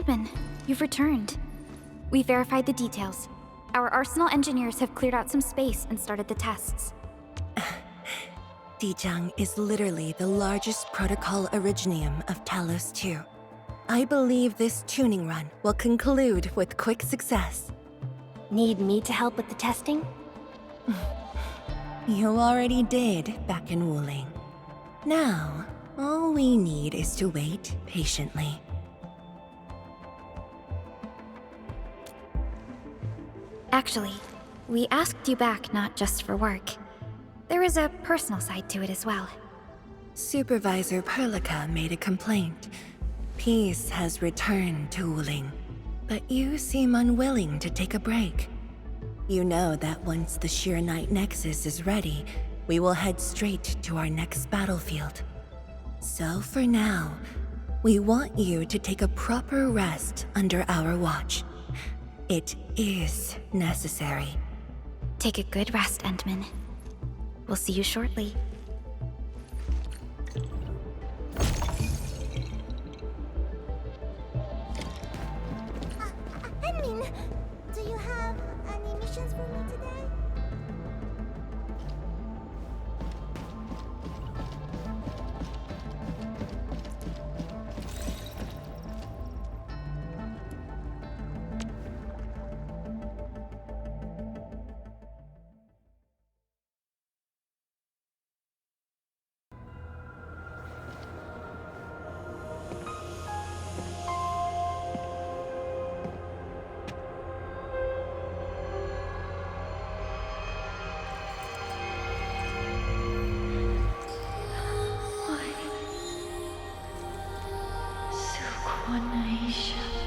Endman, you've returned. We verified the details. Our arsenal engineers have cleared out some space and started the tests. Dijang is literally the largest protocol originium of Talos 2. I believe this tuning run will conclude with quick success. Need me to help with the testing? You already did back in Wuling. Now, all we need is to wait patiently. Actually, we asked you back not just for work. There is a personal side to it as well. Supervisor Perlica made a complaint. Peace has returned to Wuling, but you seem unwilling to take a break. You know that once the Arknight Nexus is ready, we will head straight to our next battlefield. So for now, we want you to take a proper rest under our watch. It is necessary. Take a good rest, Endman. We'll see you shortly. Admin, do you have any missions for me today? Endministrator.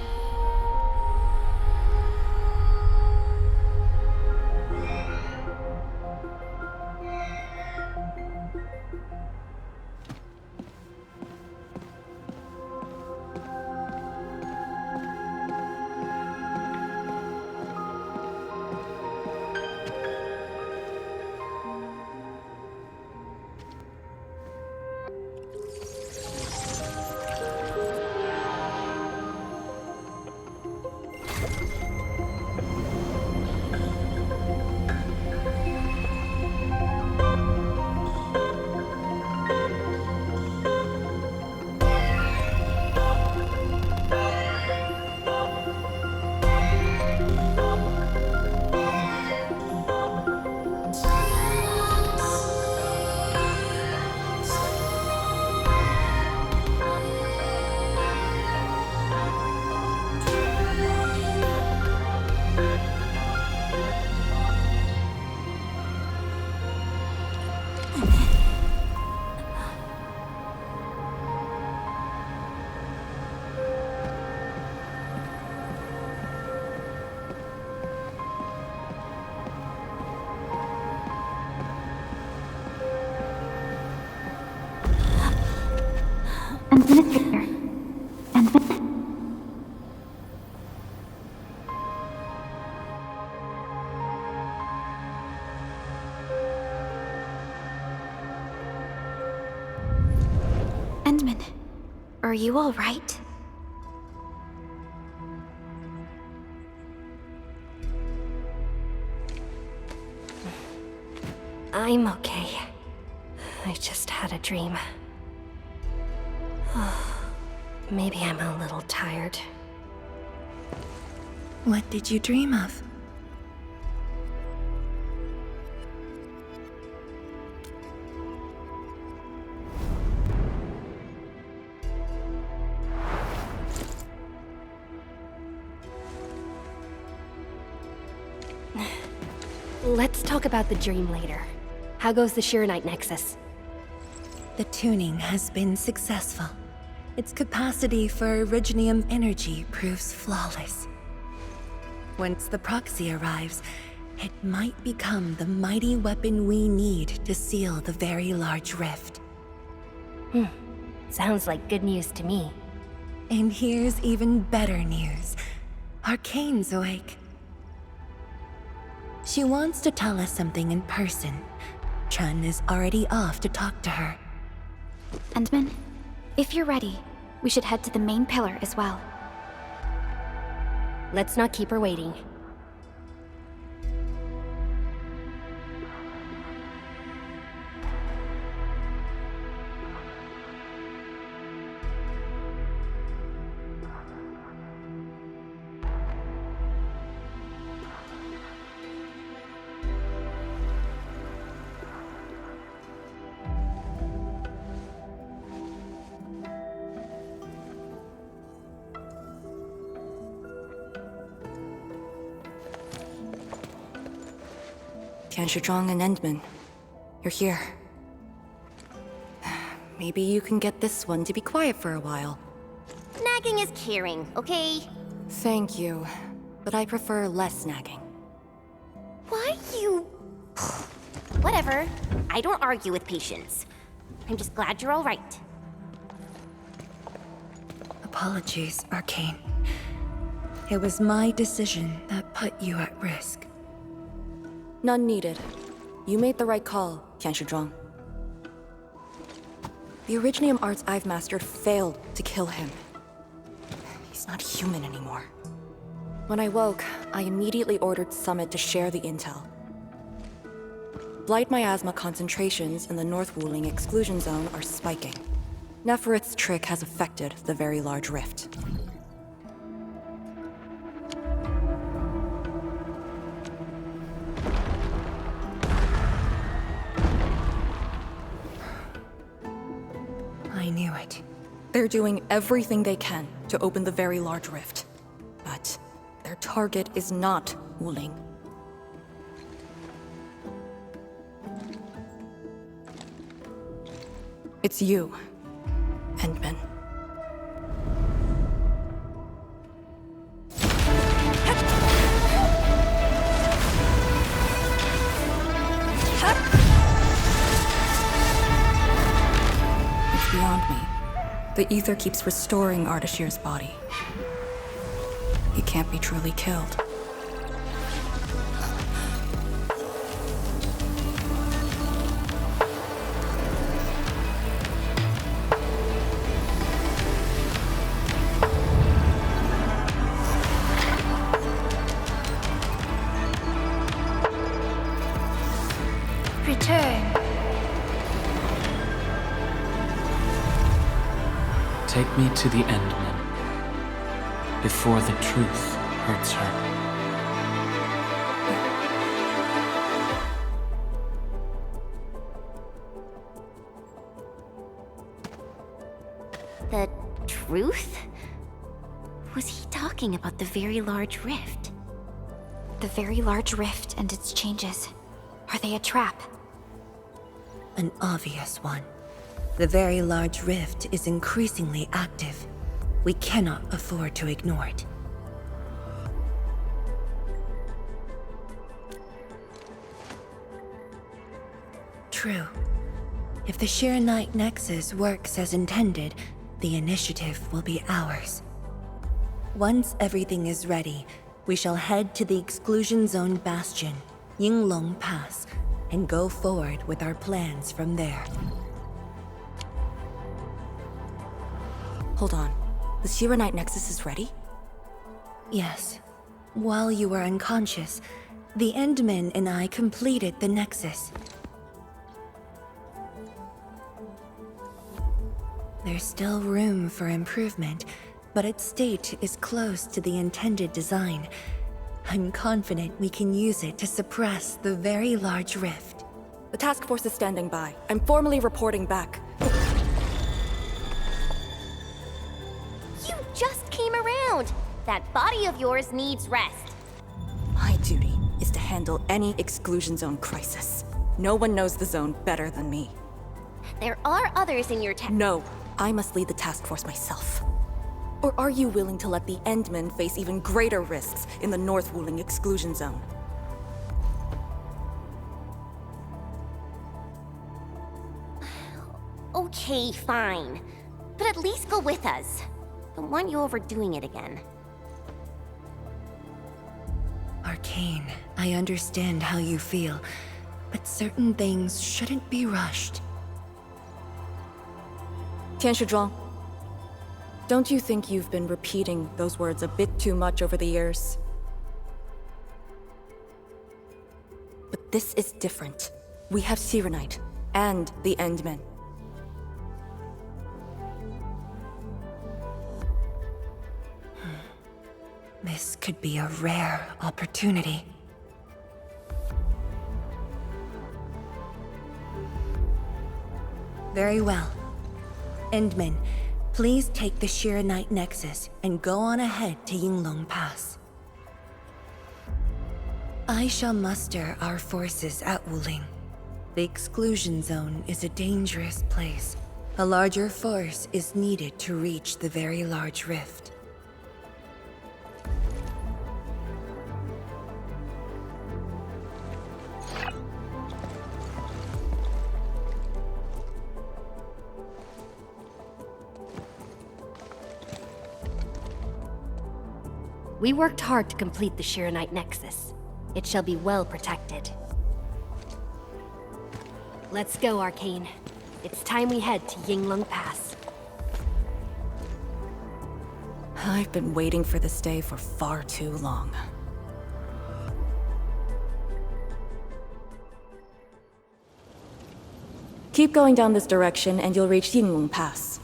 Endman. Endman, are you all right? I'm okay. I just had a dream. Maybe I'm a little tired. What did you dream of? Let's talk about the dream later. How goes the Arknight Nexus? The tuning has been successful. Its capacity for originium energy proves flawless. Once the proxy arrives, it might become the mighty weapon we need to seal the very large rift. Sounds like good news to me. And here's even better news. Arcane's awake. She wants to tell us something in person. Chun is already off to talk to her. Endman, if you're ready, we should head to the main pillar as well. Let's not keep her waiting. Tianshizhuang and Endman, you're here. Maybe you can get this one to be quiet for a while. Nagging is caring, okay? Thank you, but I prefer less nagging. Why you... Whatever. I don't argue with patience. I'm just glad you're all right. Apologies, Arcane. It was my decision that put you at risk. None needed. You made the right call, Tianshizhuang. The Originium arts I've mastered failed to kill him. He's not human anymore. When I woke, I immediately ordered Summit to share the intel. Blight miasma concentrations in the North Wuling exclusion zone are spiking. Neferith's trick has affected the Very Large Rift. I knew it. They're doing everything they can to open the Very Large Rift. But their target is not Wuling. It's you, Endman. It's beyond me. The ether keeps restoring Ardashir's body. He can't be truly killed. Return. Take me to the Endman, before the truth hurts her. The truth? Was he talking about the Very Large Rift? The Very Large Rift and its changes. Are they a trap? An obvious one. The Very Large Rift is increasingly active. We cannot afford to ignore it. True. If the Shiranite Nexus works as intended, the initiative will be ours. Once everything is ready, we shall head to the Exclusion Zone Bastion, Yinglong Pass, and go forward with our plans from there. Hold on. The Shiranite Nexus is ready? Yes. While you were unconscious, the Endmen and I completed the Nexus. There's still room for improvement, but its state is close to the intended design. I'm confident we can use it to suppress the Very Large Rift. The task force is standing by. I'm formally reporting back. You just came around! That body of yours needs rest. My duty is to handle any exclusion zone crisis. No one knows the zone better than me. There are others in your No, I must lead the task force myself. Or are you willing to let the Endmen face even greater risks in the North Wuling exclusion zone? Okay, fine. But at least go with us. Don't want you overdoing it again. Arcane, I understand how you feel, but certain things shouldn't be rushed. Tianshizhuang, Don't you think you've been repeating those words a bit too much over the years? But this is different. We have Arknight and the Endmen. This could be a rare opportunity. Very well. Endmen, please take the Arknight Nexus and go on ahead to Yinglong Pass. I shall muster our forces at Wuling. The exclusion zone is a dangerous place. A larger force is needed to reach the very large rift. We worked hard to complete the Arknight Nexus. It shall be well protected. Let's go, Arcane. It's time we head to Yinglong Pass. I've been waiting for this day for far too long. Keep going down this direction and you'll reach Yinglong Pass.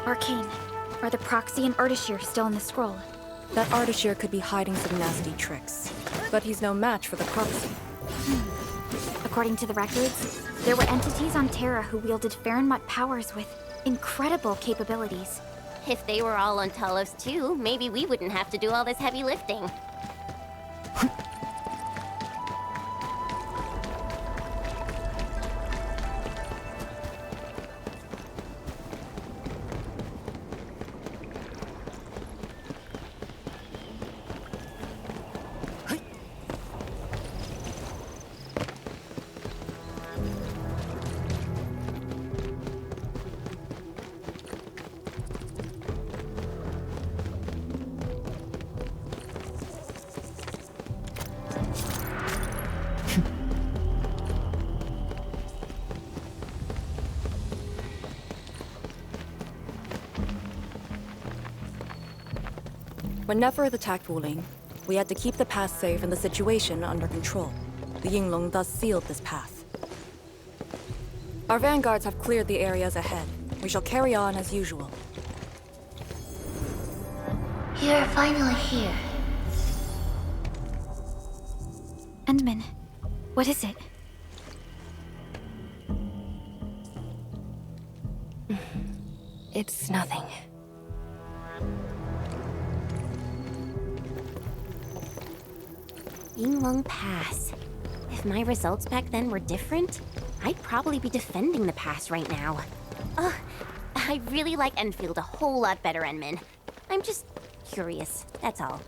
Arcane. Are the proxy and Ardashir still in the scroll? That Ardashir could be hiding some nasty tricks, but he's no match for the proxy. According to the records, there were entities on Terra who wielded Farenmut powers with incredible capabilities. If they were all on Talos too, maybe we wouldn't have to do all this heavy lifting. When Neferth attacked Wuling, we had to keep the pass safe and the situation under control. The Yinglong thus sealed this path. Our vanguards have cleared the areas ahead. We shall carry on as usual. You're finally here. Endman, what is it? It's nothing. Yinglong Pass. If my results back then were different, I'd probably be defending the pass right now. Ugh, I really like Endfield a whole lot better, Endman. I'm just curious, that's all.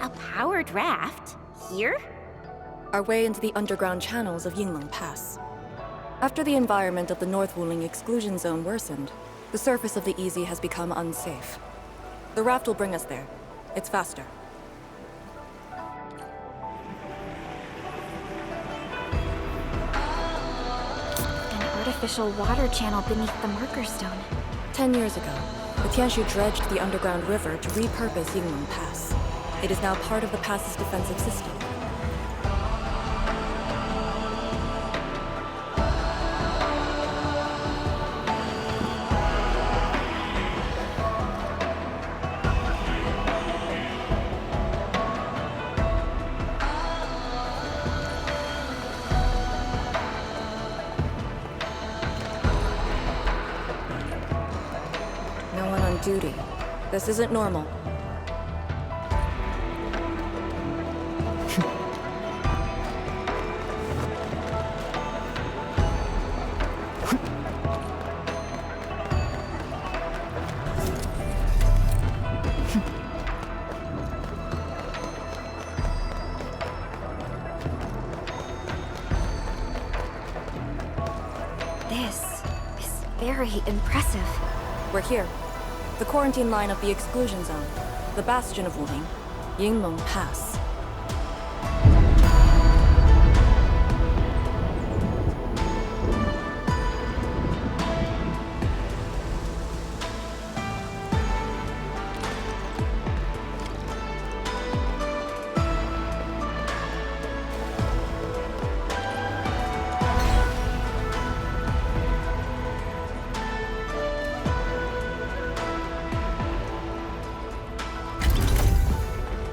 A powered raft? Here? Our way into the underground channels of Yinglong Pass. After the environment of the North Wuling exclusion zone worsened, the surface of the Easy has become unsafe. The raft will bring us there. It's faster. An artificial water channel beneath the marker stone. 10 years ago, the Tianshu dredged the underground river to repurpose Yinglong Pass. It is now part of the pass's defensive system. No one on duty. This isn't normal. Very impressive. We're here. The quarantine line of the exclusion zone. The bastion of Wuling. Yinglong Pass.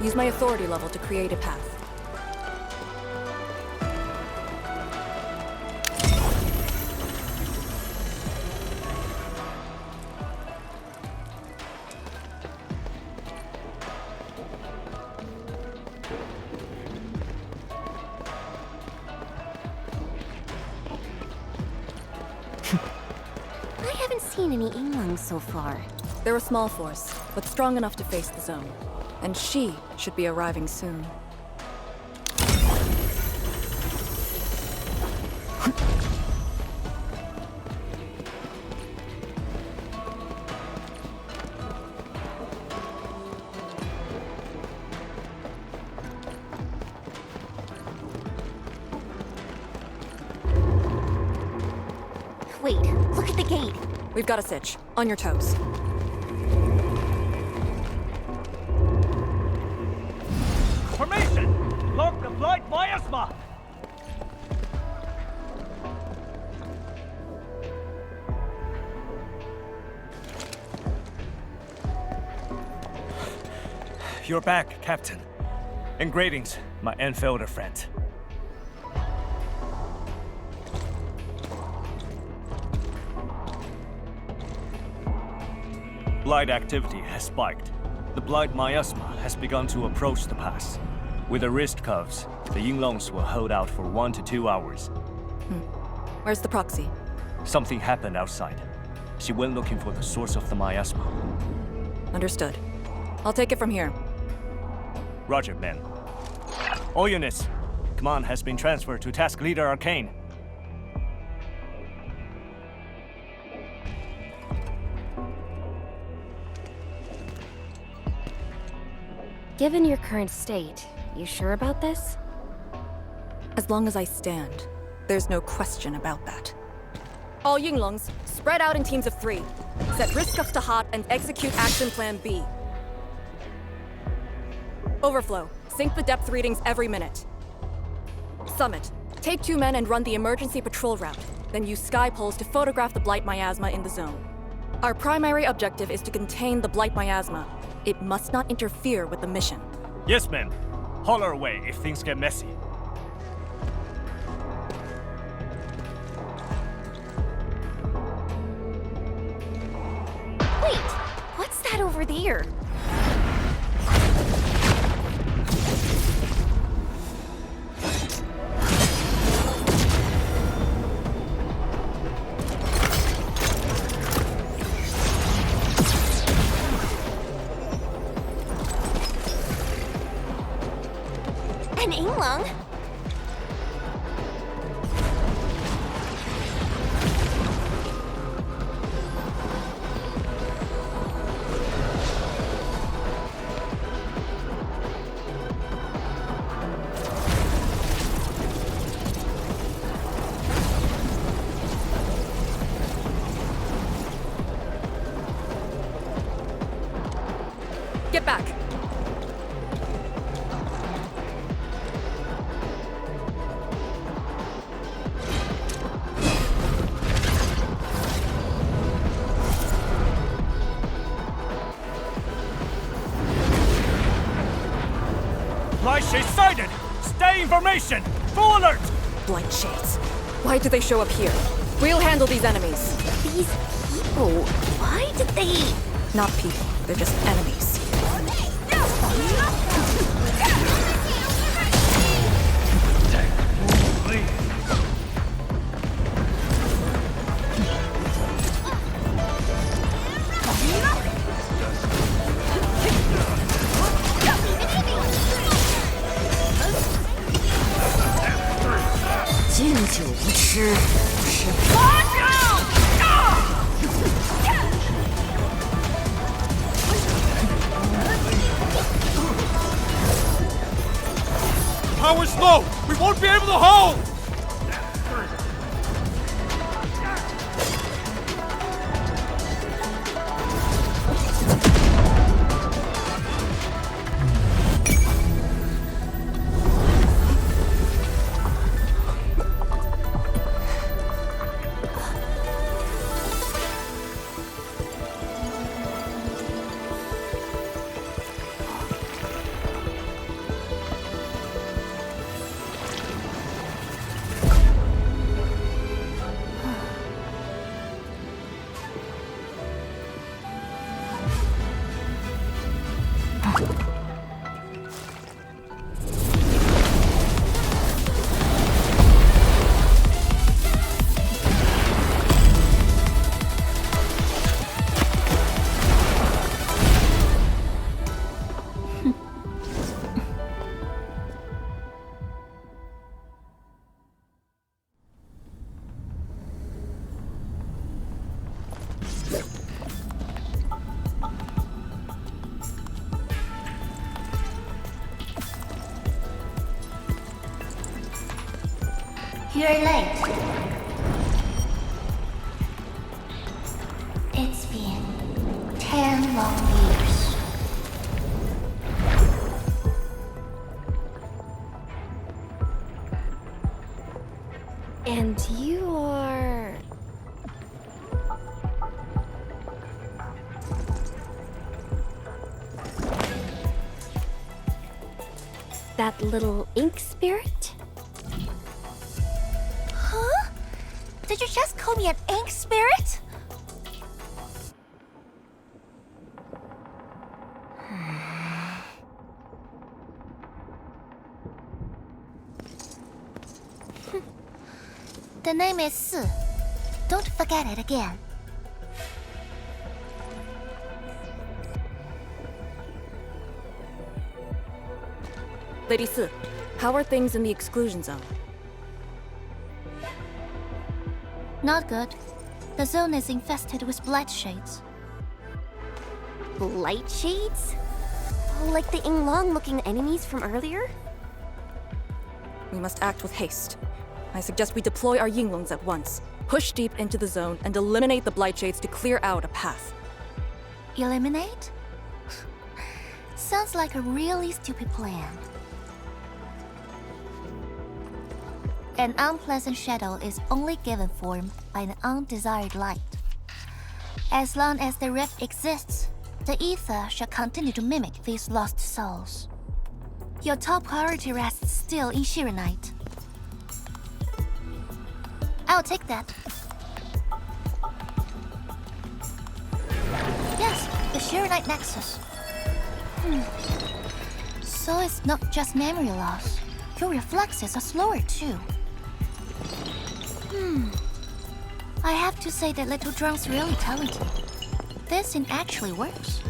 Use my authority level to create a path. I haven't seen any Yinglongs so far. They're a small force, but strong enough to face the zone. And she should be arriving soon. Wait, look at the gate. We've got a sitch. On your toes. Formation! Lock the blight miasma! You're back, Captain. And greetings, my Endfielder friend. Blight activity has spiked. The blight miasma has begun to approach the pass. With the wrist cuffs, the Yinglongs will hold out for 1 to 2 hours. Where's the proxy? Something happened outside. She went looking for the source of the miasma. Understood. I'll take it from here. Roger, men. All units, command has been transferred to Task Leader Arcane. Given your current state, you sure about this? As long as I stand, there's no question about that. All Yinglongs, spread out in teams of 3. Set risk cuffs to hot and execute action plan B. Overflow, sync the depth readings every minute. Summit, take 2 men and run the emergency patrol route, then use sky poles to photograph the blight miasma in the zone. Our primary objective is to contain the blight miasma. It must not interfere with the mission. Yes, men. Holler away if things get messy. Wait, what's that over there? An Yinglong? Get back! Blight shades sighted! Stay in formation! Full alert! Blight shades. Why did they show up here? We'll handle these enemies. These people, why did they... Not people, they're just enemies. slow! We won't be able to hold! You're late. It's been 10 long years. And you are... that little ink spirit? Huh? Did you just call me an ink spirit? The name is Si. Don't forget it again. Lady Si, how are things in the exclusion zone? Not good. The zone is infested with blight shades. Blight shades? Like the Yinglong-looking enemies from earlier? We must act with haste. I suggest we deploy our Yinglongs at once, push deep into the zone, and eliminate the blight shades to clear out a path. Eliminate? Sounds like a really stupid plan. An unpleasant shadow is only given form by an undesired light. As long as the rift exists, the ether shall continue to mimic these lost souls. Your top priority rests still in Shirenite. I'll take that. Yes, the Shirenite Nexus. So it's not just memory loss. Your reflexes are slower too. I have to say that Little Drunk's really talented. This thing actually works.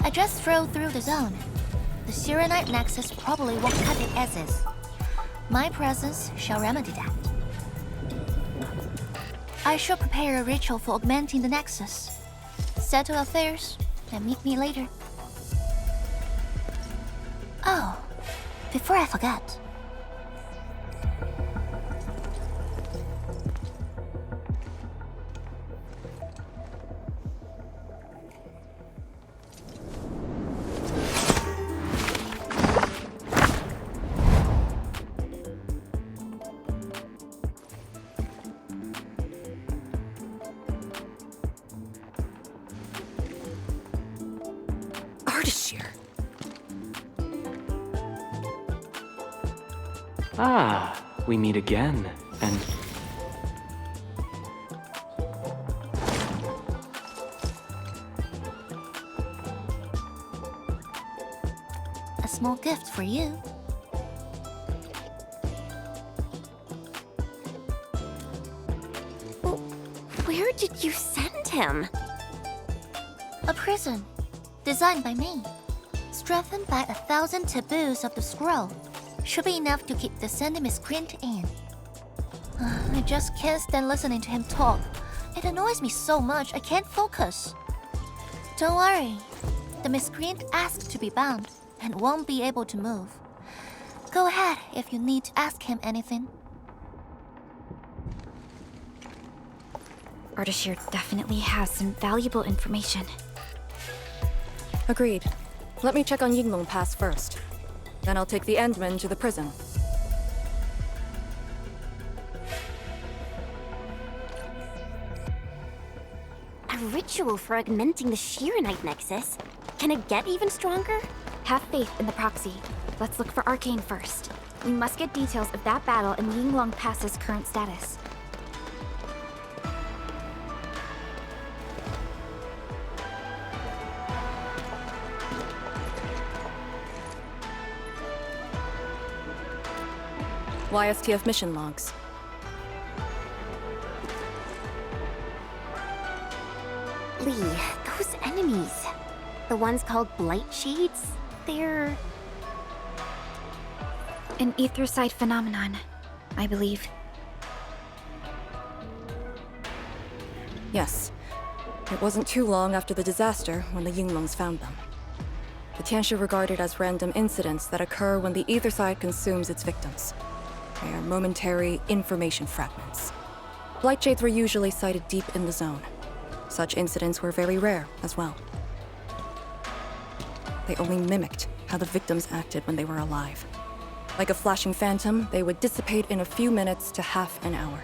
I just drove through the zone. The Shirenite Nexus probably won't cut it as is. My presence shall remedy that. I shall prepare a ritual for augmenting the Nexus. Settle affairs, and meet me later. Oh, before I forget. Ah, we meet again, and... A small gift for you. Where did you send him? A prison, designed by me. Strengthened by 1,000 taboos of the scroll. Should be enough to keep the sending miscreant in. I just can't stand listening to him talk. It annoys me so much I can't focus. Don't worry. The miscreant asked to be bound. and won't be able to move. Go ahead if you need to ask him anything. Ardashir definitely has some valuable information. Agreed. Let me check on Yinglong Pass first. Then I'll take the Endmen to the prison. A ritual for augmenting the Shirenite Nexus? Can it get even stronger? Have faith in the proxy. Let's look for Arcane first. We must get details of that battle and Yinglong Pass's current status. YSTF mission logs. Lee, those enemies. The ones called Blight Shades? They're... An ether-side phenomenon, I believe. Yes. It wasn't too long after the disaster when the Yinglongs found them. The Tianshi regarded as random incidents that occur when the ether side consumes its victims. They are momentary information fragments. Blight Shades were usually sighted deep in the zone. Such incidents were very rare as well. They only mimicked how the victims acted when they were alive. Like a flashing phantom, they would dissipate in a few minutes to half an hour.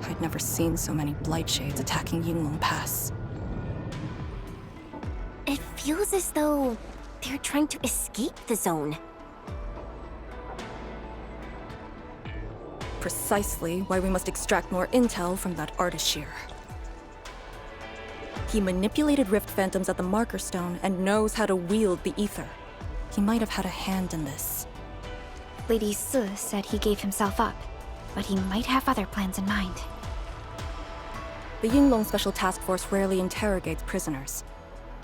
I'd never seen so many Blight Shades attacking Yinglong Pass. It feels as though they're trying to escape the zone. Precisely why we must extract more intel from that Ardashir. He manipulated Rift Phantoms at the Marker Stone and knows how to wield the ether. He might have had a hand in this. Lady Su said he gave himself up, but he might have other plans in mind. The Yinglong Special Task Force rarely interrogates prisoners.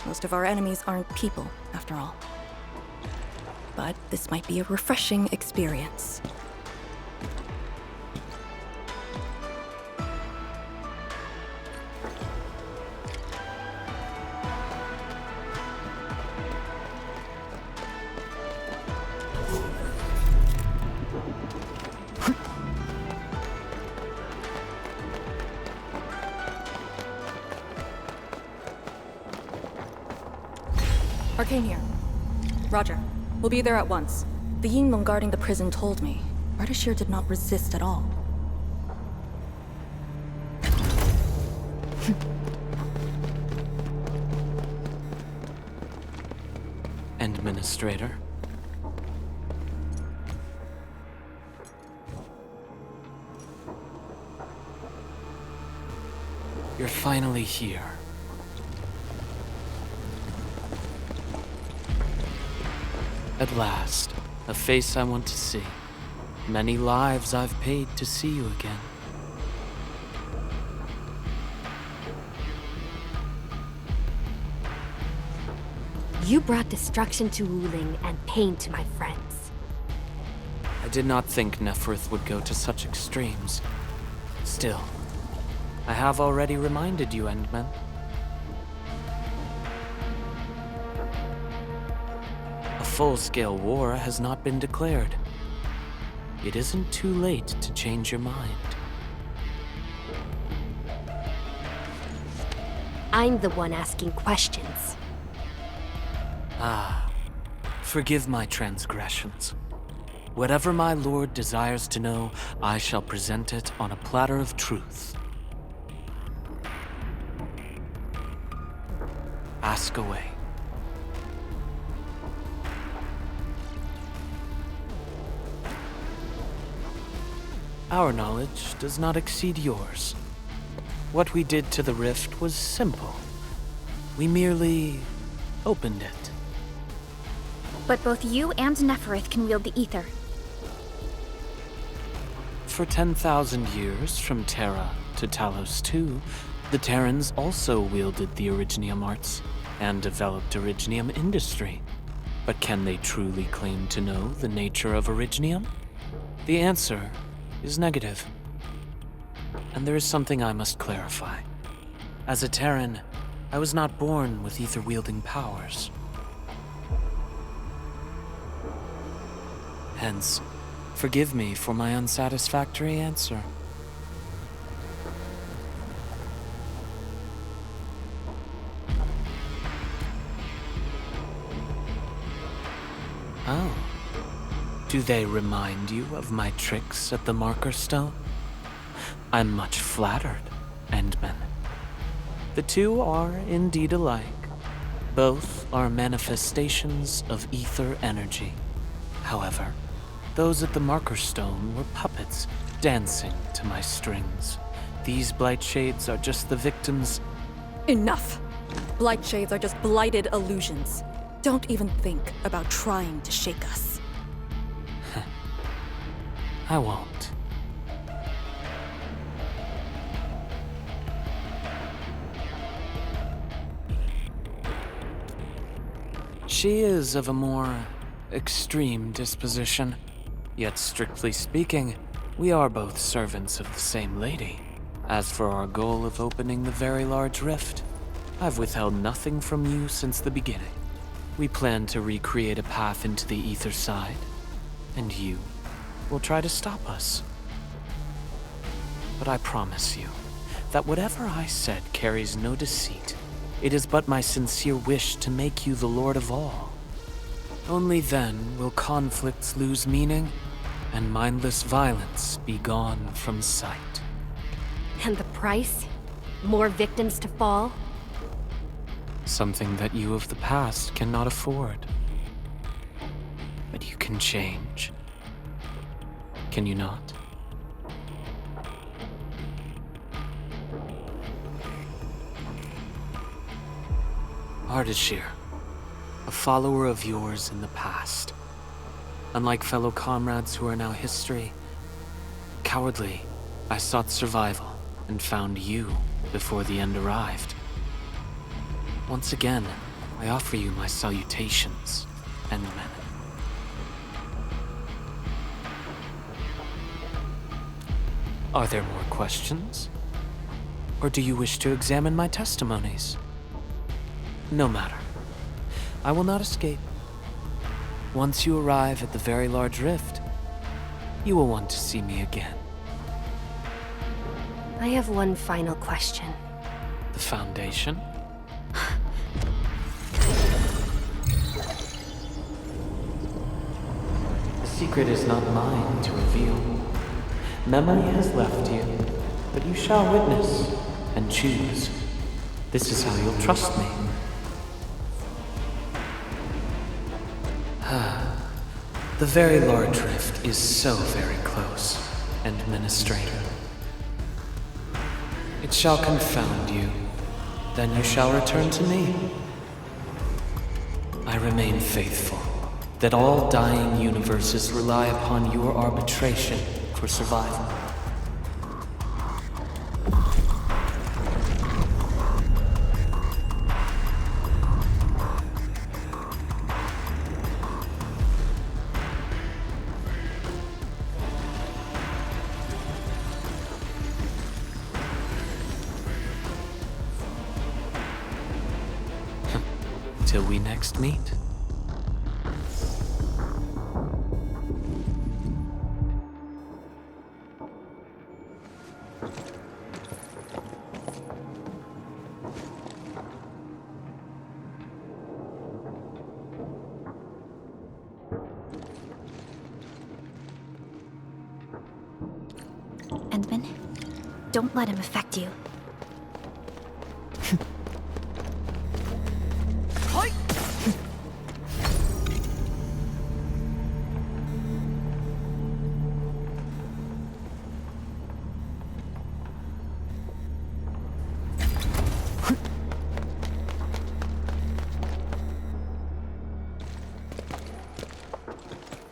Most of our enemies aren't people, after all. But this might be a refreshing experience. Arcane here. Roger. We'll be there at once. The Yinglong guarding the prison told me. Ardashir did not resist at all. Endministrator. You're finally here. At last, a face I want to see. Many lives I've paid to see you again. You brought destruction to Wuling and pain to my friends. I did not think Neferth would go to such extremes. Still, I have already reminded you, Endmen. A full-scale war has not been declared. It isn't too late to change your mind. I'm the one asking questions. Ah, forgive my transgressions. Whatever my lord desires to know, I shall present it on a platter of truth. Ask away. Our knowledge does not exceed yours. What we did to the rift was simple. We merely opened it. But both you and Neferth can wield the ether. For 10,000 years, from Terra to Talos II, the Terrans also wielded the Originium arts and developed Originium industry. But can they truly claim to know the nature of Originium? The answer is negative. And there is something I must clarify. As a Terran, I was not born with ether-wielding powers. Hence, forgive me for my unsatisfactory answer. Oh. Do they remind you of my tricks at the Marker Stone? I'm much flattered, Endman. The two are indeed alike. Both are manifestations of ether energy. However, those at the Marker Stone were puppets dancing to my strings. These blight shades are just the victims. Enough! Blight shades are just blighted illusions. Don't even think about trying to shake us. I won't. She is of a more extreme disposition. Yet strictly speaking, we are both servants of the same lady. As for our goal of opening the very large rift, I've withheld nothing from you since the beginning. We plan to recreate a path into the ether side, and you will try to stop us. But I promise you that whatever I said carries no deceit. It is but my sincere wish to make you the Lord of all. Only then will conflicts lose meaning and mindless violence be gone from sight. And the price? More victims to fall? Something that you of the past cannot afford. But you can change. Can you not? Ardashir, a follower of yours in the past. Unlike fellow comrades who are now history, cowardly, I sought survival and found you before the end arrived. Once again, I offer you my salutations, Endman. Are there more questions? Or do you wish to examine my testimonies? No matter. I will not escape. Once you arrive at the very large rift, you will want to see me again. I have one final question. The Foundation? The secret is not mine to reveal. Memory has left you, but you shall witness and choose. This is how you'll trust me. The very large rift is so very close, Endministrator. It shall confound you, then you shall return to me. I remain faithful, that all dying universes rely upon your arbitration for survival. Till we next meet. Endman, don't let him affect you.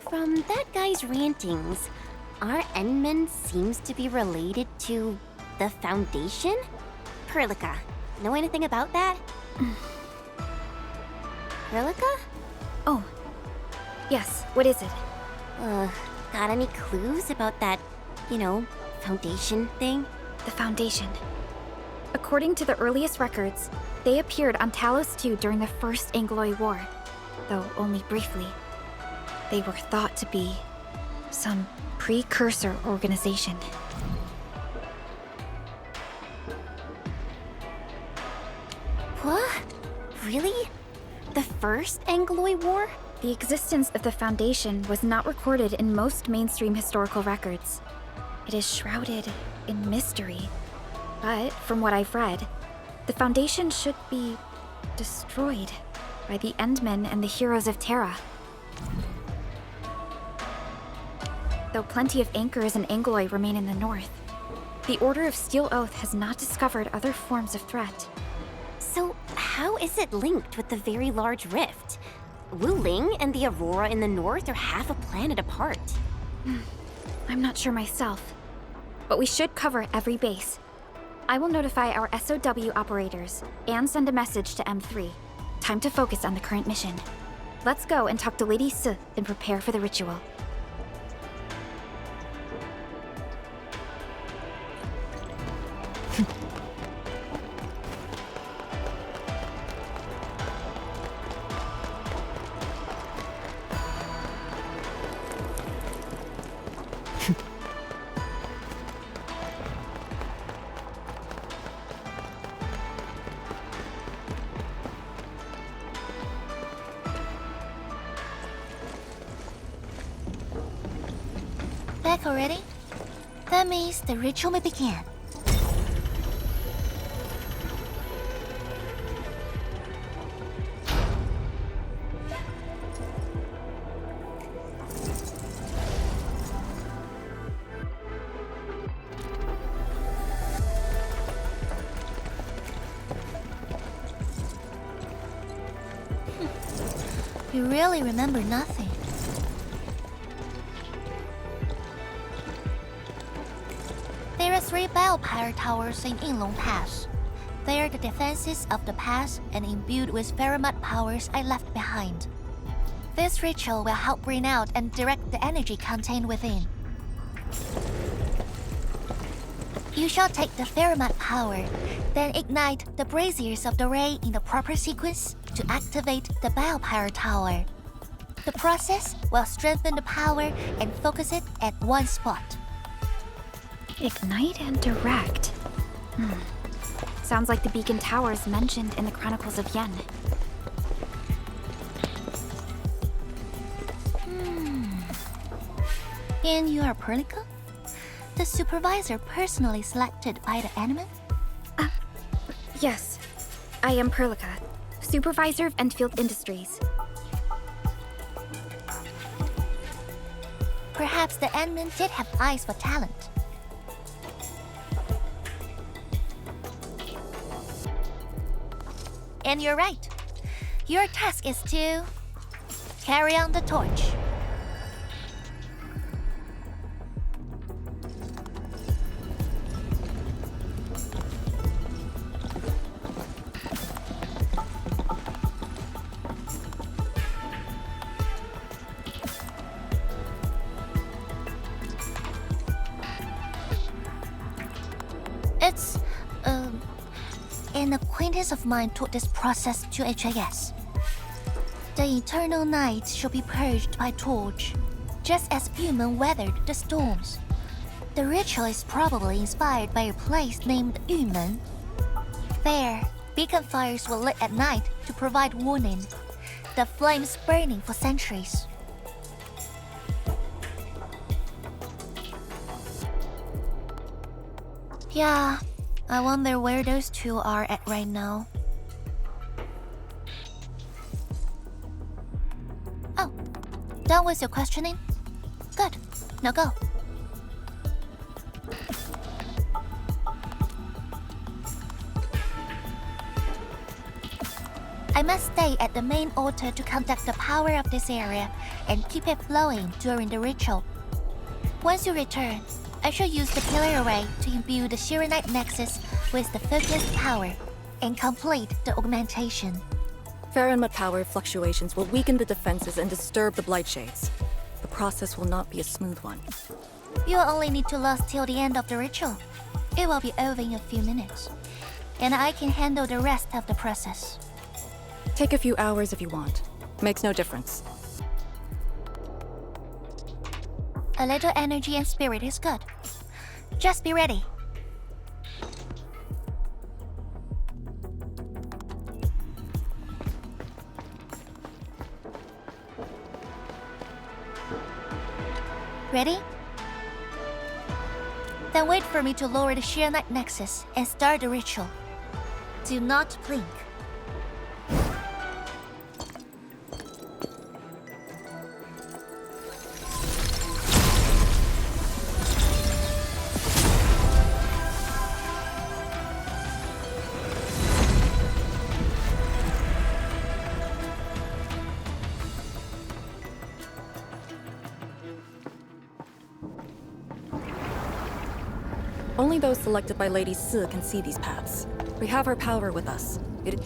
From that guy's rantings, our Endman seems to be related to the Foundation? Perlica, know anything about that? Perlica? Oh, yes, what is it? Got any clues about that, Foundation thing? The Foundation. According to the earliest records, they appeared on Talos II during the First Angloy War, though only briefly. They were thought to be some precursor organization. What? Really? The First Angloy War? The existence of the Foundation was not recorded in most mainstream historical records. It is shrouded in mystery. But from what I've read, the Foundation should be destroyed by the Endmen and the heroes of Terra. Though plenty of anchors and Angloy remain in the north, the Order of Steel Oath has not discovered other forms of threat. So, how is it linked with the very large rift? Wu Ling and the Aurora in the north are half a planet apart. I'm not sure myself, but we should cover every base. I will notify our SOW operators and send a message to M3. Time to focus on the current mission. Let's go and talk to Lady Si and prepare for the ritual. Back already? That means the ritual may begin. You really remember nothing. There are 3 bell power towers in Yinglong Pass. They are the defenses of the pass and imbued with Pheromat powers I left behind. This ritual will help bring out and direct the energy contained within. You shall take the Pheromat power, then ignite the braziers of the ray in the proper sequence to activate the bell power tower. The process will strengthen the power and focus it at one spot. Ignite and direct. Sounds like the beacon towers mentioned in the Chronicles of Yen. And you are Perlica? The supervisor personally selected by the Endmen? Yes, I am Perlica, supervisor of Endfield Industries. Perhaps the Endmen did have eyes for talent. And you're right. Your task is to carry on the torch. It's, an acquaintance of mine taught this process to HIS. The eternal night shall be purged by torch, just as Yumen weathered the storms. The ritual is probably inspired by a place named Yumen. There, beacon fires were lit at night to provide warning, the flames burning for centuries. Yeah, I wonder where those two are at right now. Oh, done with your questioning? Good, now go. I must stay at the main altar to conduct the power of this area and keep it flowing during the ritual. Once you return, I shall use the pillar array to imbue the Shiranite Nexus with the focused power and complete the augmentation. Pheromat power fluctuations will weaken the defenses and disturb the Blight Shades. The process will not be a smooth one. You'll only need to last till the end of the ritual. It will be over in a few minutes. and I can handle the rest of the process. Take a few hours if you want. Makes no difference. A little energy and spirit is good. Just be ready. Ready? Then wait for me to lower the Sheer Night Nexus and start the ritual. Do not blink. Only those selected by Lady Si can see these paths. We have her power with us. It is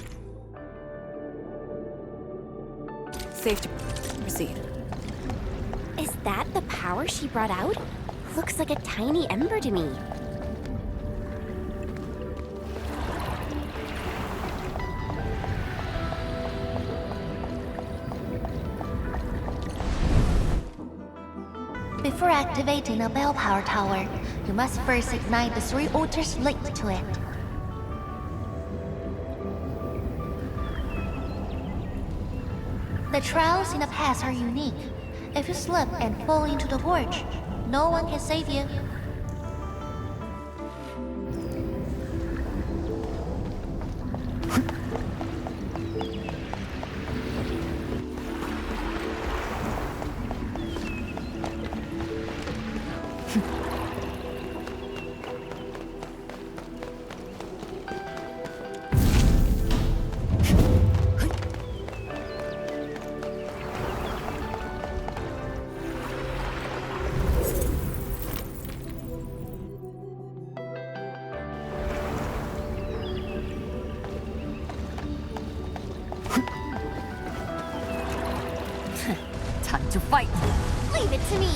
safe to proceed. Is that the power she brought out? Looks like a tiny ember to me. Before activating a bell power tower, you must first ignite the 3 altars linked to it. The trials in the past are unique. If you slip and fall into the gorge, no one can save you. Time to fight! Leave it to me!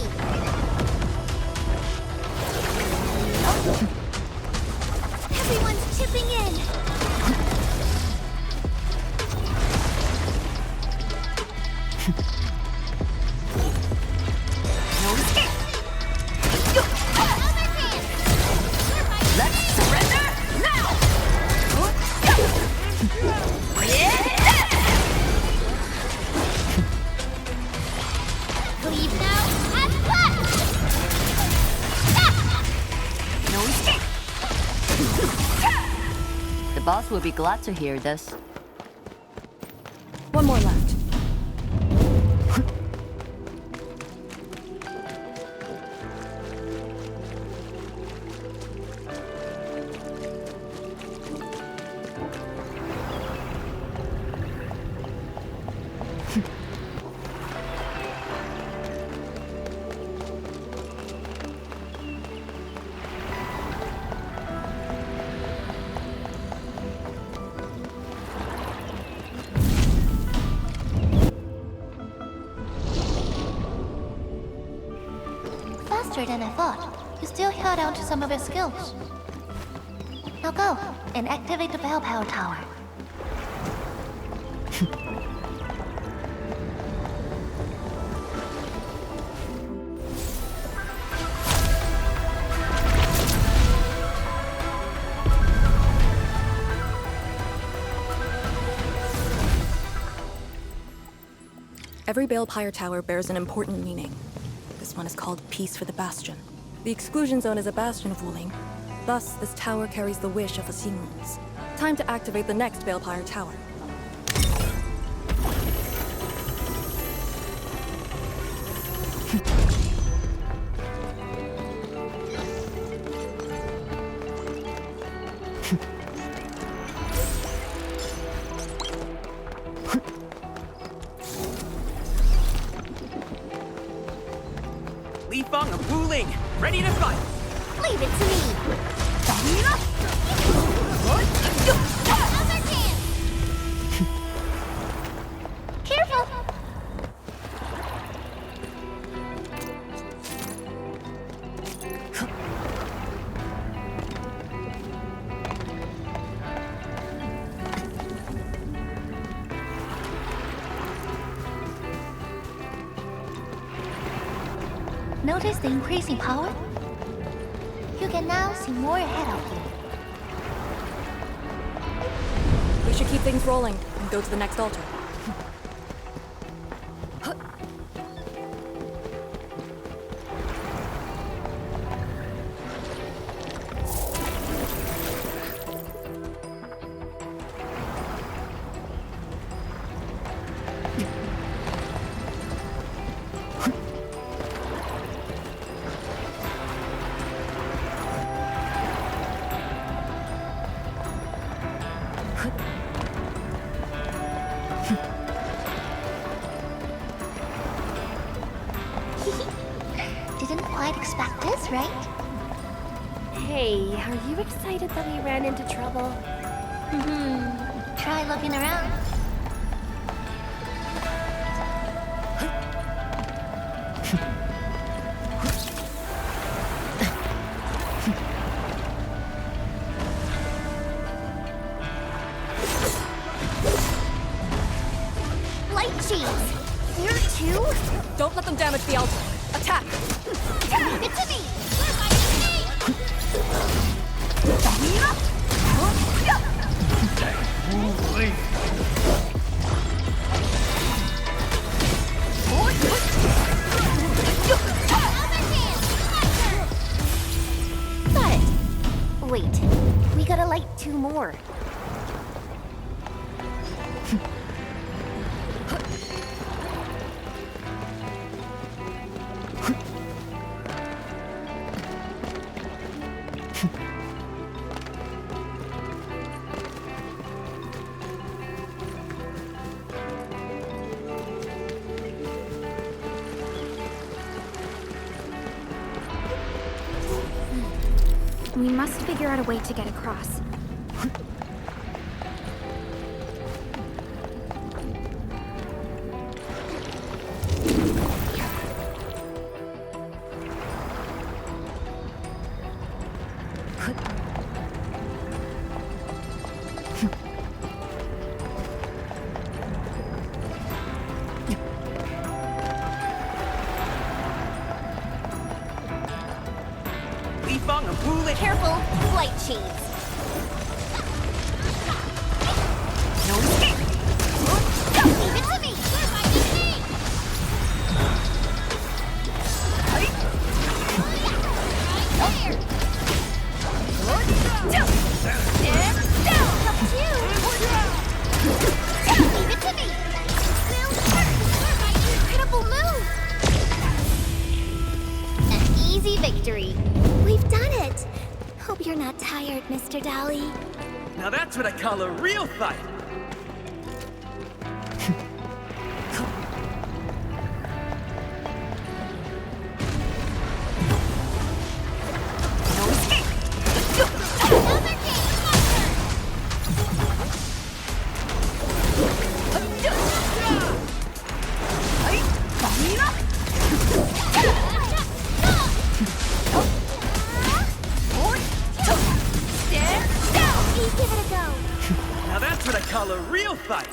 Everyone's chipping in! No escape! Let's surrender now! Leave now and flash! No escape! The boss will be glad to hear this. One more left. Faster than I thought. You still held on to some of your skills. Now go and activate the bell power tower. Every Balepire tower bears an important meaning. This one is called Peace for the Bastion. The exclusion zone is a bastion of Wuling. Thus, this tower carries the wish of the Xinglings. Time to activate the next Balepire tower. Lifeng of Wuling, ready to fight! Leave it to me! Other chance! Careful! Notice the increasing power? You can now see more ahead of you. We should keep things rolling and go to the next altar. Didn't quite expect this, right? Hey, are you excited that we ran into trouble? Try looking around. Light cheese! Here too? Don't let them damage the altar. Attack! Leave it to me! Got it! Wait, we gotta light 2 more. We must figure out a way to get across. Careful, light cheese. No escape! Leave it to me! Leave it to me! Incredible move! An easy victory. We've done it! Hope you're not tired, Mr. Dally. Now that's what I call a real fight. No escape! Give it a go. Now that's what I call a real fight.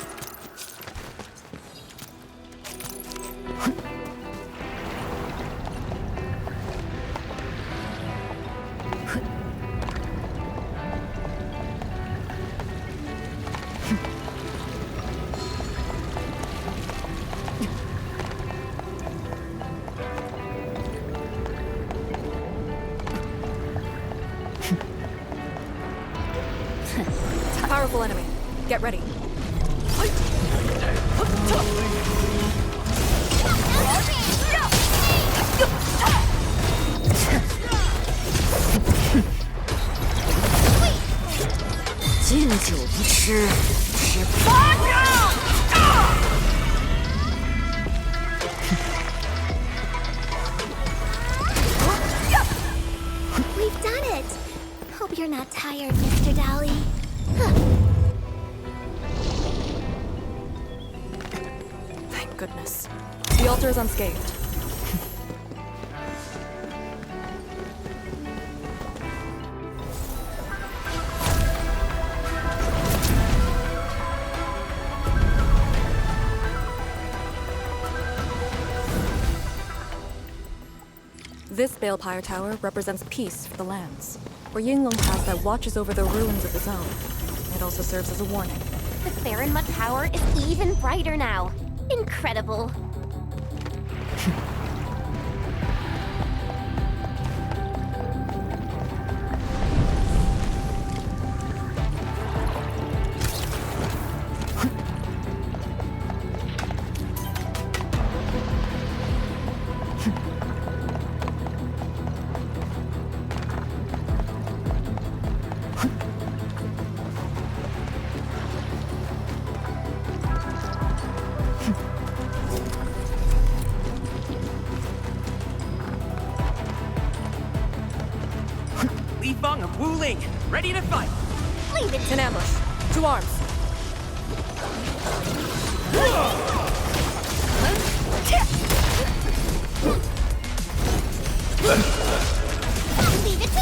Powerful enemy. Get ready. We've done it. Hope you're not tired, Mr. Dally. Thank goodness. The altar is unscathed. This Balefire Tower represents peace for the lands, where Yinglong Pass that watches over the ruins of the zone. It also serves as a warning. The Farinmud Tower is even brighter now. Incredible. Feng of Wuling, ready to fight. Leave it In ambush. To arms. Leave it to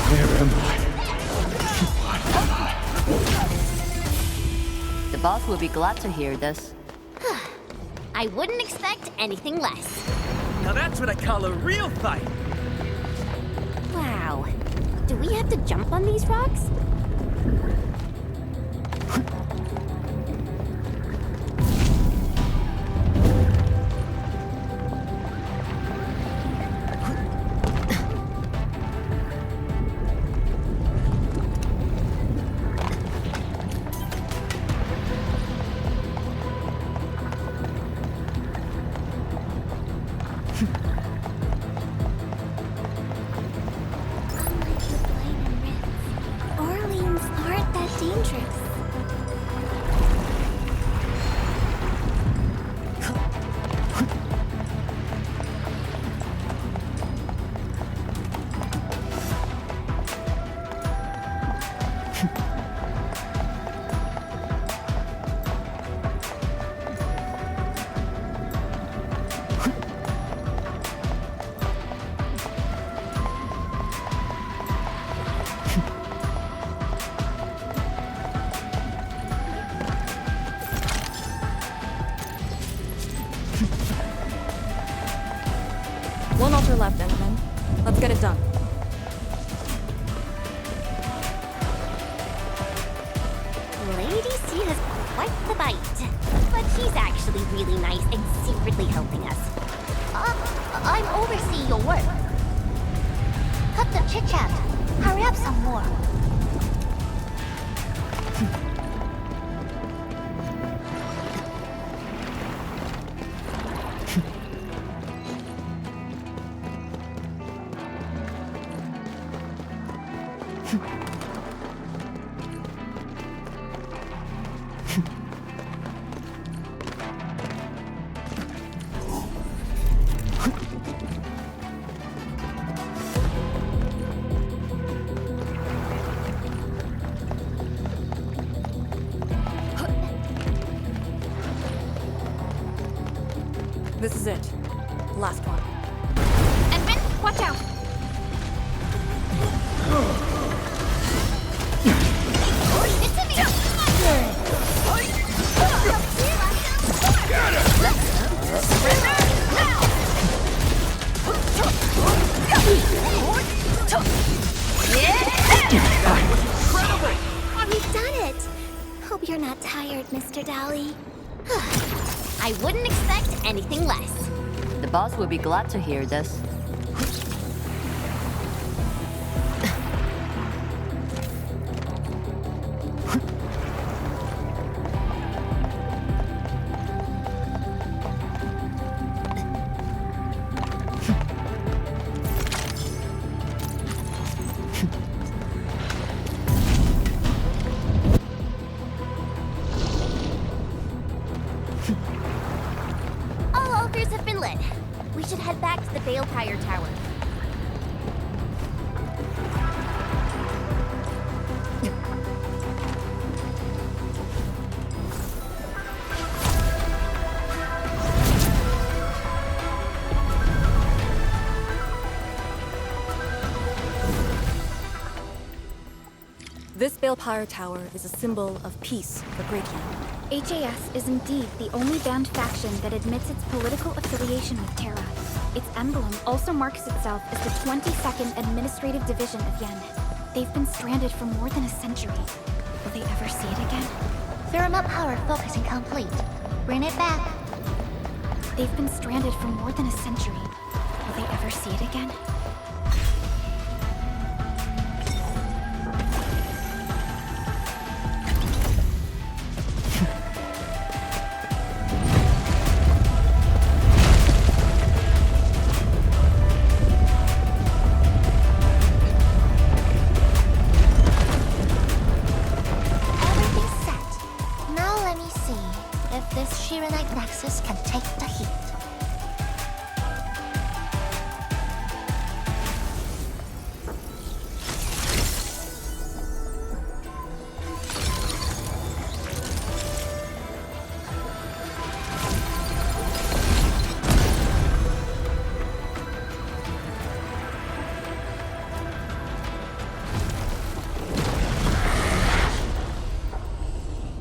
Where am I? The boss will be glad to hear this. I wouldn't expect anything less. Now that's what I call a real fight. Wow. Do we have to jump on these rocks? Orleans aren't that dangerous. One altar left, Enderman. Let's get it done. Lady C has quite the bite, but she's actually really nice and secretly helping us. I'm overseeing your work. Cut the chit-chat. Hurry up some more. This is it. Last one. Edmund, watch out! We've done it! Hope you're not tired, Mr. Dolly. I wouldn't expect anything less. The boss will be glad to hear this. All altars have been lit. We should head back to the Balefire Tower. Balepire Tower is a symbol of peace for Great Yin. HAS is indeed the only banned faction that admits its political affiliation with Terra. Its emblem also marks itself as the 22nd Administrative Division of Yen. They've been stranded for more than a century. Will they ever see it again? Thermal power focusing complete. Bring it back. They've been stranded for more than a century. Will they ever see it again? Can take the heat.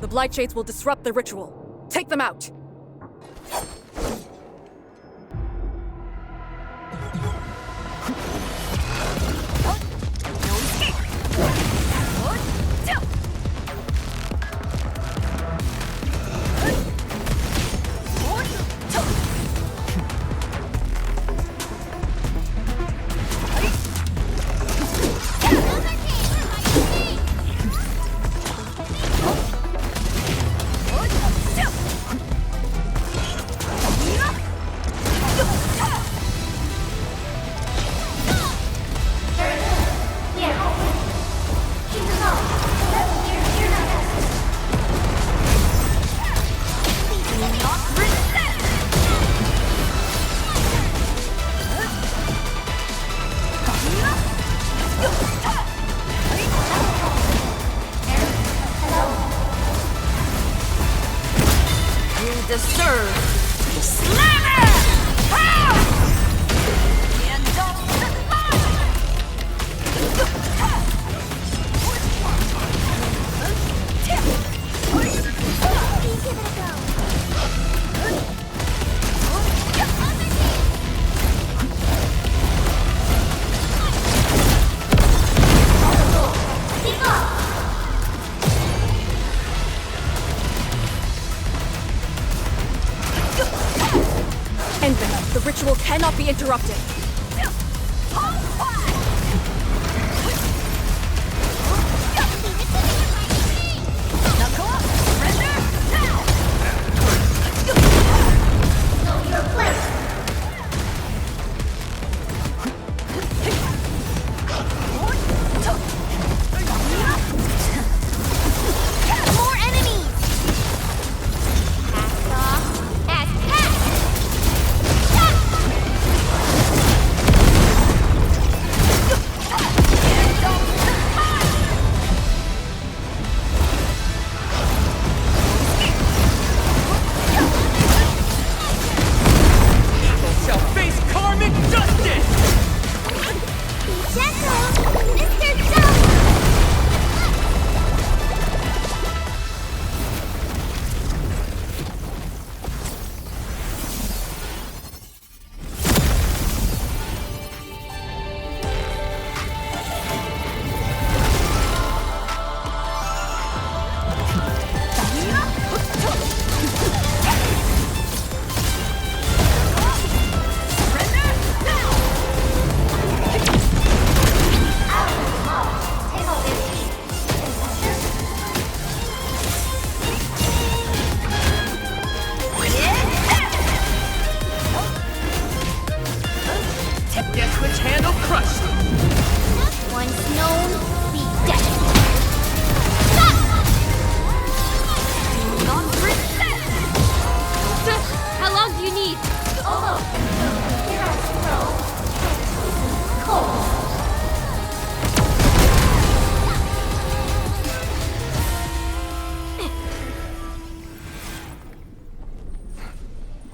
The Blightshades will disrupt the ritual. Take them out! The ritual cannot be interrupted.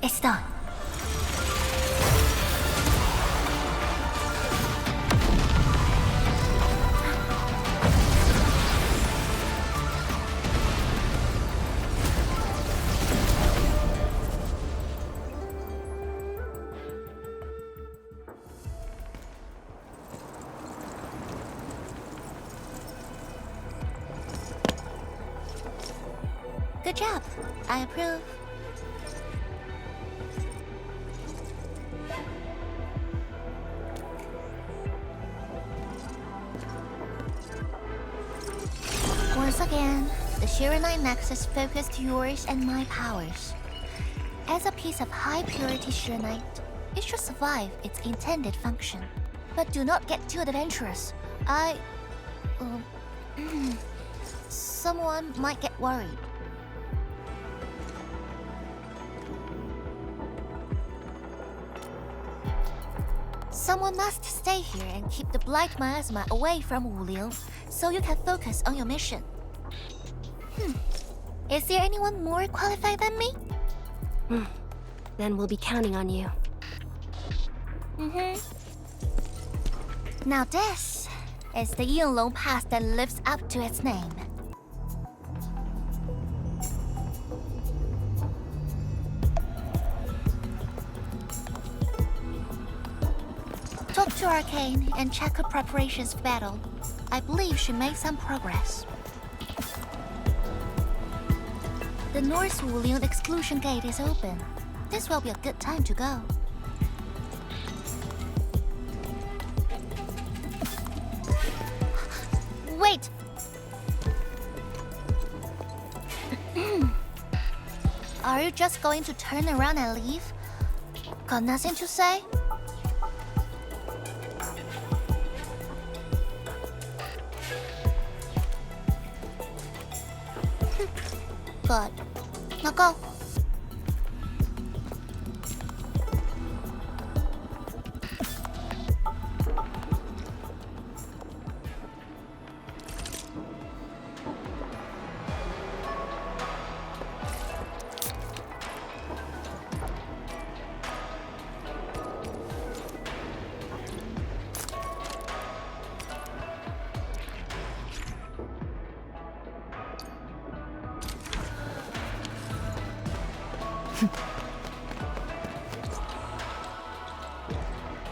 It's done. Good job. I approve. Once again, the Shirenite Nexus focused yours and my powers. As a piece of high-purity Shirenite, it should survive its intended function. But do not get too adventurous. Someone might get worried. Someone must stay here and keep the Blight Miasma away from Wuliu, so you can focus on your mission. Is there anyone more qualified than me? Then we'll be counting on you. Now this is the Yinglong Pass that lives up to its name. Talk to Arcane and check her preparations for battle. I believe she made some progress. The North Wulian exclusion gate is open. This will be a good time to go. Wait! Are you just going to turn around and leave? Got nothing to say? Good. Now go.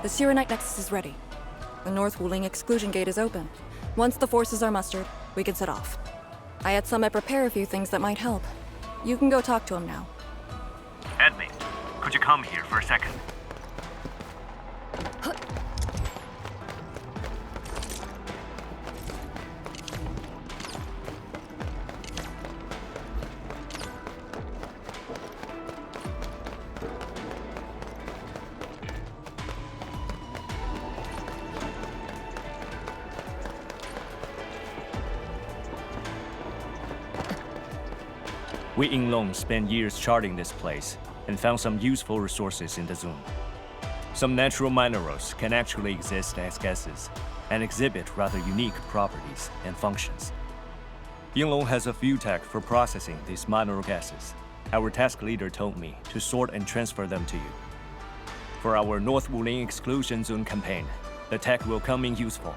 The Shirenite Nexus is ready. The North Wuling exclusion gate is open. Once the forces are mustered, we can set off. I had Summit prepare a few things that might help. You can go talk to him now. Edmund, could you come here for a second? We Yinglong spent years charting this place and found some useful resources in the zone. Some natural minerals can actually exist as gases and exhibit rather unique properties and functions. Yinglong has a few tech for processing these mineral gases. Our task leader told me to sort and transfer them to you. For our North Wuling exclusion zone campaign, the tech will come in useful.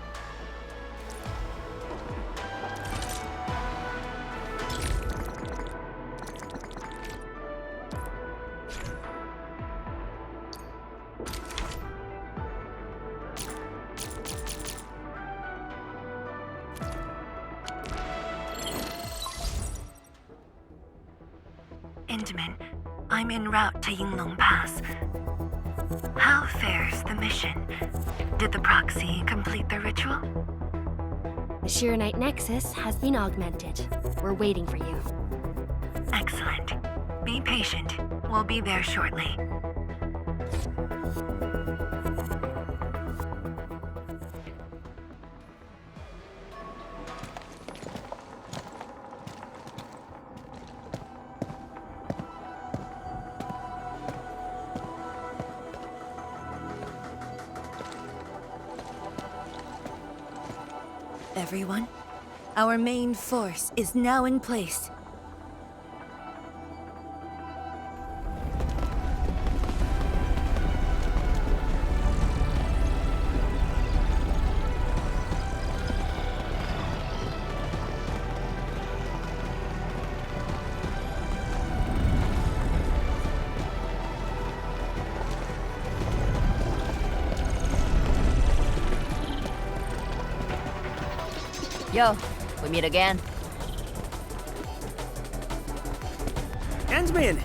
Endman, I'm en route to Yinglong Pass. How fares the mission? Did the proxy complete the ritual? The Shirenite Nexus has been augmented. We're waiting for you. Excellent. Be patient. We'll be there shortly. Everyone, our main force is now in place. Yo, we meet again. Endman!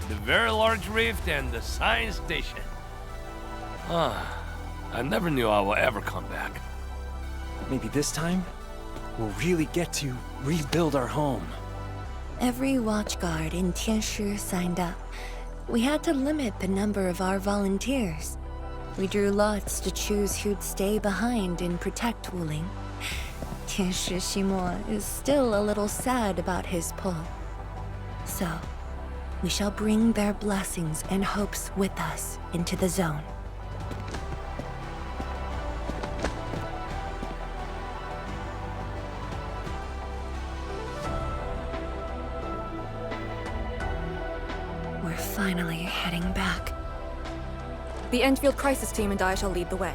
The very large rift and the science station. I never knew I will ever come back. Maybe this time, we'll really get to rebuild our home. Every watchguard in Tianshi signed up. We had to limit the number of our volunteers. We drew lots to choose who'd stay behind and protect Wuling. Tianshi Ximo is still a little sad about his pull. So, we shall bring their blessings and hopes with us into the zone. We're finally heading back. The Endfield crisis team and I shall lead the way.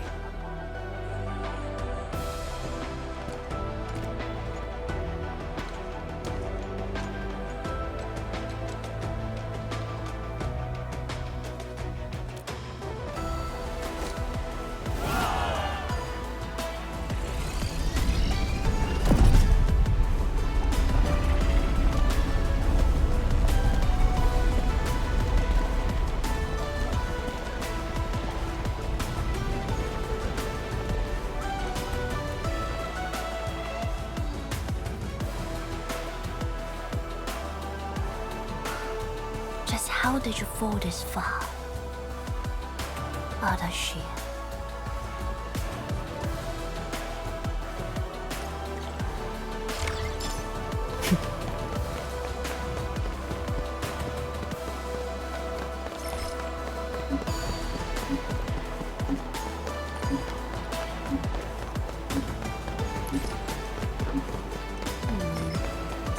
Just how did you fall this far? Adashi.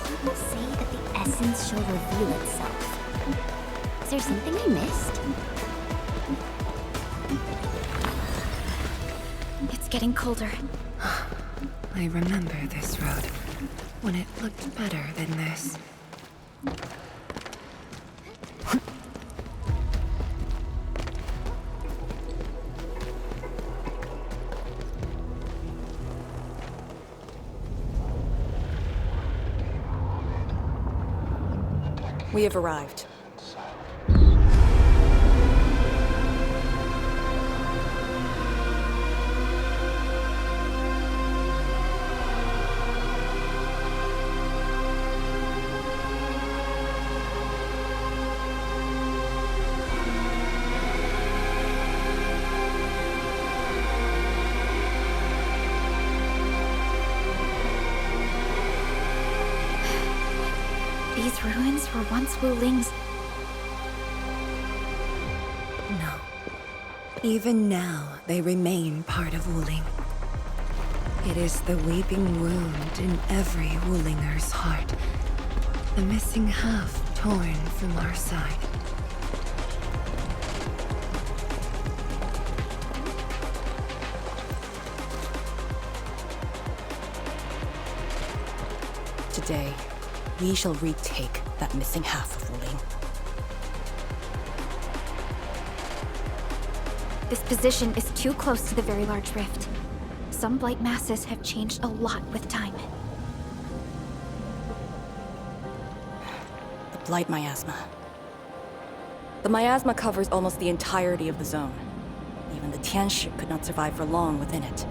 People say that the essence shall reveal itself. Is there something I missed? It's getting colder. I remember this road, when it looked better than this. We have arrived. These ruins were once Wuling's. No. Even now, they remain part of Wuling. It is the weeping wound in every Wulinger's heart. The missing half torn from our side. Today, we shall retake that missing half of Wuling. This position is too close to the very large rift. Some blight masses have changed a lot with time. The Blight Miasma. The miasma covers almost the entirety of the zone. Even the Tianshi could not survive for long within it.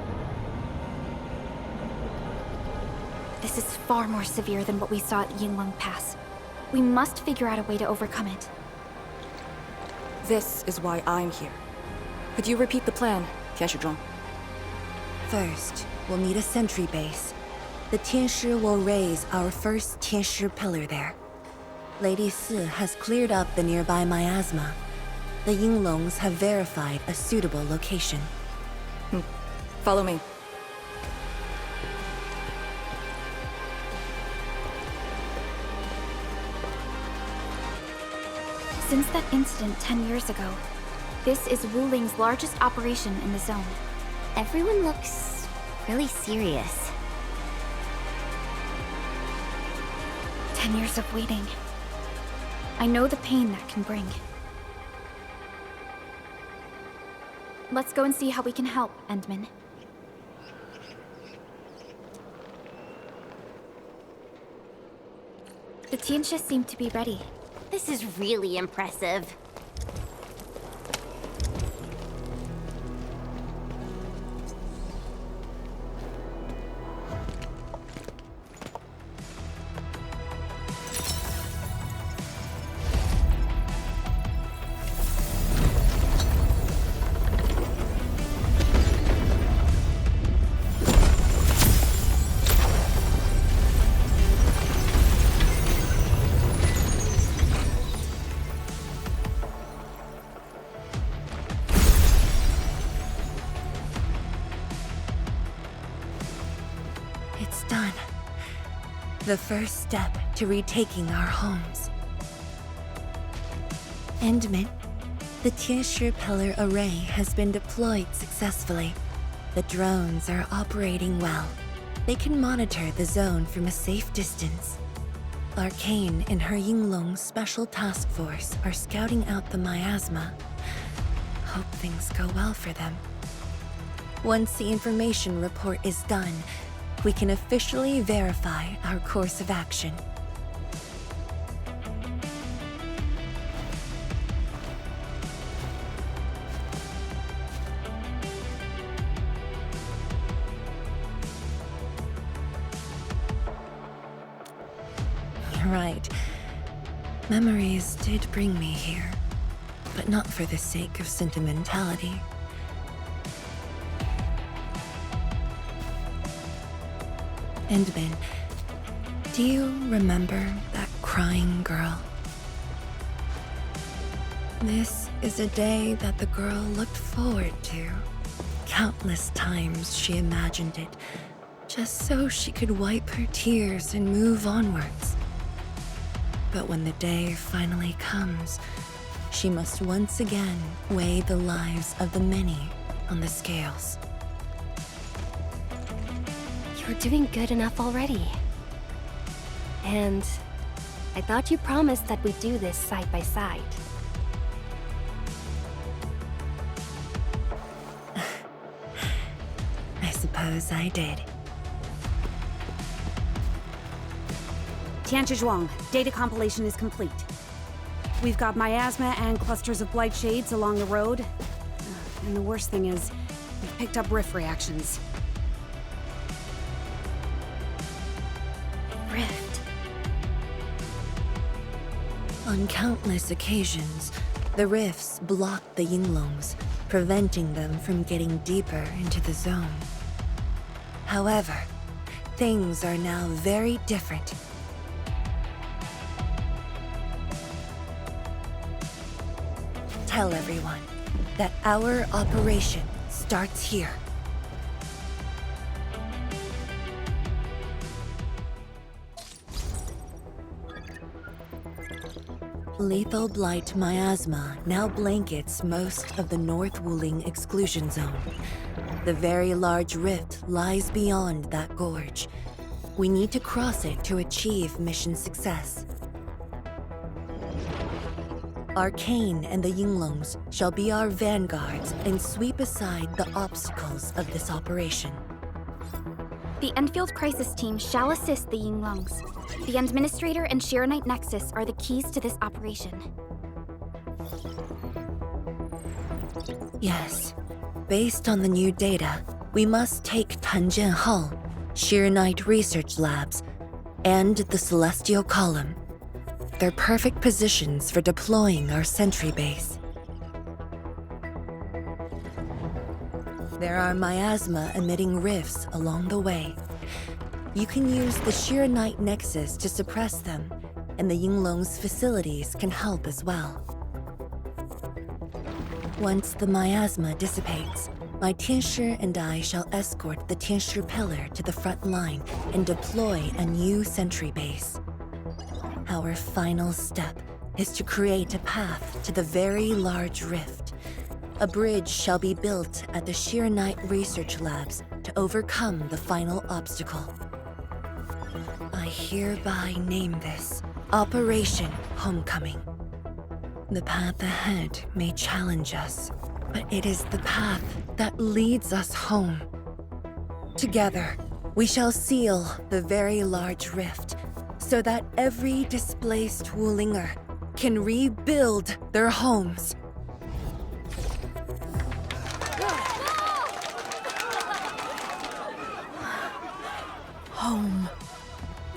This is far more severe than what we saw at Yinglong Pass. We must figure out a way to overcome it. This is why I'm here. Could you repeat the plan, Tianshi? First, we'll need a sentry base. The Tianshi will raise our first Tianshi pillar there. Lady Si has cleared up the nearby miasma. The Yinglongs have verified a suitable location. Follow me. Since that incident 10 years ago, this is Wuling's largest operation in the zone. Everyone looks really serious. 10 years of waiting. I know the pain that can bring. Let's go and see how we can help, Endman. The Tianxia seem to be ready. This is really impressive. It's done. The first step to retaking our homes. Endman, the Tianxia Pillar Array has been deployed successfully. The drones are operating well. They can monitor the zone from a safe distance. Arcane and her Yinglong Special Task Force are scouting out the miasma. Hope things go well for them. Once the information report is done, we can officially verify our course of action. You're right. Memories did bring me here, but not for the sake of sentimentality. Endman, do you remember that crying girl? This is a day that the girl looked forward to. Countless times she imagined it, just so she could wipe her tears and move onwards. But when the day finally comes, she must once again weigh the lives of the many on the scales. You're doing good enough already. And I thought you promised that we'd do this side by side. I suppose I did. Tianxia Zhuang, data compilation is complete. We've got miasma and clusters of blight shades along the road. And the worst thing is, we've picked up rift reactions. Rift. On countless occasions, the rifts blocked the Yinglongs, preventing them from getting deeper into the zone. However, things are now very different. Tell everyone that our operation starts here. Lethal blight miasma now blankets most of the North Wuling exclusion zone. The very large rift lies beyond that gorge. We need to cross it to achieve mission success. Arcane and the Yinglongs shall be our vanguards and sweep aside the obstacles of this operation. The Endfield Crisis Team shall assist the Yinglongs. The Endministrator and Shiranite Nexus are the keys to this operation. Yes. Based on the new data, we must take Tanjian Hall, Shiranite Research Labs, and the Celestial Column. They're perfect positions for deploying our sentry base. There are miasma-emitting rifts along the way. You can use the Shiranite Nexus to suppress them, and the Yinglong's facilities can help as well. Once the miasma dissipates, my Tianxia and I shall escort the Tianxia Pillar to the front line and deploy a new sentry base. Our final step is to create a path to the very large rift. A bridge shall be built at the Arknight research labs to overcome the final obstacle. I hereby name this Operation Homecoming. The path ahead may challenge us, but it is the path that leads us home. Together, we shall seal the very large rift so that every displaced Wulinger can rebuild their homes. Home.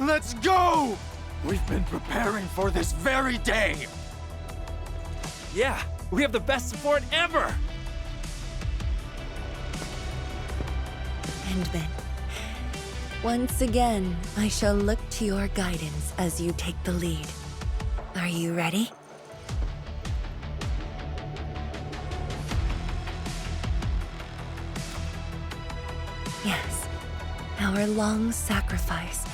Let's go! We've been preparing for this very day. Yeah, we have the best support ever! Endman, once again, I shall look to your guidance as you take the lead. Are you ready? Yes, our long sacrifice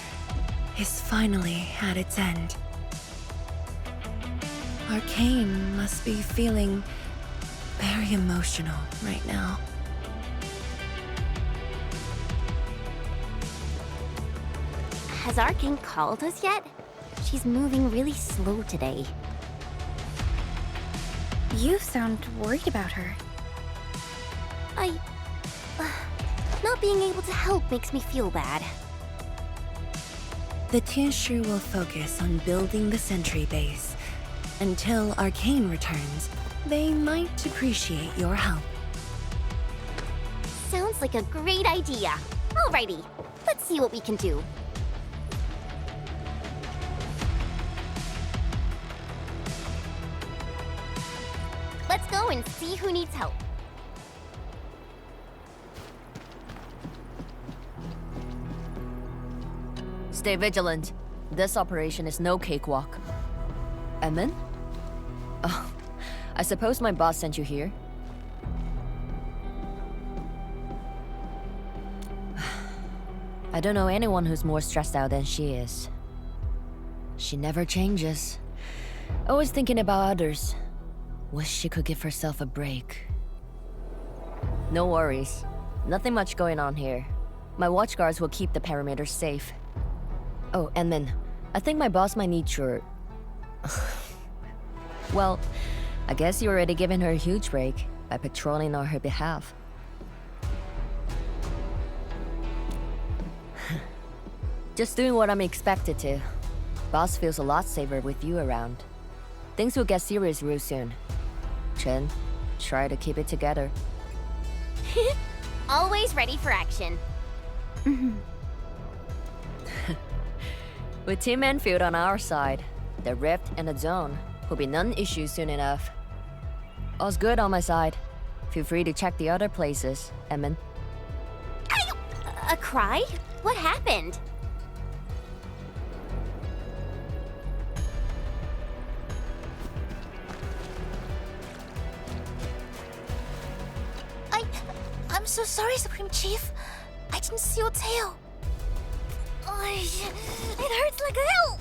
is finally at its end. Arcane must be feeling very emotional right now. Has Arkane called us yet? She's moving really slow today. You sound worried about her. Not being able to help makes me feel bad. The Tinshu will focus on building the sentry base. Until Arcane returns, they might appreciate your help. Sounds like a great idea. Alrighty, let's see what we can do. Let's go and see who needs help. Stay vigilant. This operation is no cakewalk. Emin? Oh, I suppose my boss sent you here? I don't know anyone who's more stressed out than she is. She never changes. Always thinking about others. Wish she could give herself a break. No worries. Nothing much going on here. My watchguards will keep the perimeter safe. Oh, and then, I think my boss might need your... Well, I guess you're already giving her a huge break by patrolling on her behalf. Just doing what I'm expected to. Boss feels a lot safer with you around. Things will get serious real soon. Chen, try to keep it together. Always ready for action. With Team Endfield on our side, the rift and the zone will be non-issue soon enough. All's good on my side. Feel free to check the other places, Emin. A cry? What happened? I'm so sorry, Supreme Chief. I didn't see your tail. It hurts like hell.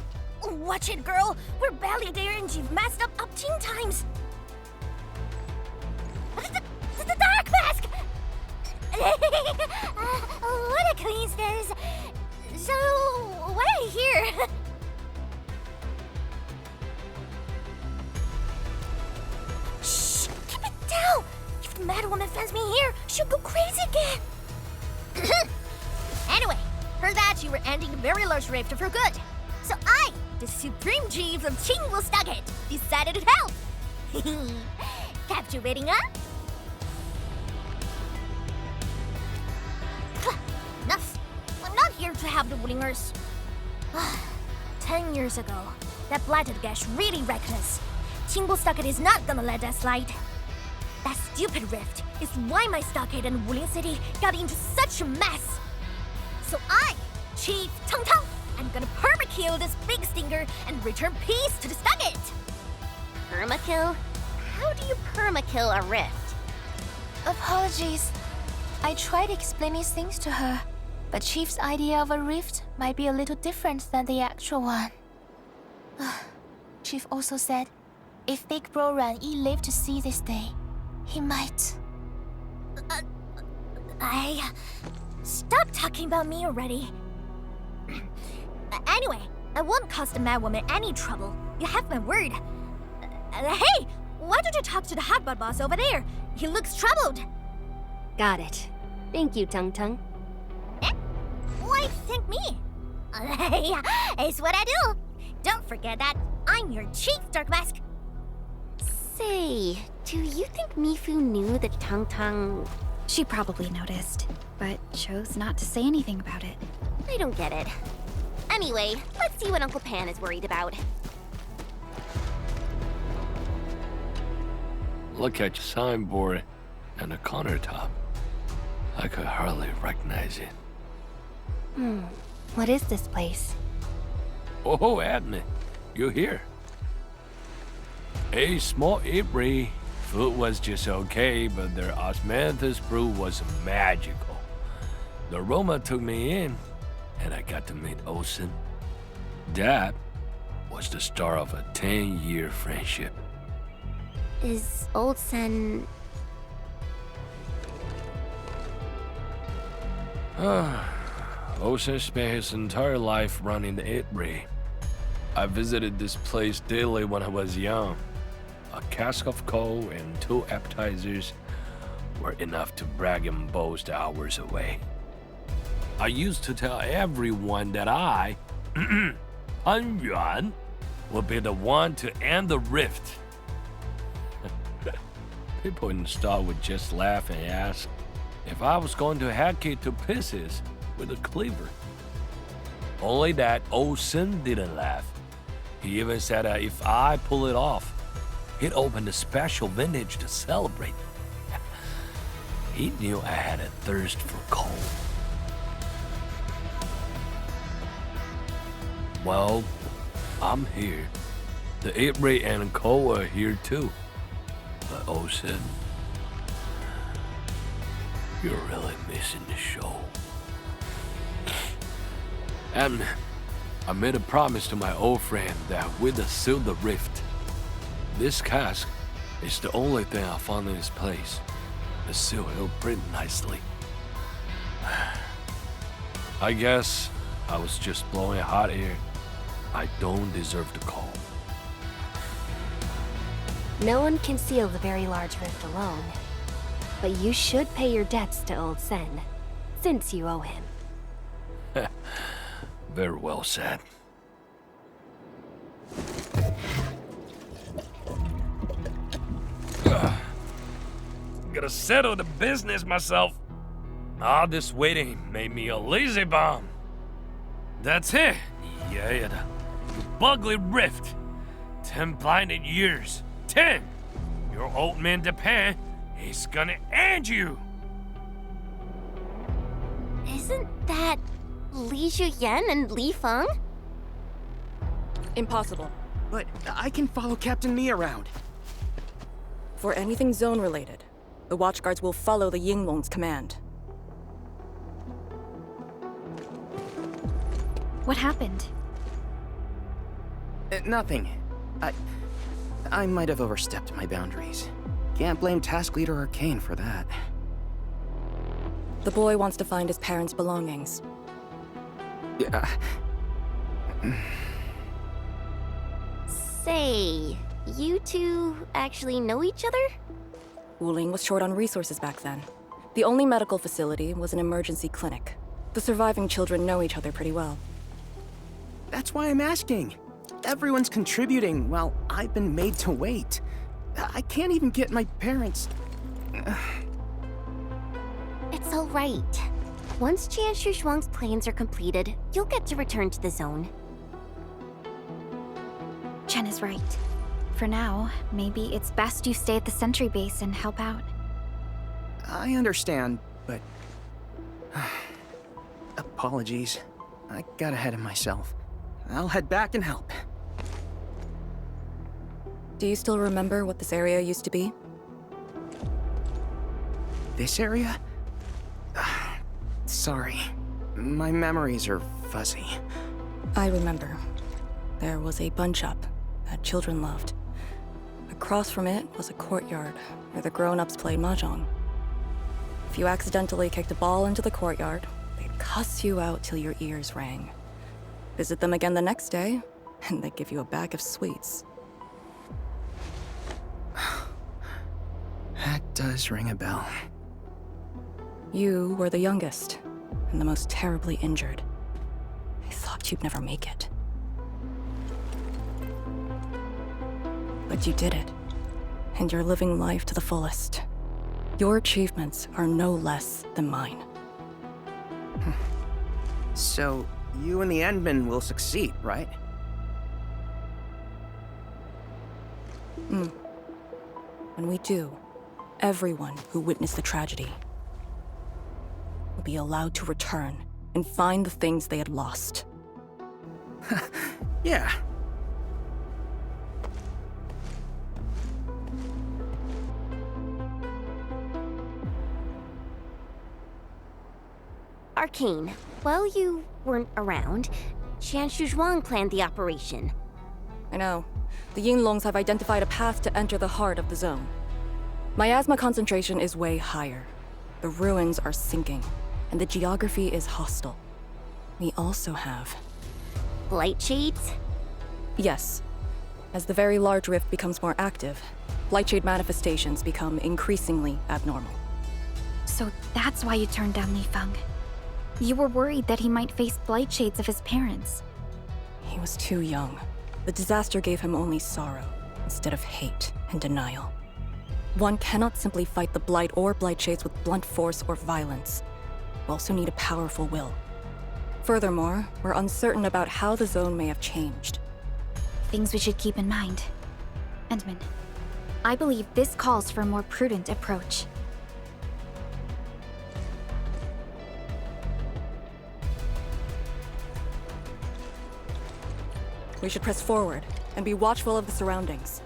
Watch it, girl. We're barely there and you've messed up 10 times. The dark mask! What a coincidence. So, why are you here? Shh! Keep it down! If the Mad Woman finds me here, she'll go crazy again! Anyway, heard that you were ending the very large rift for good. So I, the Supreme Chief of Endministrator, decided to help! Captivating, huh? Enough! I'm not here to help the Lingers. 10 years ago, that blighted gash really wrecked us. Endministrator is not gonna let that slide. That stupid rift is why my stockade and Wuling City got into such a mess. So I, Chief Tong Tong, am gonna perma-kill this big stinger and return peace to the stockade. Permakill? How do you permakill a rift? Apologies. I tried explaining things to her, but Chief's idea of a rift might be a little different than the actual one. Chief also said, if Big Bro Ran-Yi lived to see this day, he might... Stop talking about me already. Anyway, I won't cause the Mad Woman any trouble. You have my word. Hey! Why don't you talk to the hotbot boss over there? He looks troubled. Got it. Thank you, Tung Tung. Why thank me? It's what I do. Don't forget that I'm your chief, Dark Mask. Say, do you think Mifu knew that Tung Tung... She probably noticed, but chose not to say anything about it. I don't get it. Anyway, let's see what Uncle Pan is worried about. Look at your signboard and the countertop. I could hardly recognize it. What is this place? Oh, admin, you're here. A small apiary. Food was just okay, but their osmanthus brew was magical. The aroma took me in, and I got to meet Olsen. That was the start of a 10-year friendship. Is Old Sen... Olsen spent his entire life running the apiary. I visited this place daily when I was young. A cask of coal and 2 appetizers were enough to brag and boast hours away. I used to tell everyone that I, An Yuan, would be the one to end the rift. People in the store would just laugh and ask if I was going to hack it to pieces with a cleaver. Only that Olsen didn't laugh. He even said that if I pull it off, he'd open a special vintage to celebrate. He knew I had a thirst for coal. Well, I'm here. The apiary and coal are here too. But Olsen, you're really missing the show. And I made a promise to my old friend that we'd seal the rift. This cask is the only thing I found in this place. The seal held pretty nicely. I guess I was just blowing hot air. I don't deserve the call. No one can seal the very large rift alone. But you should pay your debts to Old Sen, since you owe him. Very well said. Gotta settle the business myself. All this waiting made me a lazy bum. That's it. Yeah, the ugly rift. 10 blinded years. 10. Your old man Japan is gonna end you. Isn't that Li Zhuyan and Li Feng? Impossible. But I can follow Captain Me around. For anything zone-related, the Watchguards will follow the Yinglong's command. What happened? Nothing. I might have overstepped my boundaries. Can't blame Task Leader Arcane for that. The boy wants to find his parents' belongings. Yeah. Say, you two actually know each other? Wuling was short on resources back then. The only medical facility was an emergency clinic. The surviving children know each other pretty well. That's why I'm asking. Everyone's contributing while I've been made to wait. I can't even get my parents... It's all right. Once Jian Shuang's plans are completed, you'll get to return to the zone. Chen is right. For now, maybe it's best you stay at the sentry base and help out. I understand, but... Apologies. I got ahead of myself. I'll head back and help. Do you still remember what this area used to be? This area? Sorry. My memories are fuzzy. I remember. There was a bun shop that children loved. Across from it was a courtyard where the grown-ups played mahjong. If you accidentally kicked a ball into the courtyard, they'd cuss you out till your ears rang. Visit them again the next day, and they'd give you a bag of sweets. That does ring a bell. You were the youngest, and the most terribly injured. I thought you'd never make it. But you did it, and you're living life to the fullest. Your achievements are no less than mine. So, you and the Endmen will succeed, right? When we do, everyone who witnessed the tragedy will be allowed to return and find the things they had lost. Yeah. Arcane, while you weren't around, Qianshu Zhuang planned the operation. I know. The Yinglongs have identified a path to enter the heart of the zone. Miasma concentration is way higher. The ruins are sinking, and the geography is hostile. We also have... Blight shades? Yes. As the very large rift becomes more active, Blightshade manifestations become increasingly abnormal. So that's why you turned down Li Feng. You were worried that he might face blight shades of his parents. He was too young. The disaster gave him only sorrow, instead of hate and denial. One cannot simply fight the blight or blight shades with blunt force or violence. You also need a powerful will. Furthermore, we're uncertain about how the zone may have changed. Things we should keep in mind. Endman, I believe this calls for a more prudent approach. We should press forward and be watchful of the surroundings.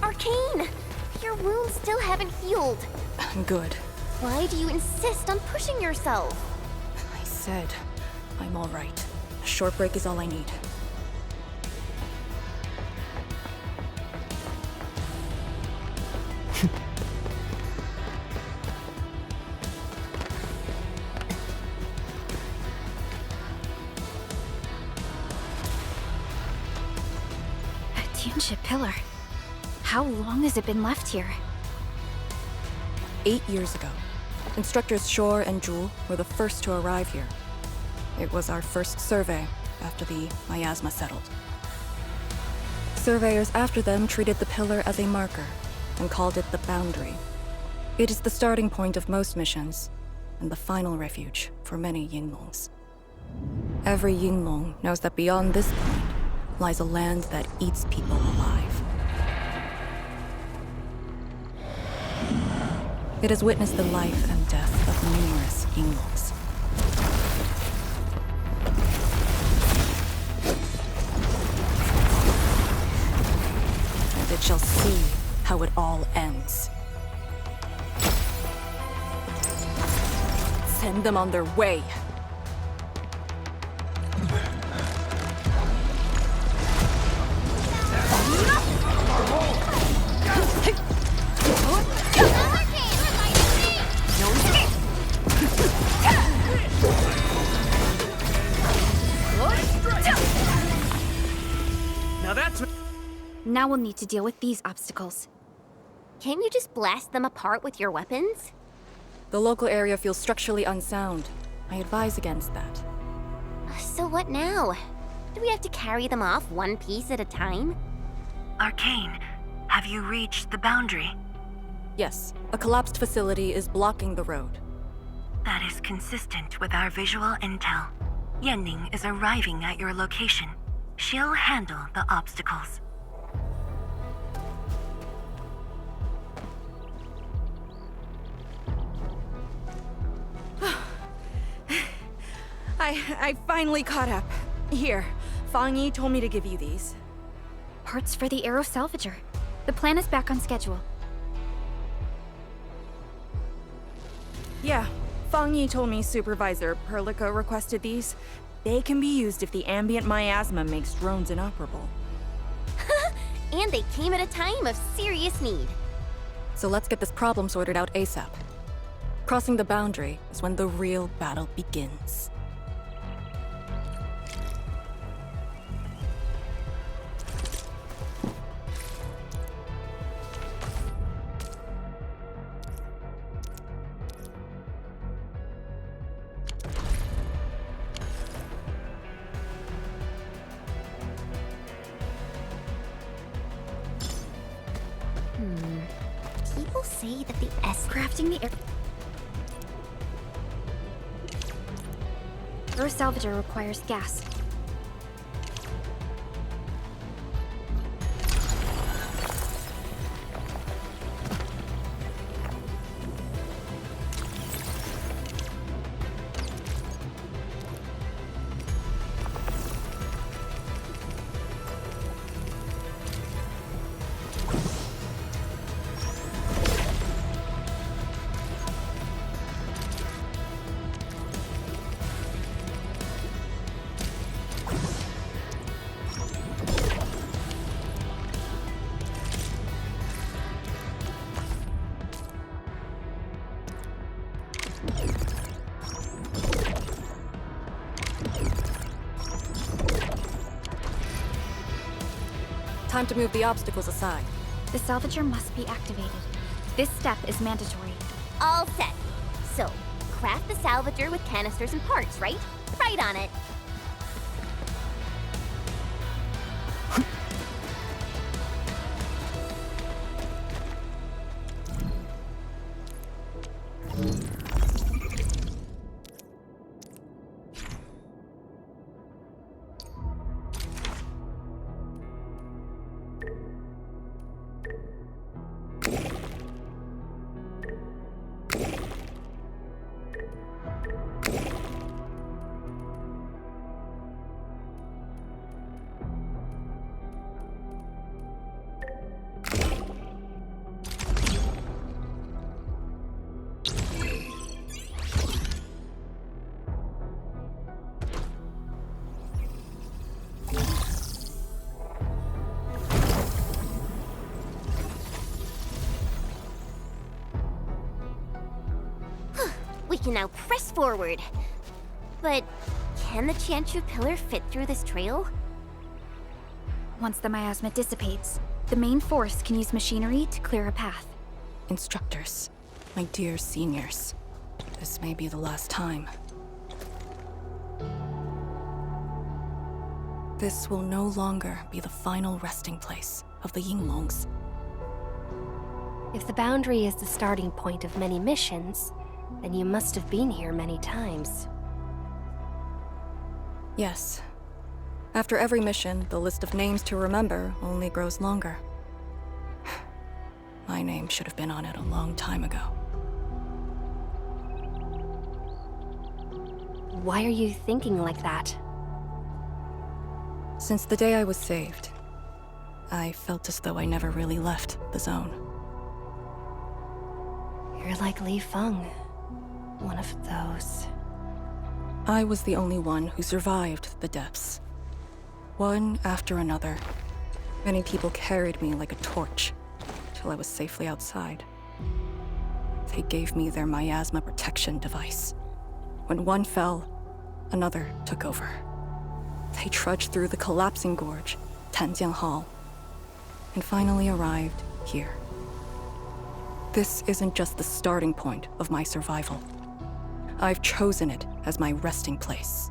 Arcane! Your wounds still haven't healed. Good. Why do you insist on pushing yourself? I said, I'm all right. A short break is all I need. A Tianxia pillar. How long has it been left here? 8 years ago, instructors Shore and Jewel were the first to arrive here. It was our first survey after the miasma settled. Surveyors after them treated the pillar as a marker and called it the boundary. It is the starting point of most missions and the final refuge for many Yinglongs. Every Yinglong knows that beyond this point lies a land that eats people alive. It has witnessed the life and death of numerous Yinglongs. And it shall see how it all ends. Send them on their way. Now we'll need to deal with these obstacles. Can't you just blast them apart with your weapons? The local area feels structurally unsound. I advise against that. So what now? Do we have to carry them off one piece at a time? Arcane, have you reached the boundary? Yes, a collapsed facility is blocking the road. That is consistent with our visual intel. Yenning is arriving at your location. She'll handle the obstacles. I finally caught up. Here, Fang Yi told me to give you these. Parts for the Aero Salvager. The plan is back on schedule. Yeah, Fang Yi told me Supervisor Perlica requested these. They can be used if the ambient miasma makes drones inoperable. And they came at a time of serious need. So let's get this problem sorted out ASAP. Crossing the boundary is when the real battle begins. People say that the Crafting the Aero Salvager requires gas. Time to move the obstacles aside. The salvager must be activated. This step is mandatory. all set. So, craft the salvager with canisters and parts, right? Right on it. We can now press forward. But can the Tianchu pillar fit through this trail? Once the miasma dissipates, the main force can use machinery to clear a path. Instructors, my dear seniors, this may be the last time. This will no longer be the final resting place of the Yinglongs. If the boundary is the starting point of many missions, then you must have been here many times. Yes. After every mission, the list of names to remember only grows longer. My name should have been on it a long time ago. Why are you thinking like that? Since the day I was saved, I felt as though I never really left the zone. You're like Li Feng. One of those. I was the only one who survived the depths. One after another, many people carried me like a torch till I was safely outside. They gave me their miasma protection device. When one fell, another took over. They trudged through the collapsing gorge, Tanjiang Hall, and finally arrived here. This isn't just the starting point of my survival. I've chosen it as my resting place.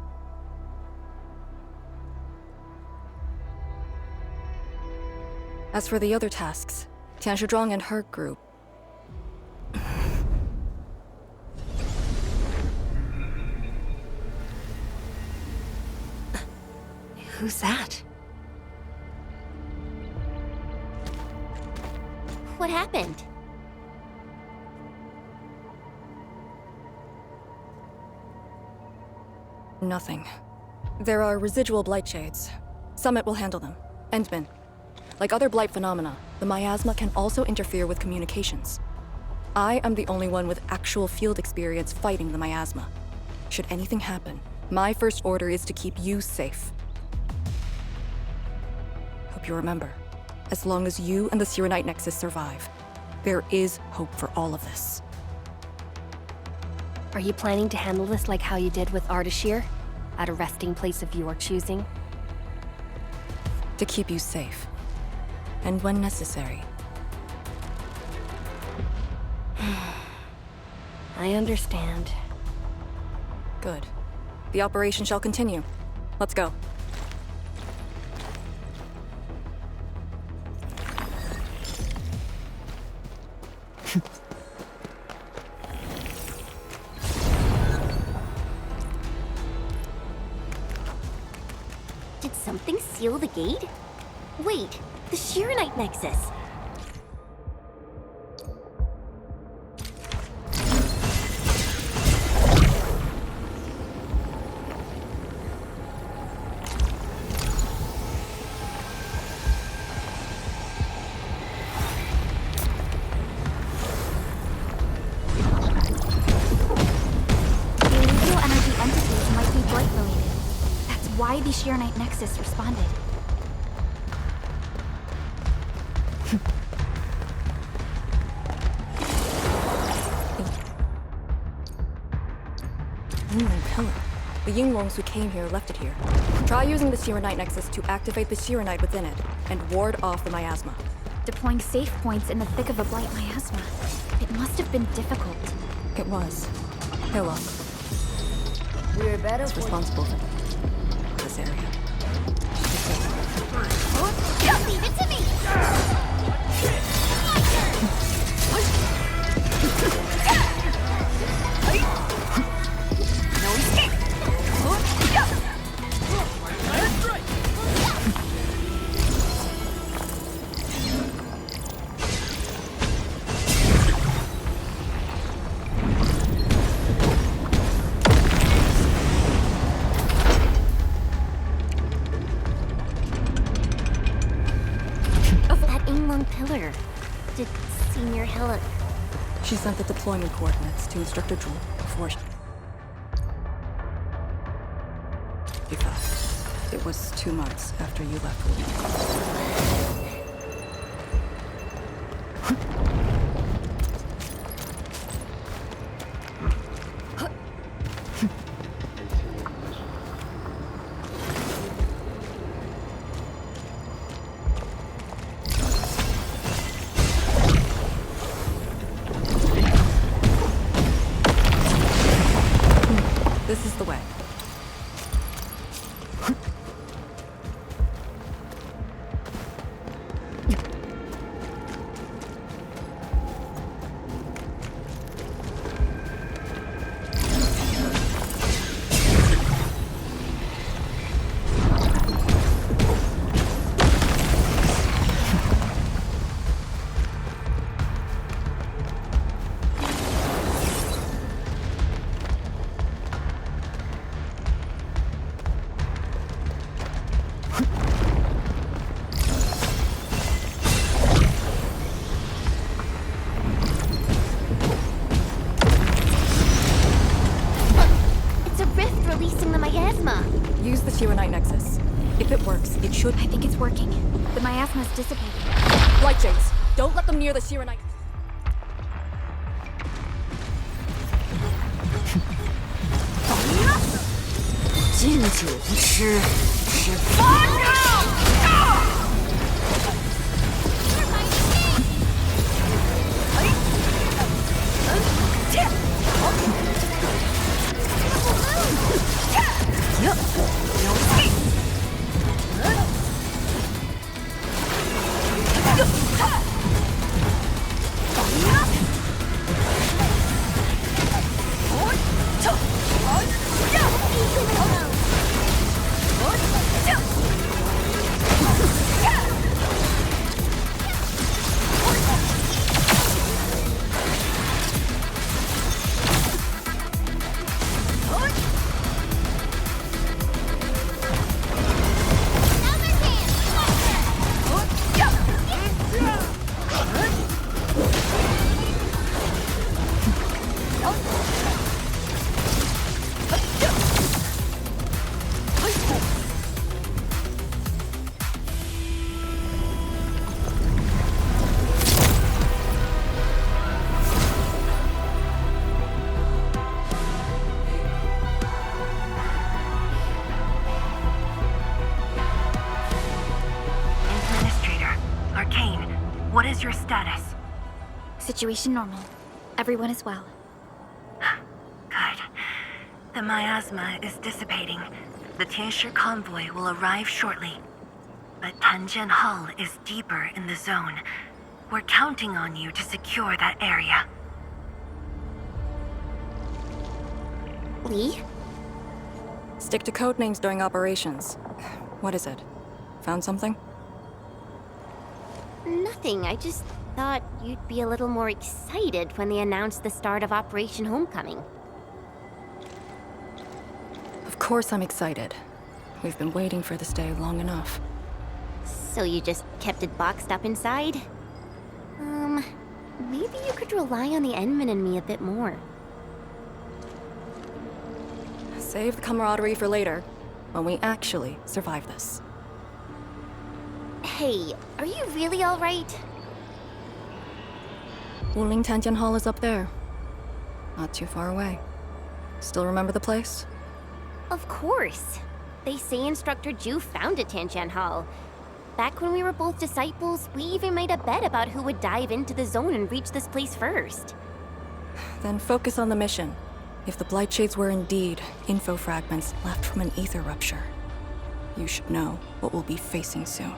As for the other tasks, Tian Shizhuang and her group... Who's that? What happened? Nothing. There are residual blight shades, Summit will handle them. Endman. Like other blight phenomena, the miasma can also interfere with communications. I am the only one with actual field experience fighting the miasma. Should anything happen, my first order is to keep you safe. Hope you remember, as long as you and the Sirenite Nexus survive, there is hope for all of this. Are you planning to handle this like how you did with Ardashir? At a resting place of your choosing? To keep you safe. And when necessary. I understand. Good. The operation shall continue. Let's go. Did something seal the gate? Wait, the Sirenite Nexus. Why the Sirenite Nexus responded. Pillar. The Yinglongs who came here left it here. Try using the Sirenite Nexus to activate the Sirenite within it and ward off the miasma. Deploying safe points in the thick of a blight miasma. It must have been difficult. It was. Hillock. We're better It's responsible for this area. Don't leave it to me! No escape! Pillar. Did Senior Hillock... She sent the deployment coordinates to Instructor Jewel before she fell. It was 2 months after you left with me. This is the way. Use the Sirenite Nexus. If it works, it should... I think it's working. The miasma's dissipating. Light Shades, don't let them near the Sirenite... What is your status? Situation normal. Everyone is well. Good. The miasma is dissipating. The Tianshi convoy will arrive shortly. But Tanjian Hall is deeper in the zone. We're counting on you to secure that area. Lee? Stick to code names during operations. What is it? Found something? Nothing. I just thought you'd be a little more excited when they announced the start of Operation Homecoming. Of course I'm excited. We've been waiting for this day long enough. So you just kept it boxed up inside? Maybe you could rely on the Endman and me a bit more. Save the camaraderie for later, when we actually survive this. Hey, are you really alright? Wuling Tanjian Hall is up there. Not too far away. Still remember the place? Of course. They say Instructor Ju founded Tanjian Hall. Back when we were both disciples, we even made a bet about who would dive into the zone and reach this place first. Then focus on the mission. If the Blight Shades were indeed info fragments left from an ether rupture, you should know what we'll be facing soon.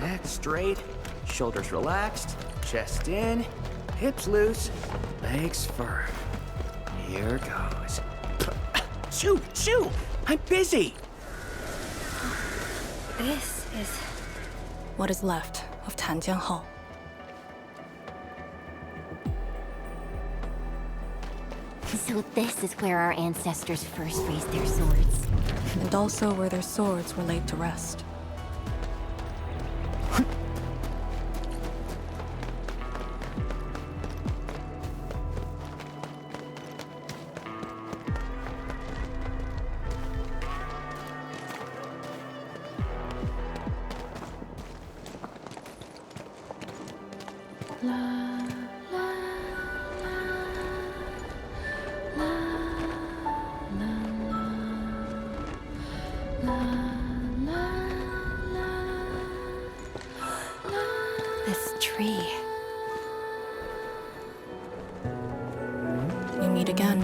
Neck straight, shoulders relaxed, chest in, hips loose, legs firm. Here goes. Shoo! I'm busy! This is... What is left of Tanjian Hall. So this is where our ancestors first raised their swords. And also where their swords were laid to rest. This tree. We meet again.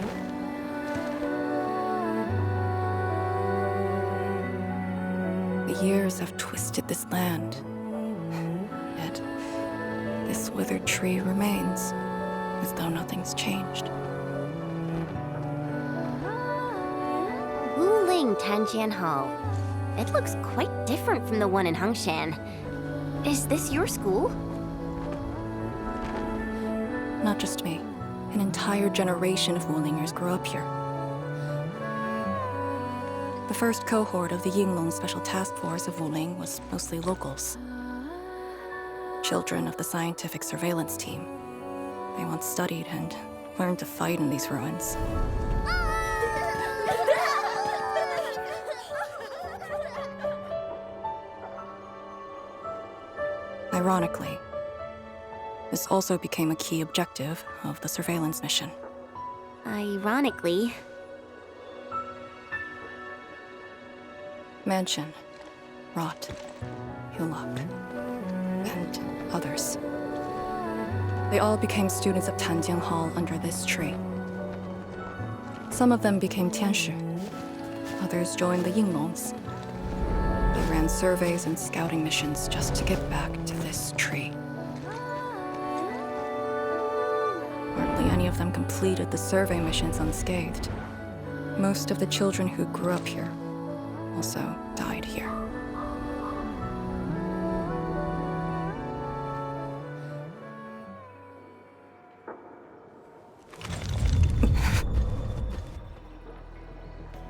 The years have twisted this land. Yet, this withered tree remains, as though nothing's changed. Wuling Tanjian Hall. It looks quite different from the one in Hongshan. Is this your school? Not just me. An entire generation of Wulingers grew up here. The first cohort of the Yinglong Special Task Force of Wuling was mostly locals. Children of the scientific surveillance team. They once studied and learned to fight in these ruins. Ironically, this also became a key objective of the surveillance mission. Ironically. Mansion, Rot, Hillock, and others. They all became students of Tanjian Hall under this tree. Some of them became Tianshi. Others joined the Yinglongs. They ran surveys and scouting missions just to get back to this tree. Hardly any of them completed the survey missions unscathed. Most of the children who grew up here also died here.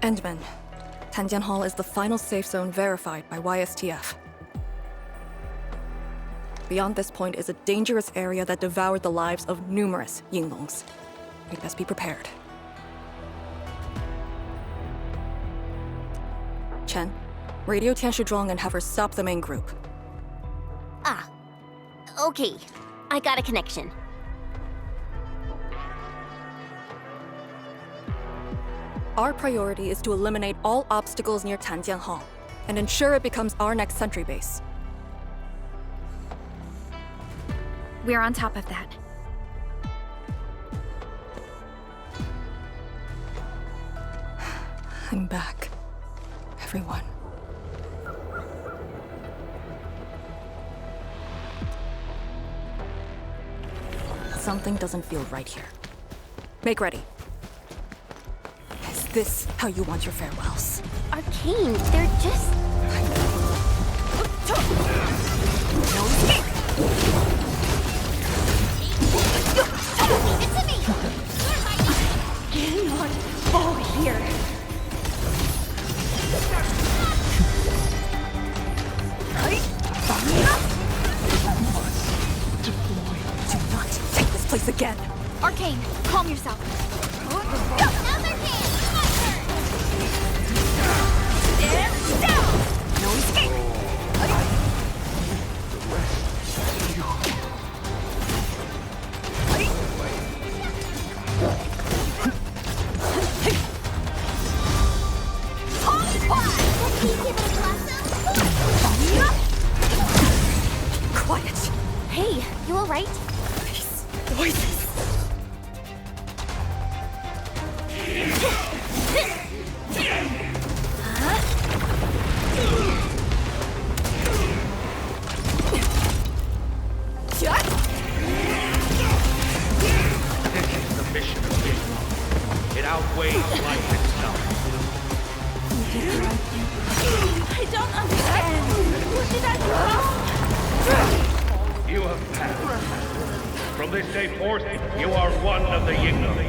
Endman. Tanjian Hall is the final safe zone verified by YSTF. Beyond this point is a dangerous area that devoured the lives of numerous Yinglongs. We'd best be prepared. Chen, radio Tian Shizhuang and have her stop the main group. Ah. Okay. I got a connection. Our priority is to eliminate all obstacles near Tanjiang Hall and ensure it becomes our next sentry base. We're on top of that. I'm back. Everyone. Something doesn't feel right here. Make ready. Is this how you want your farewells? Arcane, they're just... No escape! It's me! Cannot fall here. Do not take this place again. Arcane, calm yourself. Another hand! And down! No escape! Quiet! Hey, you alright? These voices. This is the mission of Yingling. It outweighs life itself. I don't understand. What did I do? You have passed. From this day forth, you are one of the Yingling.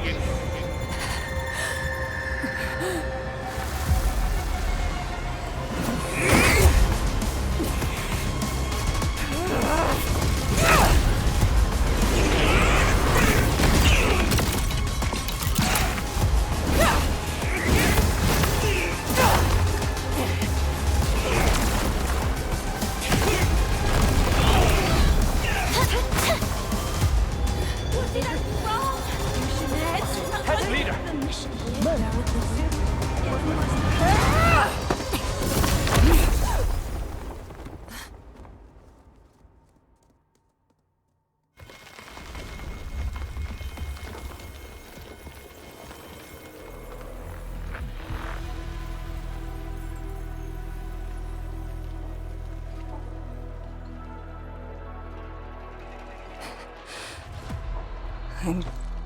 I'm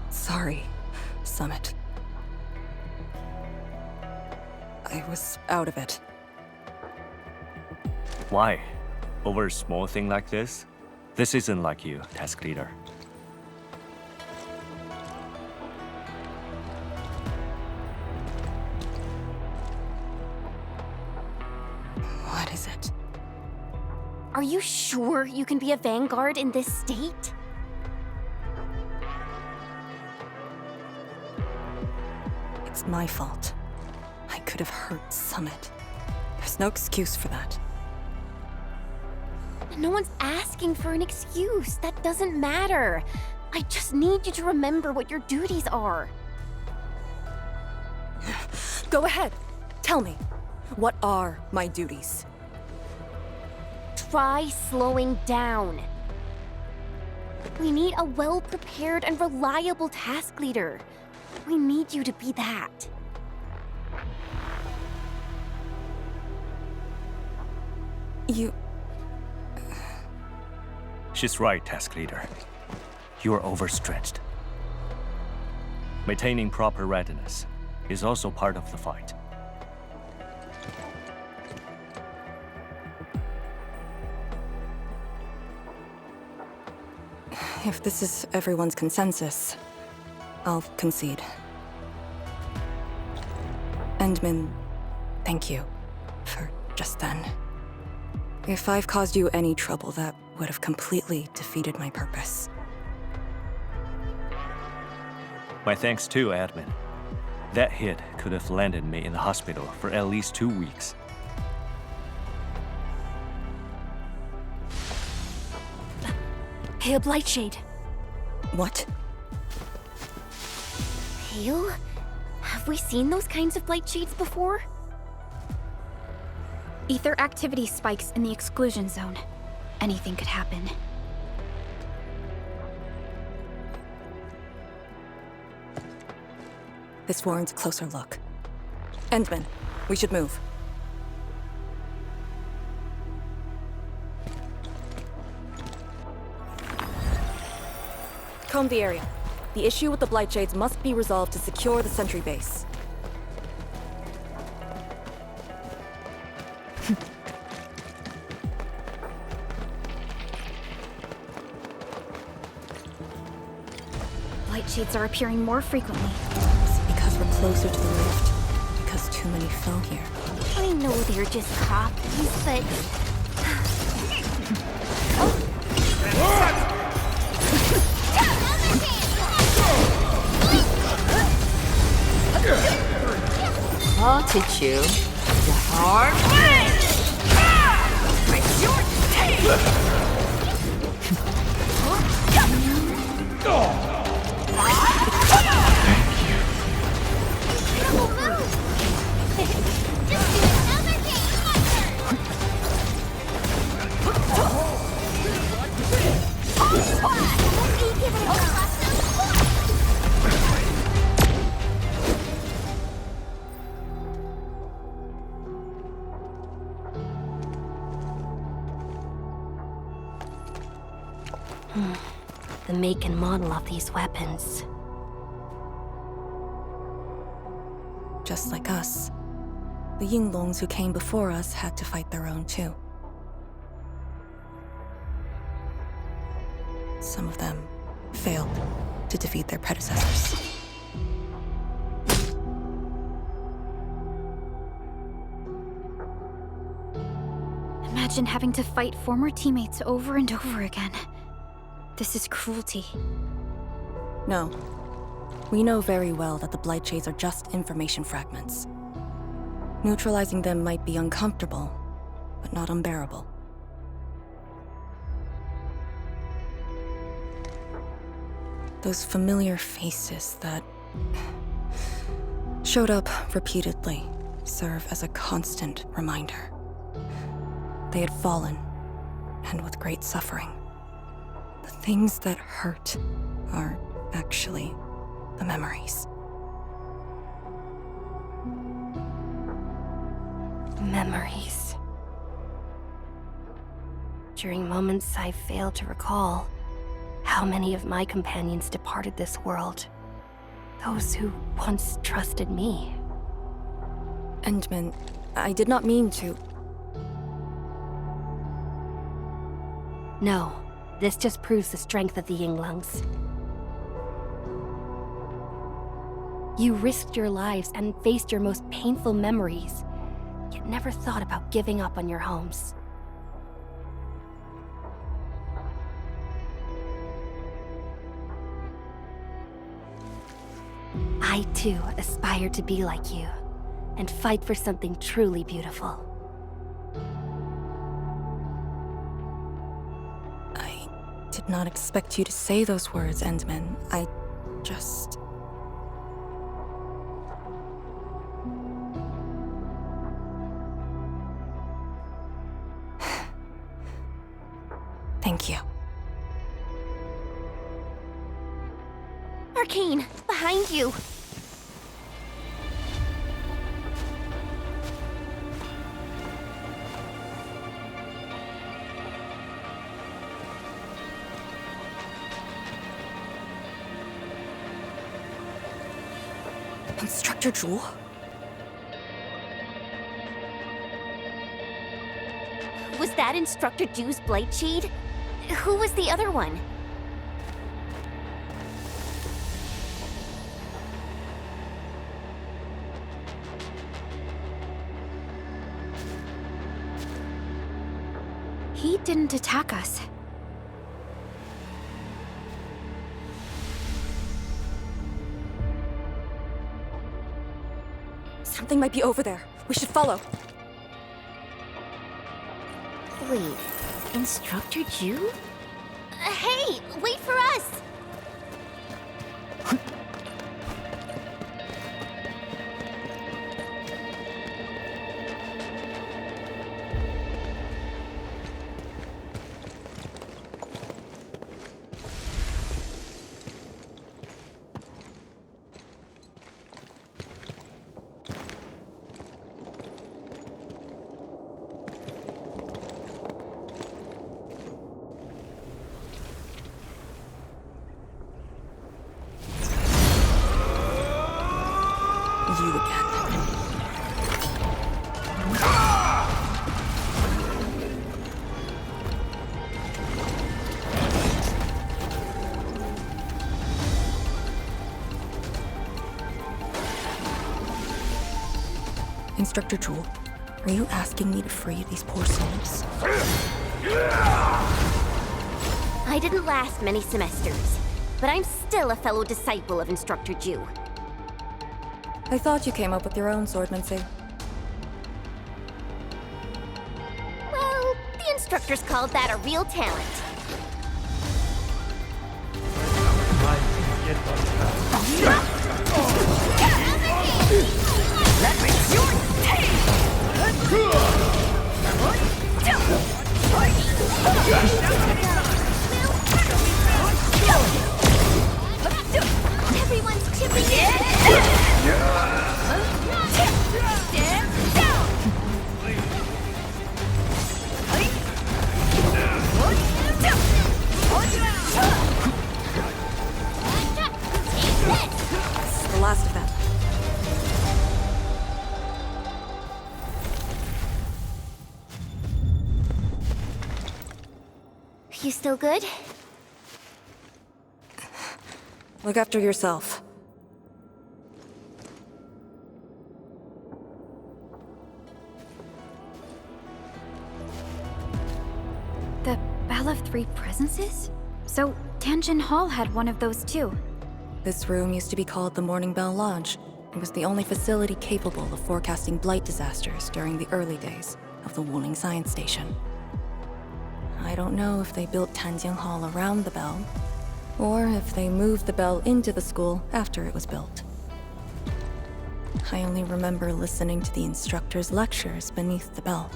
sorry, Summit. I was out of it. Why? Over a small thing like this? This isn't like you, task leader. What is it? Are you sure you can be a vanguard in this state? It's my fault. I could have hurt Summit. There's no excuse for that. No one's asking for an excuse. That doesn't matter. I just need you to remember what your duties are. Go ahead. Tell me. What are my duties? Try slowing down. We need a well-prepared and reliable task leader. We need you to be that. You... She's right, task leader. You are overstretched. Maintaining proper readiness is also part of the fight. If this is everyone's consensus, I'll concede. Endman, thank you for just then. If I've caused you any trouble, that would have completely defeated my purpose. My thanks too, admin. That hit could have landed me in the hospital for at least 2 weeks. Pale Blightshade. What? Pale? Have we seen those kinds of Blightshades before? Ether activity spikes in the exclusion zone. Anything could happen. This warrants a closer look. Endman, we should move. Comb the area. The issue with the Blightshades must be resolved to secure the sentry base. Blightshades are appearing more frequently. It's because we're closer to the rift. Because too many fell here. I know they're just copies, but... I'll teach you the hard way! It's your The make and model of these weapons. Just like us. The Yinglongs who came before us had to fight their own too. Some of them failed to defeat their predecessors. Imagine having to fight former teammates over and over again. This is cruelty. No. We know very well that the Blightshades are just information fragments. Neutralizing them might be uncomfortable, but not unbearable. Those familiar faces that showed up repeatedly serve as a constant reminder. They had fallen, and with great suffering. The things that hurt are actually the memories. Memories. During moments I fail to recall, how many of my companions departed this world? Those who once trusted me. Endman, I did not mean to. No, this just proves the strength of the Yinglongs. You risked your lives and faced your most painful memories, yet never thought about giving up on your homes. I too aspire to be like you, and fight for something truly beautiful. I did not expect you to say those words, Endman. I just... Thank you. Arcane, behind you! Instructor Jewel? Was that Instructor Jew's Blightshade? Who was the other one? He didn't attack us. Something might be over there. We should follow. Wait, Instructor Jew? Hey, wait for us! You again. Instructor Jewel, are you asking me to free these poor souls? I didn't last many semesters, but I'm still a fellow disciple of Instructor Jew. I thought you came up with your own swordmancy. Well, the instructors called that a real talent. Everyone's chipping in! The last of them. You still good? Look after yourself. The Bell of Three Presences? So, Tanjin Hall had one of those too. This room used to be called the Morning Bell Lodge. It was the only facility capable of forecasting blight disasters during the early days of the Wuling Science Station. I don't know if they built Tanjin Hall around the bell, or if they moved the bell into the school after it was built. I only remember listening to the instructor's lectures beneath the bell.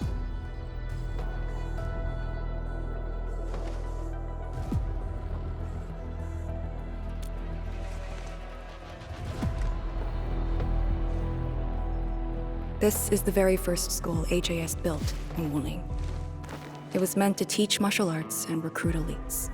This is the very first school HAS built in Wuling. It was meant to teach martial arts and recruit elites.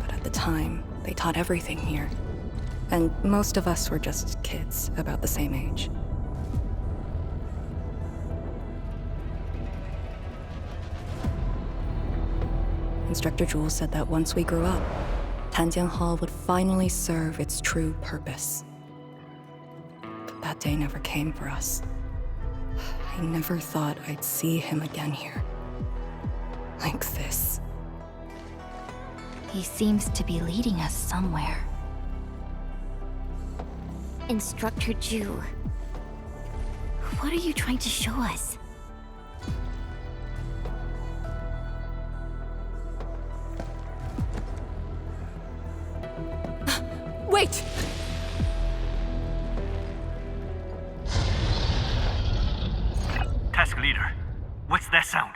But at the time, they taught everything here. And most of us were just kids about the same age. Instructor Jewel said that once we grew up, Tanjian Hall would finally serve its true purpose. But that day never came for us. I never thought I'd see him again here. Like this. He seems to be leading us somewhere. Instructor Jew, what are you trying to show us? Wait! Task leader, what's that sound?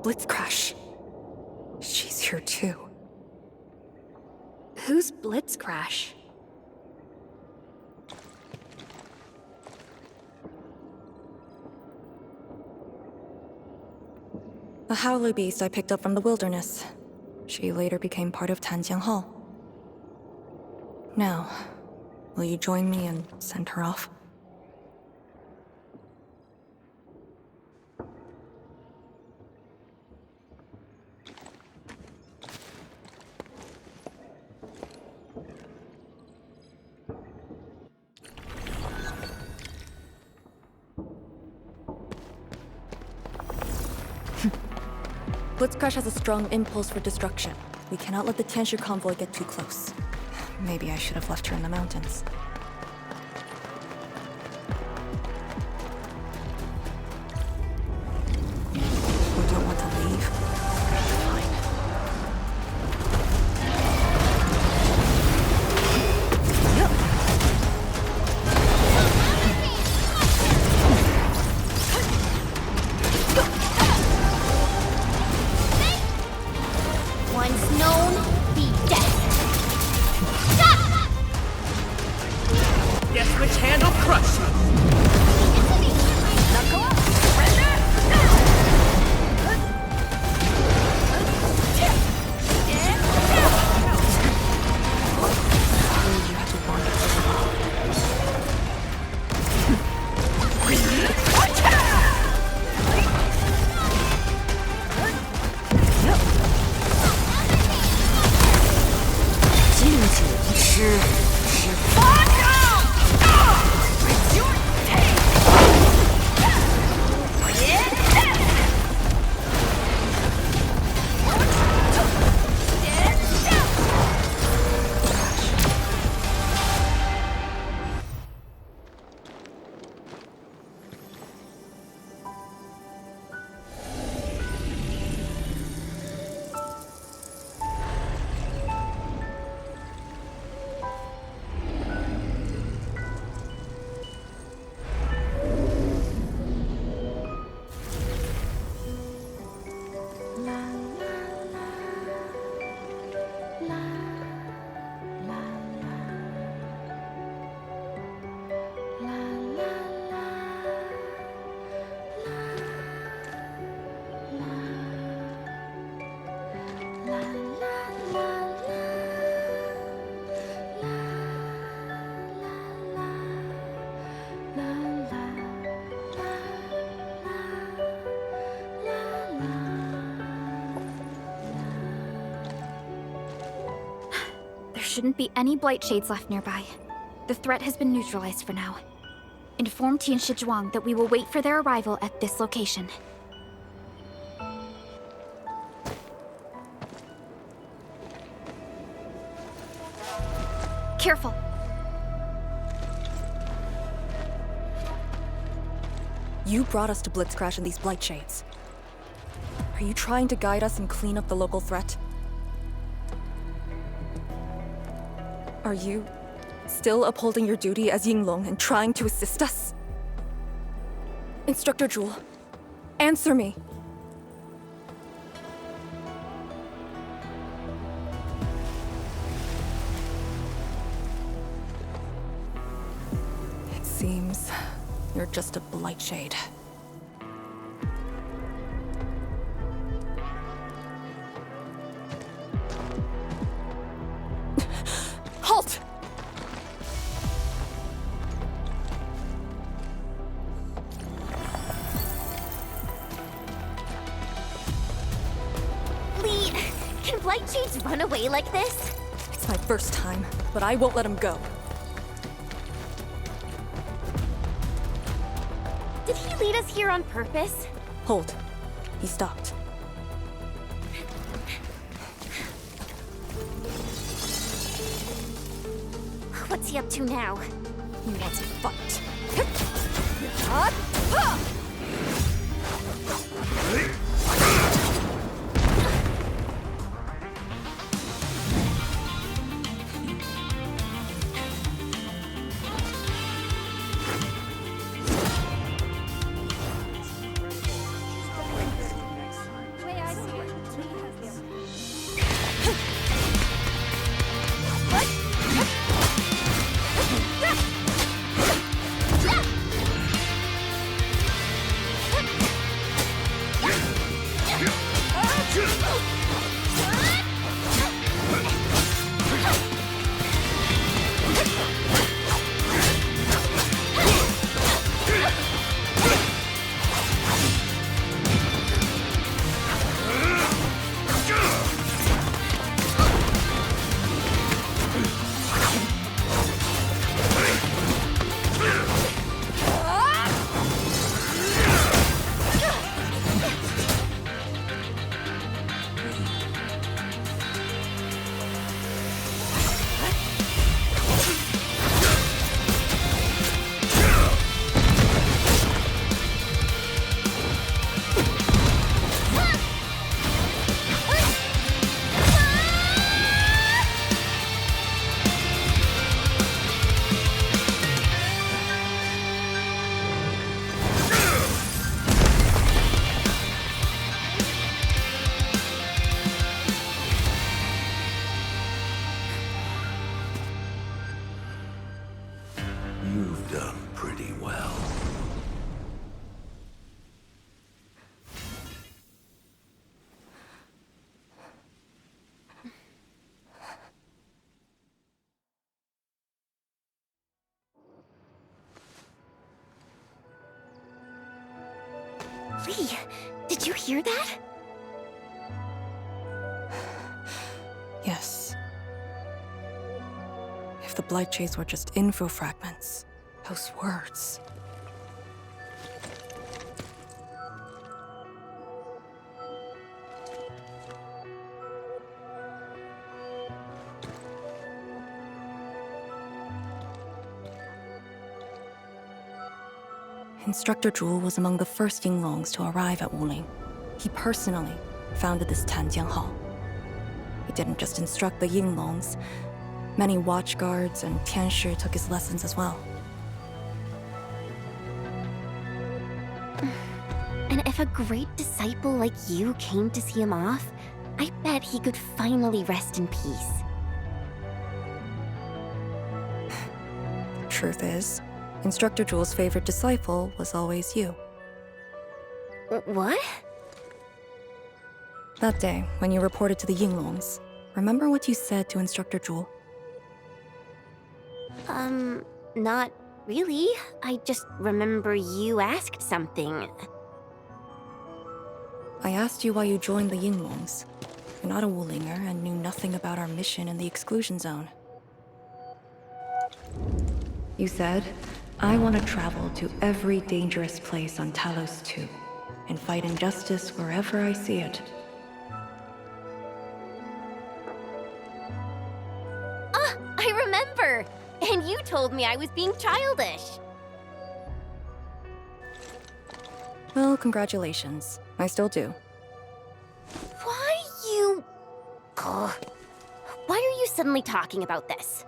Blitzcrash. She's here too. Who's Blitzcrash? A howler beast I picked up from the wilderness. She later became part of Tanjian Hall. Now, will you join me and send her off? Blitzcrash has a strong impulse for destruction. We cannot let the Tianshu convoy get too close. Maybe I should have left her in the mountains. We don't want to leave. Fine. Once known, be dead. Stop! Guess which hand will crush you? Shouldn't be any blight shades left nearby. The threat has been neutralized for now. Inform Tianshi Zhuang that we will wait for their arrival at this location. Careful! You brought us to Blitzcrash and these blight shades. Are you trying to guide us and clean up the local threat? Are you still upholding your duty as Yinglong and trying to assist us? Instructor Jewel, answer me. It seems you're just a blight shade. Halt! Lee, can blight shades run away like this? It's my first time, but I won't let him go. Did he lead us here on purpose? Hold. He stopped. What's he up to now? He wants to fight. Stop! done pretty well. Lee, did you hear that? Yes. If the blight shades were just info fragments, those words. Instructor Zhu was among the first Yinglongs to arrive at Wuling. He personally founded this Tanjiang Hall. He didn't just instruct the Yinglongs. Many watchguards and Tianshi took his lessons as well. And if a great disciple like you came to see him off, I bet he could finally rest in peace. Truth is, Instructor Zhu's favorite disciple was always you. What? That day, when you reported to the Yinglongs, remember what you said to Instructor Zhu? Not really. I just remember you asked something. I asked you why you joined the Yinglongs. You're not a Wulinger and knew nothing about our mission in the exclusion zone. You said, I want to travel to every dangerous place on Talos 2 and fight injustice wherever I see it. Ah, I remember! And you told me I was being childish. Well, congratulations. I still do. Why you... Ugh. Why are you suddenly talking about this?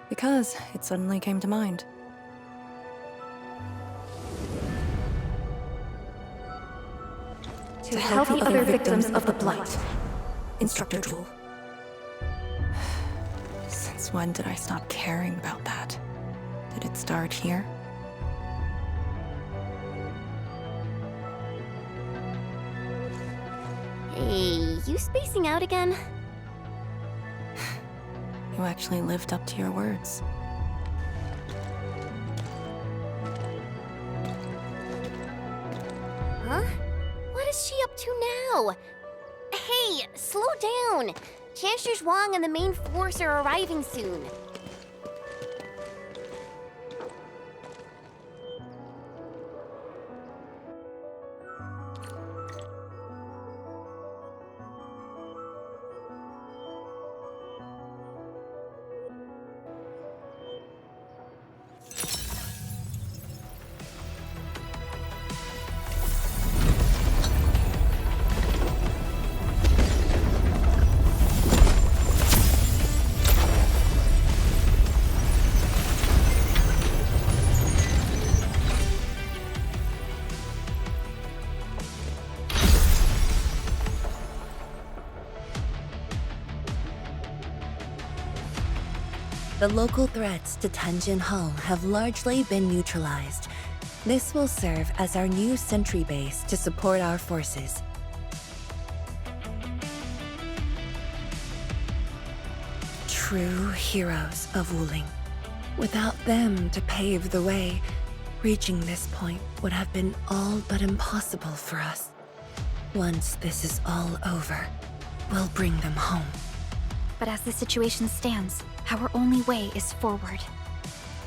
Because it suddenly came to mind. To help the other victims of the Blight. Instructor Zhu. Since when did I stop caring about that? Did it start here? Hey, you spacing out again? You actually lived up to your words. Huh? What is she up to now? Hey, slow down! Chancellor Zhuang and the main force are arriving soon. The local threats to Tanjian Hall have largely been neutralized. This will serve as our new sentry base to support our forces. True heroes of Wuling. Without them to pave the way, reaching this point would have been all but impossible for us. Once this is all over, we'll bring them home. But as the situation stands, our only way is forward.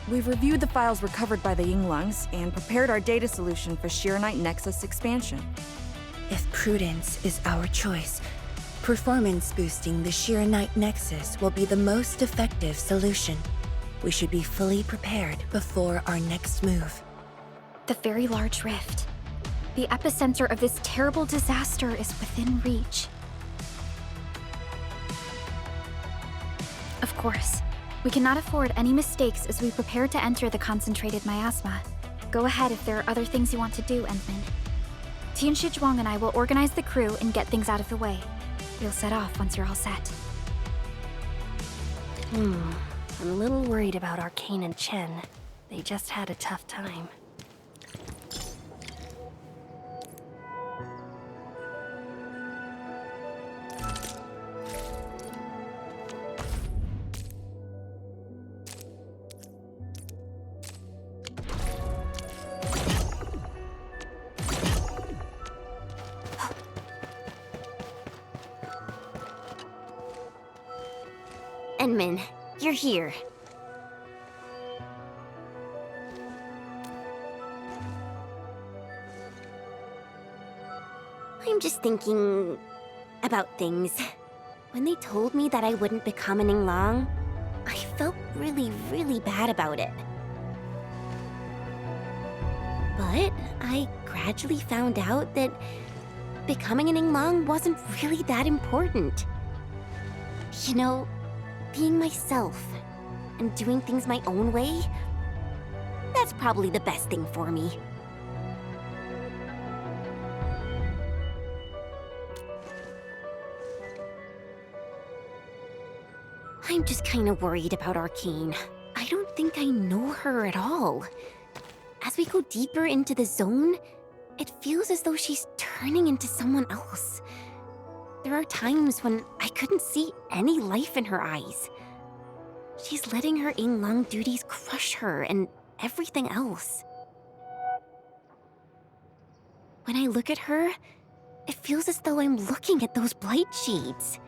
We've reviewed the files recovered by the Yinglongs and prepared our data solution for Arknight Nexus expansion. If prudence is our choice, performance boosting the Arknight Nexus will be the most effective solution. We should be fully prepared before our next move. The very large rift. The epicenter of this terrible disaster is within reach. Of course, we cannot afford any mistakes as we prepare to enter the concentrated miasma. Go ahead if there are other things you want to do, Endman. Tianshi Zhuang and I will organize the crew and get things out of the way. We'll set off once you're all set. I'm a little worried about Arcane and Chen. They just had a tough time. Enmin, you're here. I'm just thinking about things. When they told me that I wouldn't become an Yinglong, I felt really, really bad about it. But I gradually found out that becoming an Yinglong wasn't really that important. You know, being myself and doing things my own way, that's probably the best thing for me. I'm just kind of worried about Arcane. I don't think I know her at all. As we go deeper into the zone, it feels as though she's turning into someone else. There are times when I couldn't see any life in her eyes. She's letting her Yinglong duties crush her and everything else. When I look at her, it feels as though I'm looking at those blight shades.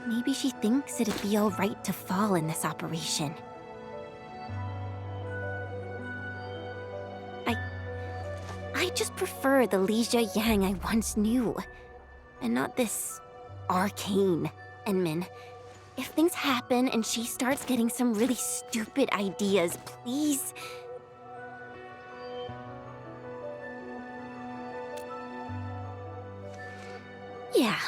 Maybe she thinks it'd be alright to fall in this operation. I just prefer the Lizha Yang I once knew. And not this arcane Enmin. If things happen and she starts getting some really stupid ideas, please. Yeah.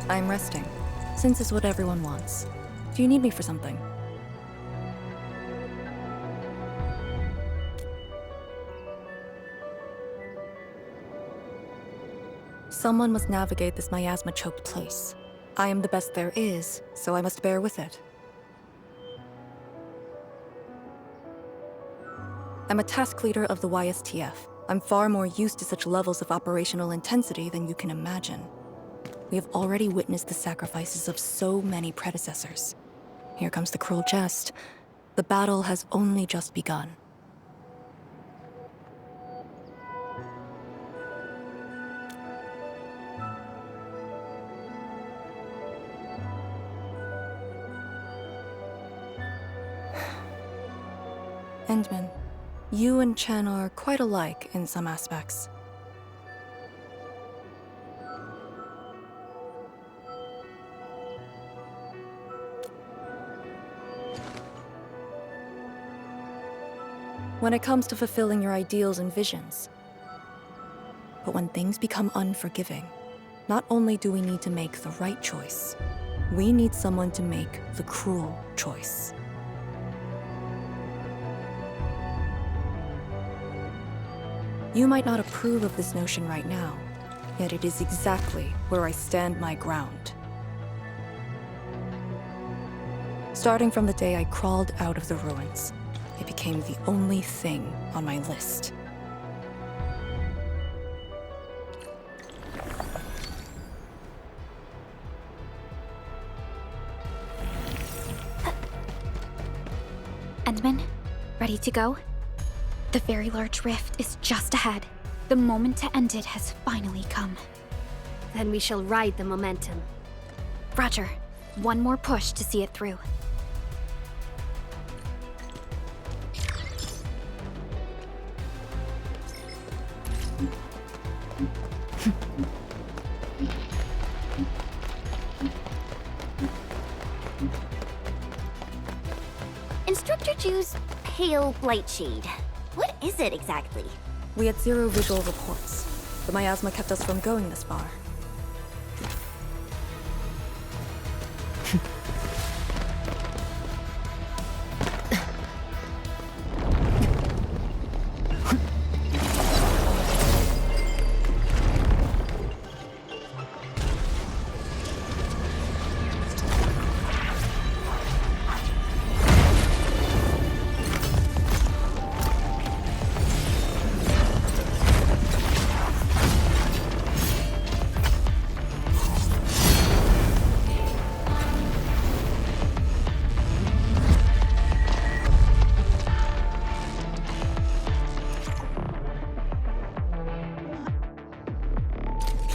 I'm resting, since it's what everyone wants. Do you need me for something? Someone must navigate this miasma-choked place. I am the best there is, so I must bear with it. I'm a task leader of the YSTF. I'm far more used to such levels of operational intensity than you can imagine. We have already witnessed the sacrifices of so many predecessors. Here comes the cruel jest. The battle has only just begun. Endman, you and Chen are quite alike in some aspects. When it comes to fulfilling your ideals and visions. But when things become unforgiving, not only do we need to make the right choice, we need someone to make the cruel choice. You might not approve of this notion right now, yet it is exactly where I stand my ground. Starting from the day I crawled out of the ruins, it became the only thing on my list. Endman, ready to go? The very large rift is just ahead. The moment to end it has finally come. Then we shall ride the momentum. Roger. One more push to see it through. Instructor Ju's pale blight shade. What is it exactly? We had zero visual reports. The miasma kept us from going this far.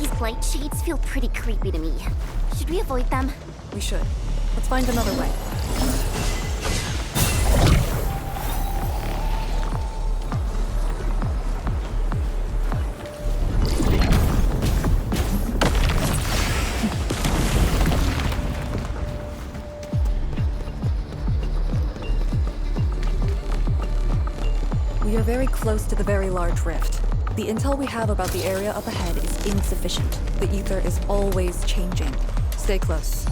These blight shades feel pretty creepy to me. Should we avoid them? We should. Let's find another way. We are very close to the very large rift. The intel we have about the area up ahead is insufficient. The ether is always changing. Stay close.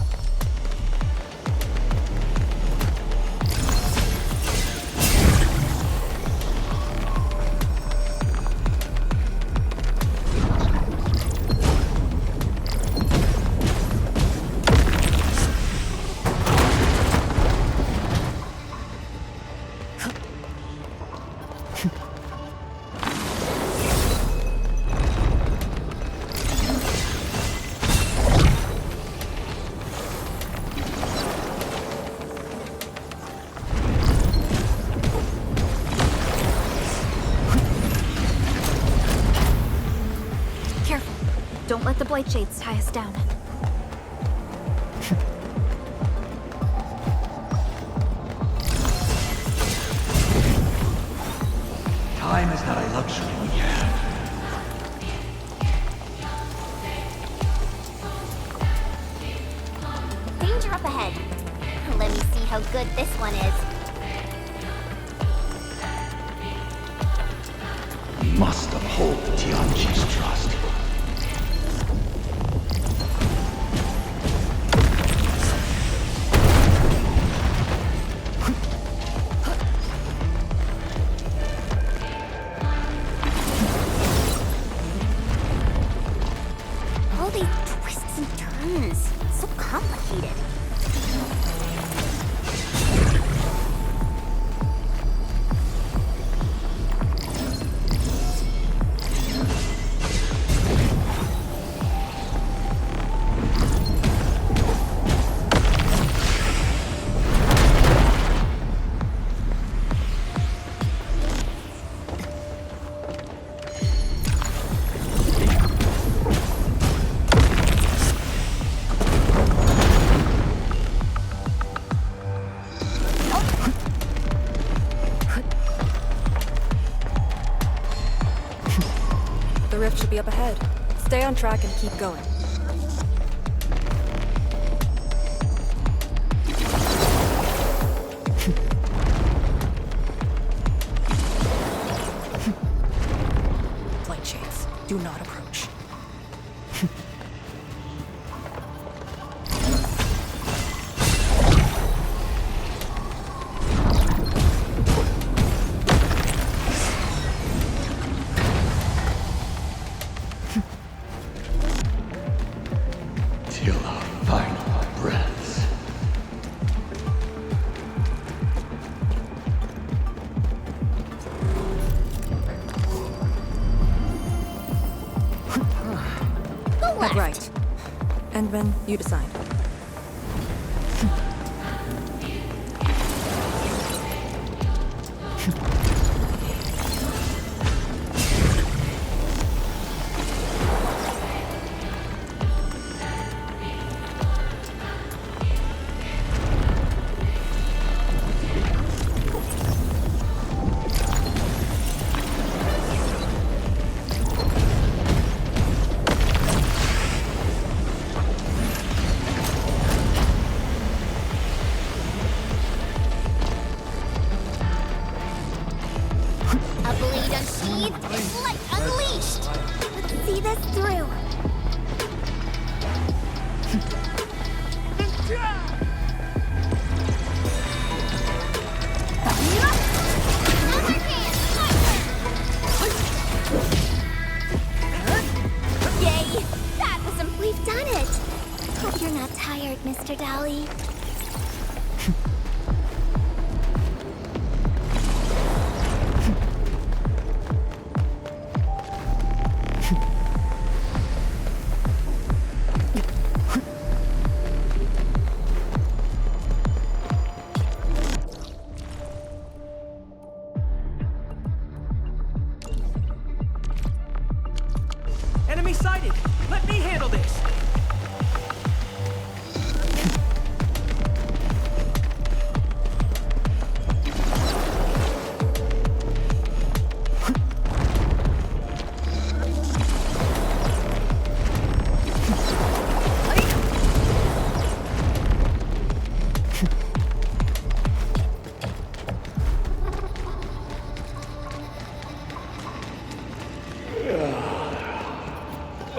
Don't let the blight shades tie us down. Time is not a luxury we have. Danger up ahead. Let me see how good this one is. We must uphold the Tianqi's trust. All these twists and turns. So complicated. The rift should be up ahead. Stay on track and keep going. Blight shades, do not approach. Till our final breaths. Go left. Right. Endman, you decide. A blade unsheathed, light unleashed. Let's see this through. Yay! That was some. We've done it. Hope you're not tired, Mr. Dally. Enemy sighted! Let me handle this!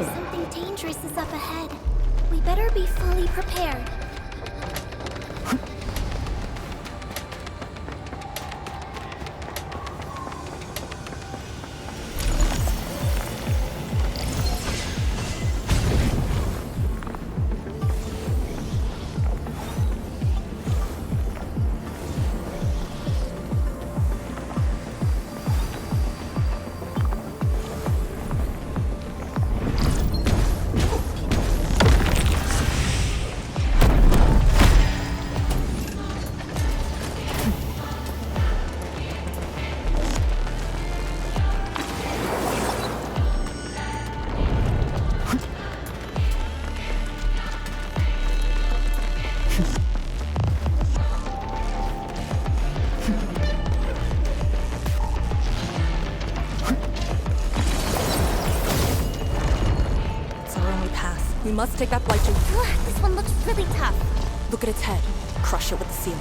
Something dangerous is up ahead. We better be fully prepared. We must take that blight. This one looks really tough. Look at its head. Crush it with the ceiling.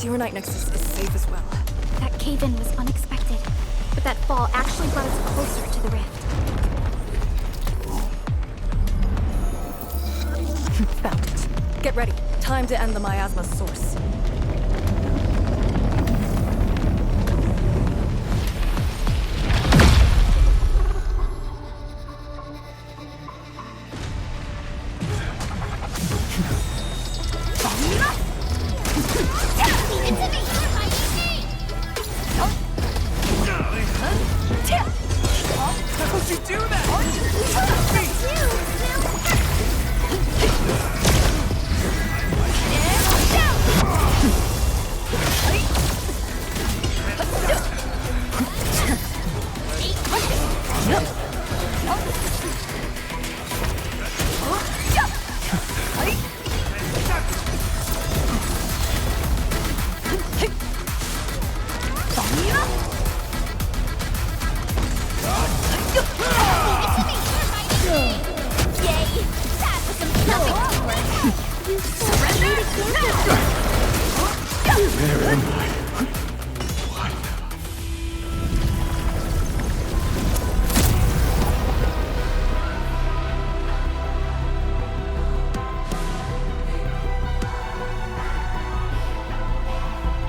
Arknight Nexus is safe as well. That cave-in was unexpected, but that fall actually brought us closer to the rift. Found it. Get ready. Time to end the miasma source.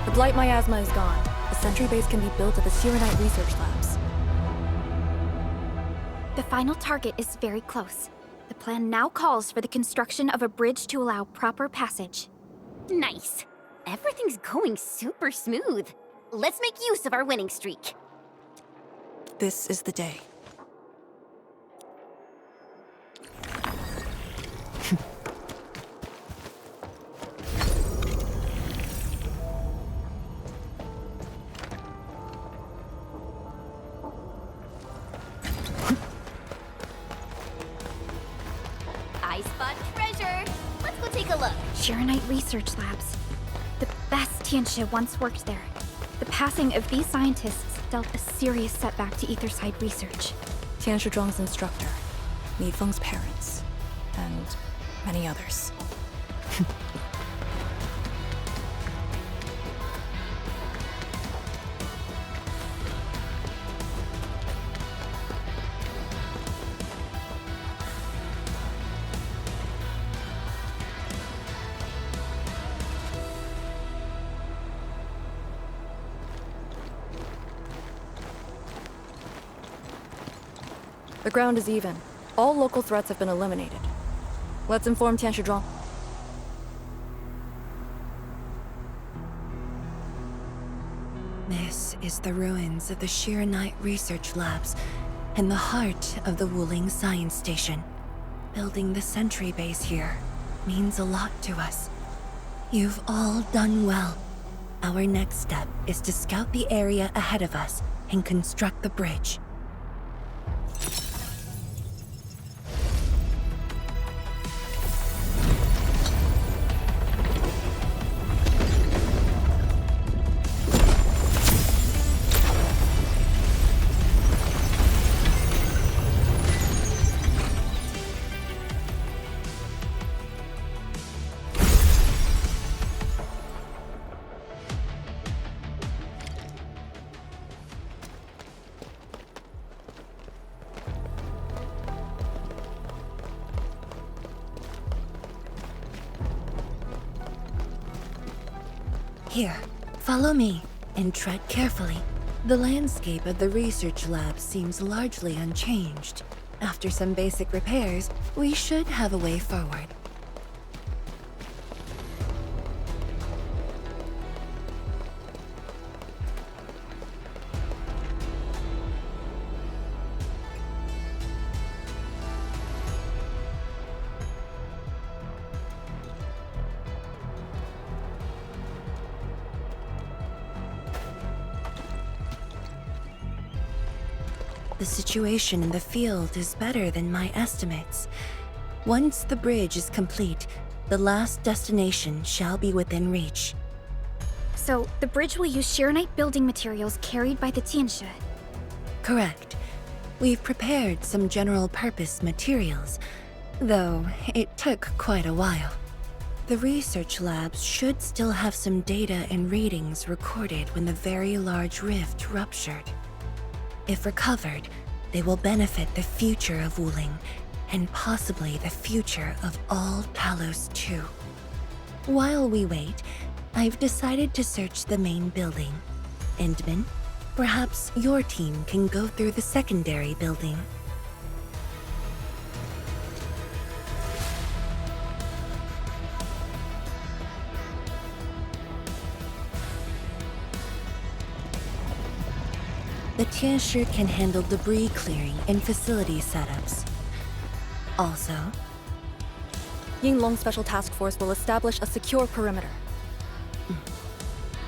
The blight miasma is gone. A sentry base can be built at the Arknight research labs. The final target is very close. The plan now calls for the construction of a bridge to allow proper passage. Nice. Everything's going super smooth. Let's make use of our winning streak. This is the day. I spot treasure. Let's go take a look. Arknight research labs. The best Tianxia once worked there. The passing of these scientists dealt a serious setback to Etherside research. Tianxia Zhuang's instructor, Mi Feng's parents, and many others. The ground is even. All local threats have been eliminated. Let's inform Tianshizhuang. This is the ruins of the Arknight research labs in the heart of the Wuling Science Station. Building the sentry base here means a lot to us. You've all done well. Our next step is to scout the area ahead of us and construct the bridge. Here, follow me, and tread carefully. The landscape of the research lab seems largely unchanged. After some basic repairs, we should have a way forward. The situation in the field is better than my estimates. Once the bridge is complete, the last destination shall be within reach. So, the bridge will use Arknight building materials carried by the Tianshe. Correct. We've prepared some general-purpose materials, though it took quite a while. The research labs should still have some data and readings recorded when the very large rift ruptured. If recovered, they will benefit the future of Wuling, and possibly the future of all Talos too. While we wait, I've decided to search the main building. Endman, perhaps your team can go through the secondary building. The Tianshe can handle debris clearing and facility setups. Also, Yinglong Special Task Force will establish a secure perimeter.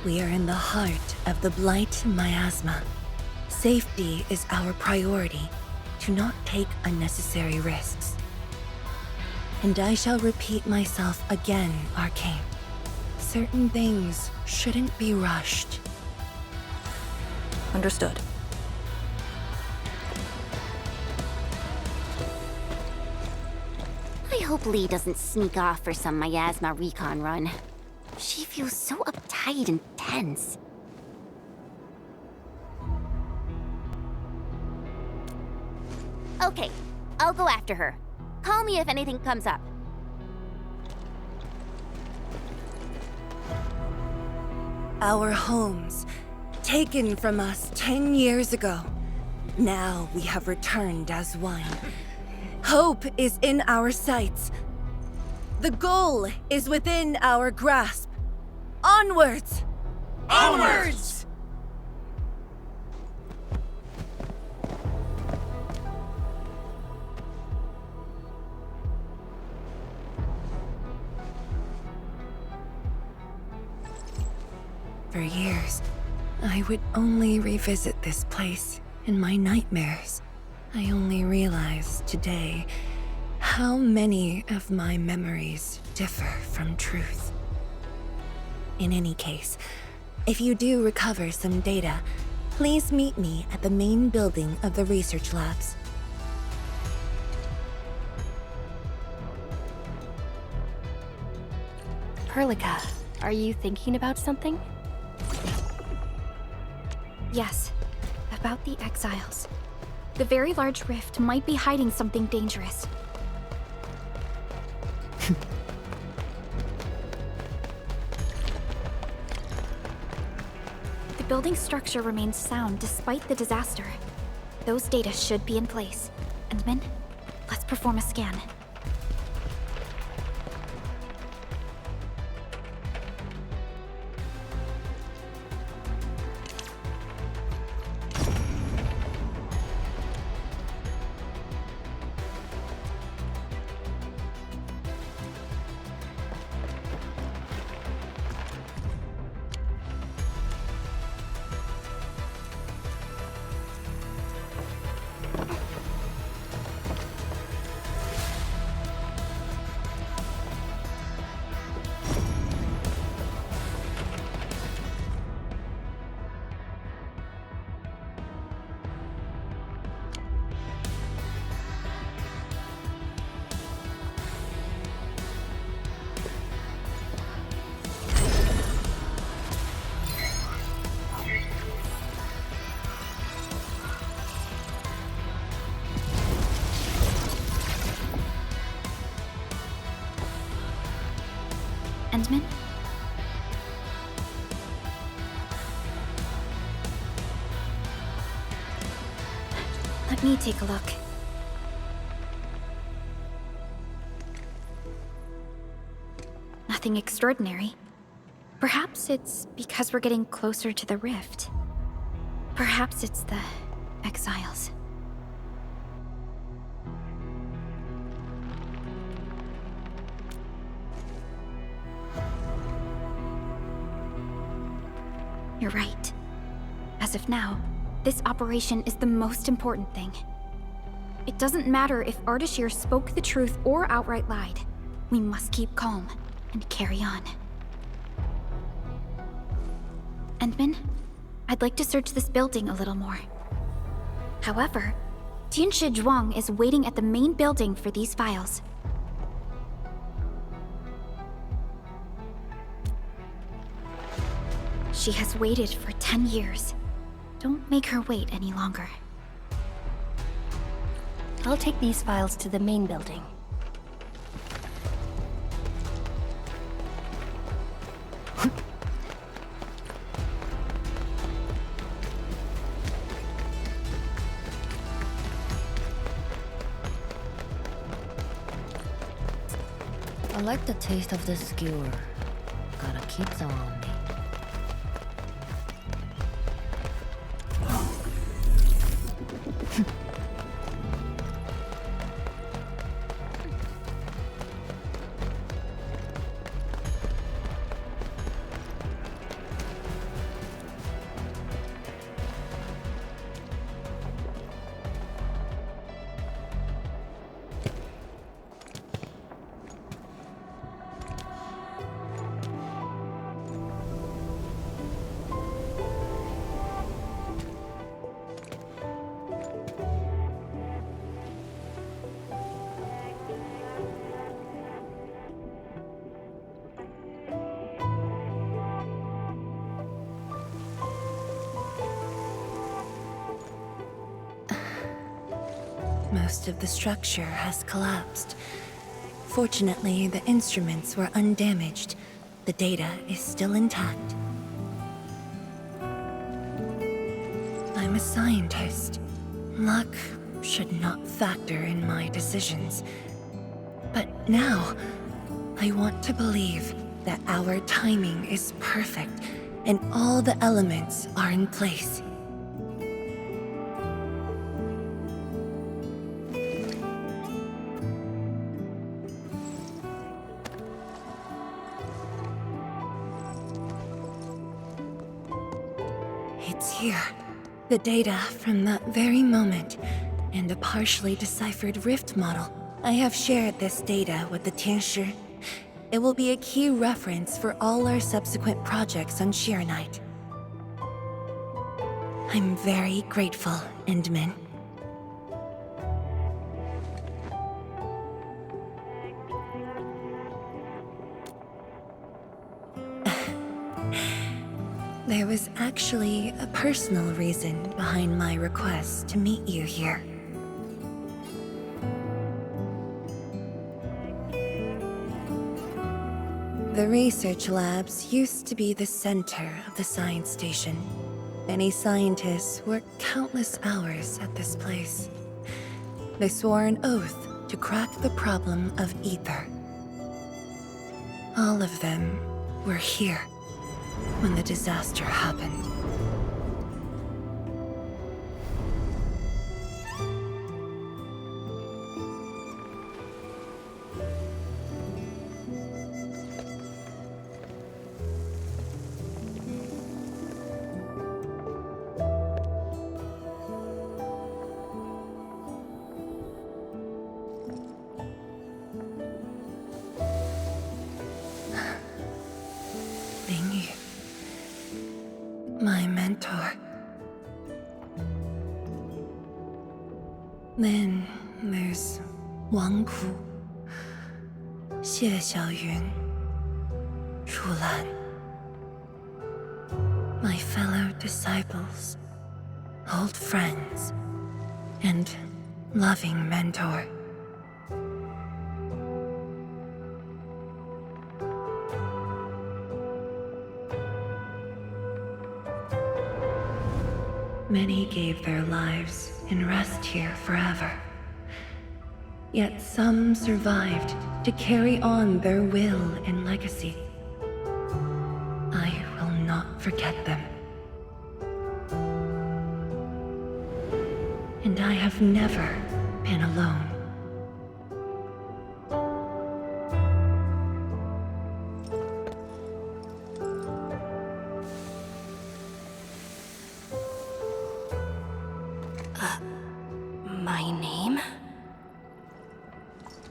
We are in the heart of the Blight miasma. Safety is our priority, to not take unnecessary risks. And I shall repeat myself again, Arcane. Certain things shouldn't be rushed. Understood. I hope Lee doesn't sneak off for some miasma recon run. She feels so uptight and tense. Okay, I'll go after her. Call me if anything comes up. Our homes, taken from us 10 years ago. Now we have returned as one. Hope is in our sights. The goal is within our grasp. Onwards! Onwards! For years, I would only revisit this place in my nightmares. I only realized today how many of my memories differ from truth. In any case, if you do recover some data, please meet me at the main building of the research labs. Perlica, are you thinking about something? Yes, about the exiles. The very large rift might be hiding something dangerous. The building structure remains sound despite the disaster. Those data should be in place. Endman, let's perform a scan. Endman? Let me take a look. Nothing extraordinary. Perhaps it's because we're getting closer to the rift. Perhaps it's the exiles. You're right. As of now, this operation is the most important thing. It doesn't matter if Ardashir spoke the truth or outright lied. We must keep calm and carry on. Endman, I'd like to search this building a little more. However, Tianshi Zhuang is waiting at the main building for these files. She has waited for 10 years. Don't make her wait any longer. I'll take these files to the main building. I like the taste of this skewer. Gotta keep some on me. Most of the structure has collapsed. Fortunately, the instruments were undamaged. The data is still intact. I'm a scientist. Luck should not factor in my decisions. But now, I want to believe that our timing is perfect and all the elements are in place. It's here. The data from that very moment, and a partially deciphered rift model. I have shared this data with the Tianshi. It will be a key reference for all our subsequent projects on Arknight. I'm very grateful, Endman. There was actually a personal reason behind my request to meet you here. The research labs used to be the center of the science station. Many scientists worked countless hours at this place. They swore an oath to crack the problem of ether. All of them were here when the disaster happened. My mentor. Then there's Wang Ku, Xie Xiaoyun, Chu Lan. My fellow disciples, old friends, and loving mentor. Many gave their lives and rest here forever. Yet some survived to carry on their will and legacy. I will not forget them. And I have never been alone. My name?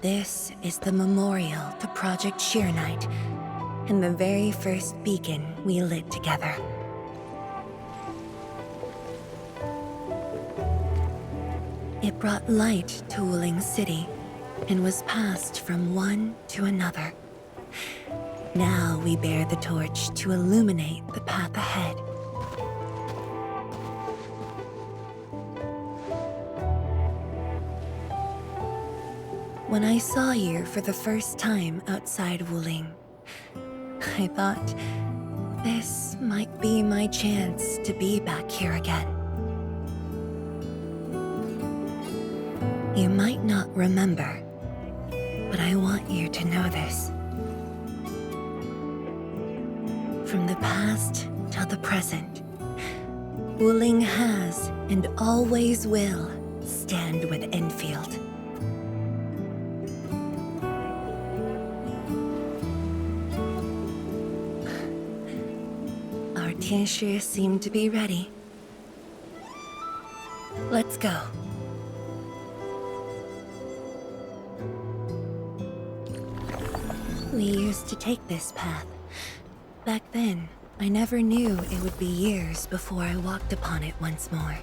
This is the memorial to Project Sheernight, and the very first beacon we lit together. It brought light to Wuling City, and was passed from one to another. Now we bear the torch to illuminate the path ahead. When I saw you for the first time outside Wuling, I thought this might be my chance to be back here again. You might not remember, but I want you to know this. From the past till the present, Wuling has and always will stand with Endfield. Our Tianshi seem to be ready. Let's go. We used to take this path. Back then, I never knew it would be years before I walked upon it once more.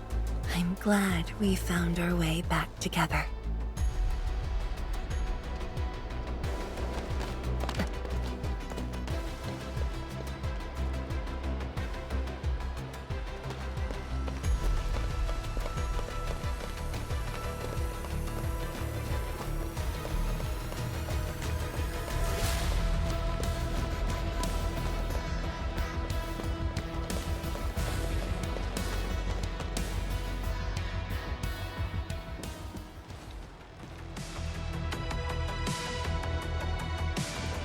I'm glad we found our way back together.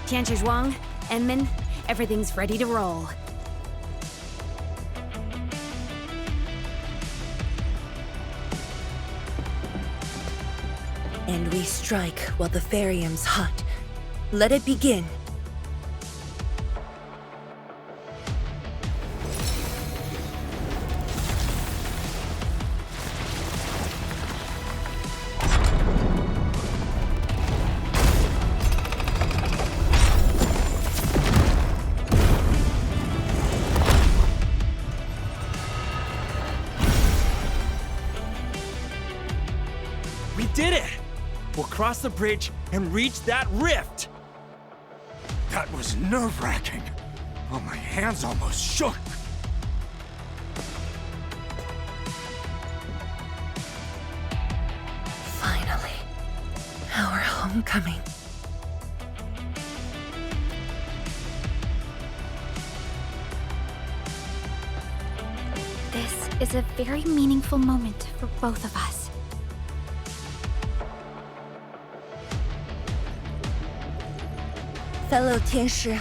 Tianchi Zhuang, Enmin, everything's ready to roll. And we strike while the therium's hot. Let it begin. We did it! We'll cross the bridge and reach that rift! That was nerve-wracking. Oh, my hands almost shook. Finally, our homecoming. This is a very meaningful moment for both of us. Fellow Tianshi,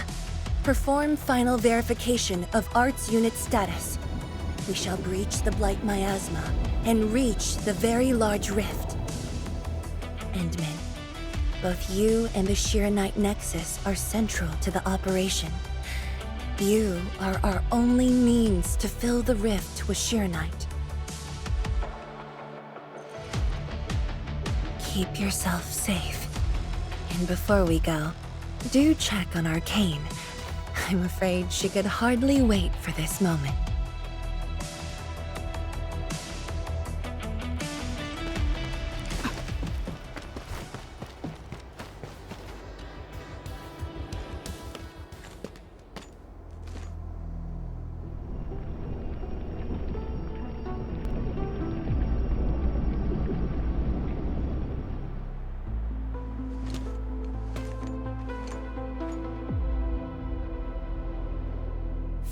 perform final verification of Arts Unit status. We shall breach the Blight Miasma and reach the very large rift. Endman, both you and the Shiranite Nexus are central to the operation. You are our only means to fill the rift with Shiranite. Keep yourself safe. And before we go, do check on Arcane. I'm afraid she could hardly wait for this moment.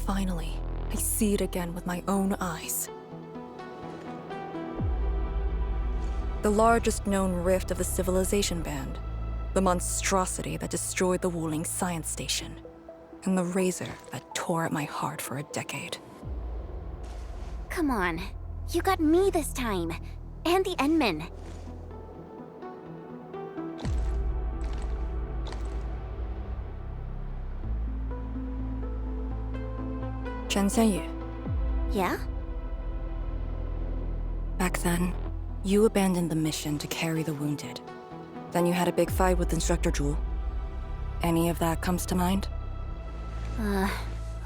Finally, I see it again with my own eyes. The largest known rift of the Civilization Band. The monstrosity that destroyed the Wuling Science Station. And the razor that tore at my heart for a decade. Come on. You got me this time. And the Endmen. Chen Xianyu. Yeah? Back then, you abandoned the mission to carry the wounded. Then you had a big fight with Instructor Zhu. Any of that comes to mind?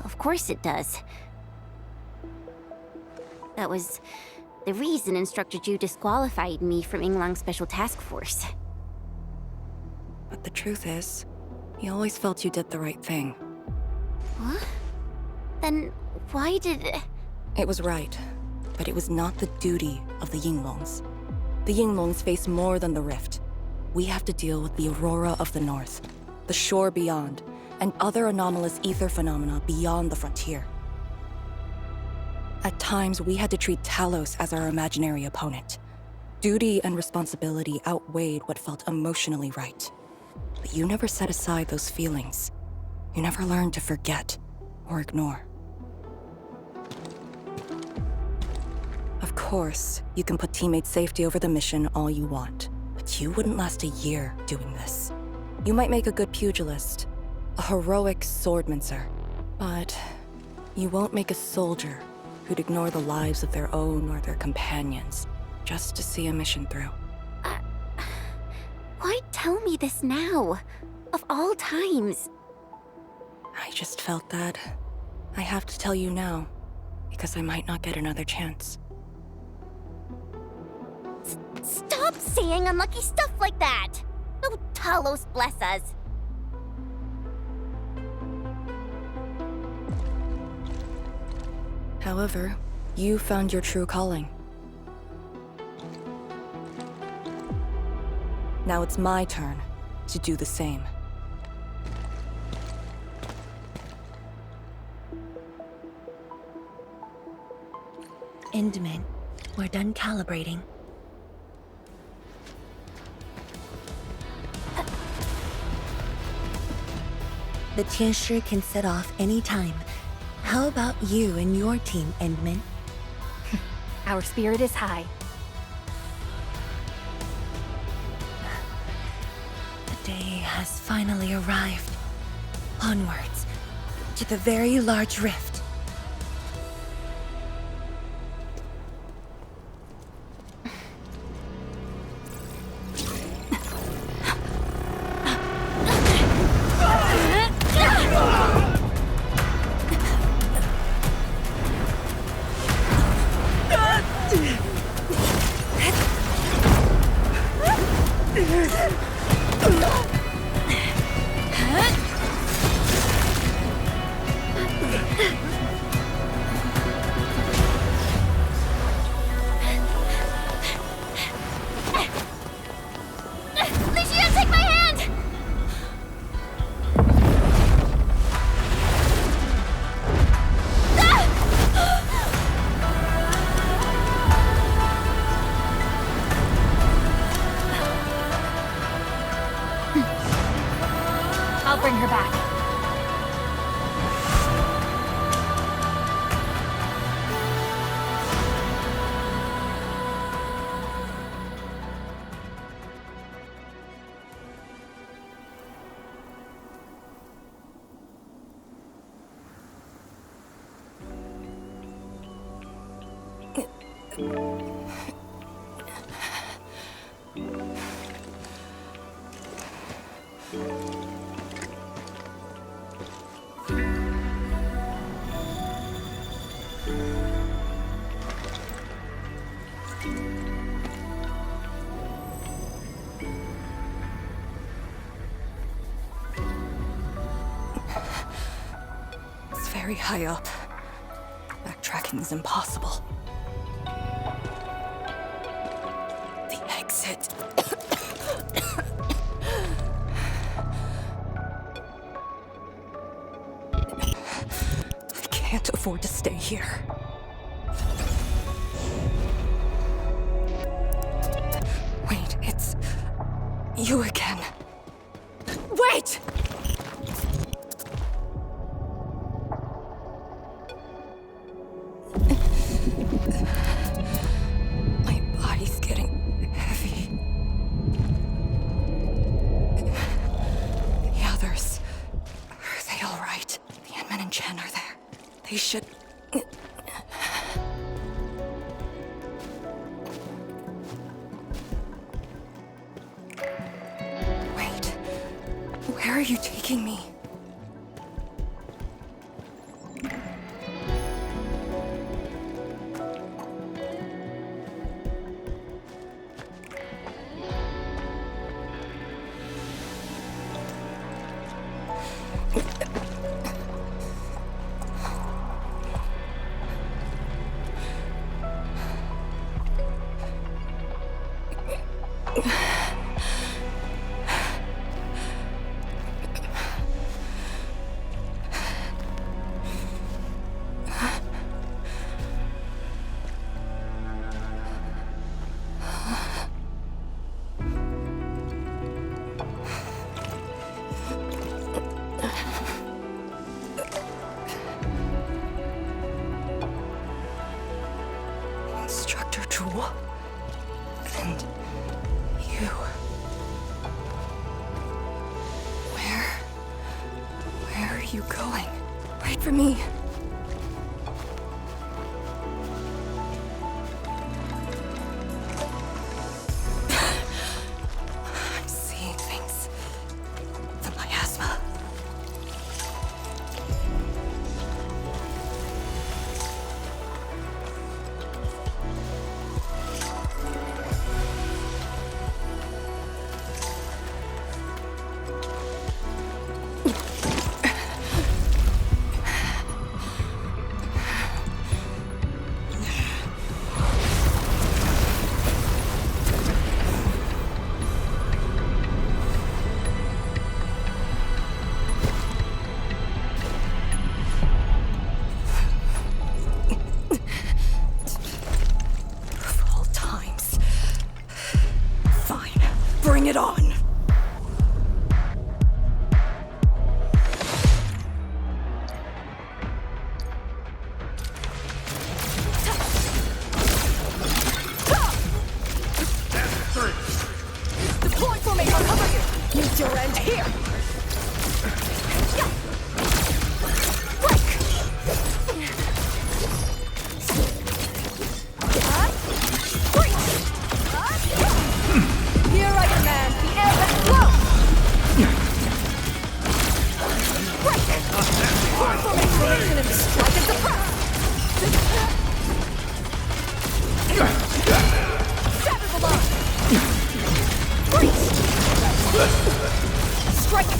Of course it does. That was the reason Instructor Zhu disqualified me from Yinglong's Special Task Force. But the truth is, he always felt you did the right thing. What? Then why did... It was right, but it was not the duty of the Yinglongs. The Yinglongs face more than the rift. We have to deal with the Aurora of the North, the shore beyond, and other anomalous ether phenomena beyond the frontier. At times, we had to treat Talos as our imaginary opponent. Duty and responsibility outweighed what felt emotionally right. But you never set aside those feelings. You never learned to forget or ignore. Of course, you can put teammate safety over the mission all you want, but you wouldn't last a year doing this. You might make a good pugilist, a heroic swordmancer, but you won't make a soldier who'd ignore the lives of their own or their companions just to see a mission through. Why tell me this now? Of all times. I just felt that I have to tell you now, because I might not get another chance. Stop saying unlucky stuff like that! Oh, Talos bless us. However, you found your true calling. Now it's my turn to do the same. Endman, we're done calibrating. The Tianshi can set off any time. How about you and your team, Endman? Our spirit is high. The day has finally arrived. Onwards, to the very large rift. I'll bring her back. It's very high up. Backtracking is impossible. The exit. I can't afford to stay here. Wait, it's you again. Wait! My body's getting heavy. The others, are they all right? The Endmen and Chen are there. They should... Wait, where are you taking me? Instructor Jewel. And you. Where are you going? Wait for me. I'm seeing things. The miasma. Of all times. Fine. Bring it on. Deploy formation. I'll cover you. Meet your end here. Here I command the air that flows! Break! Form formation and strike and suppress! Shatter the line! Breach! Strike!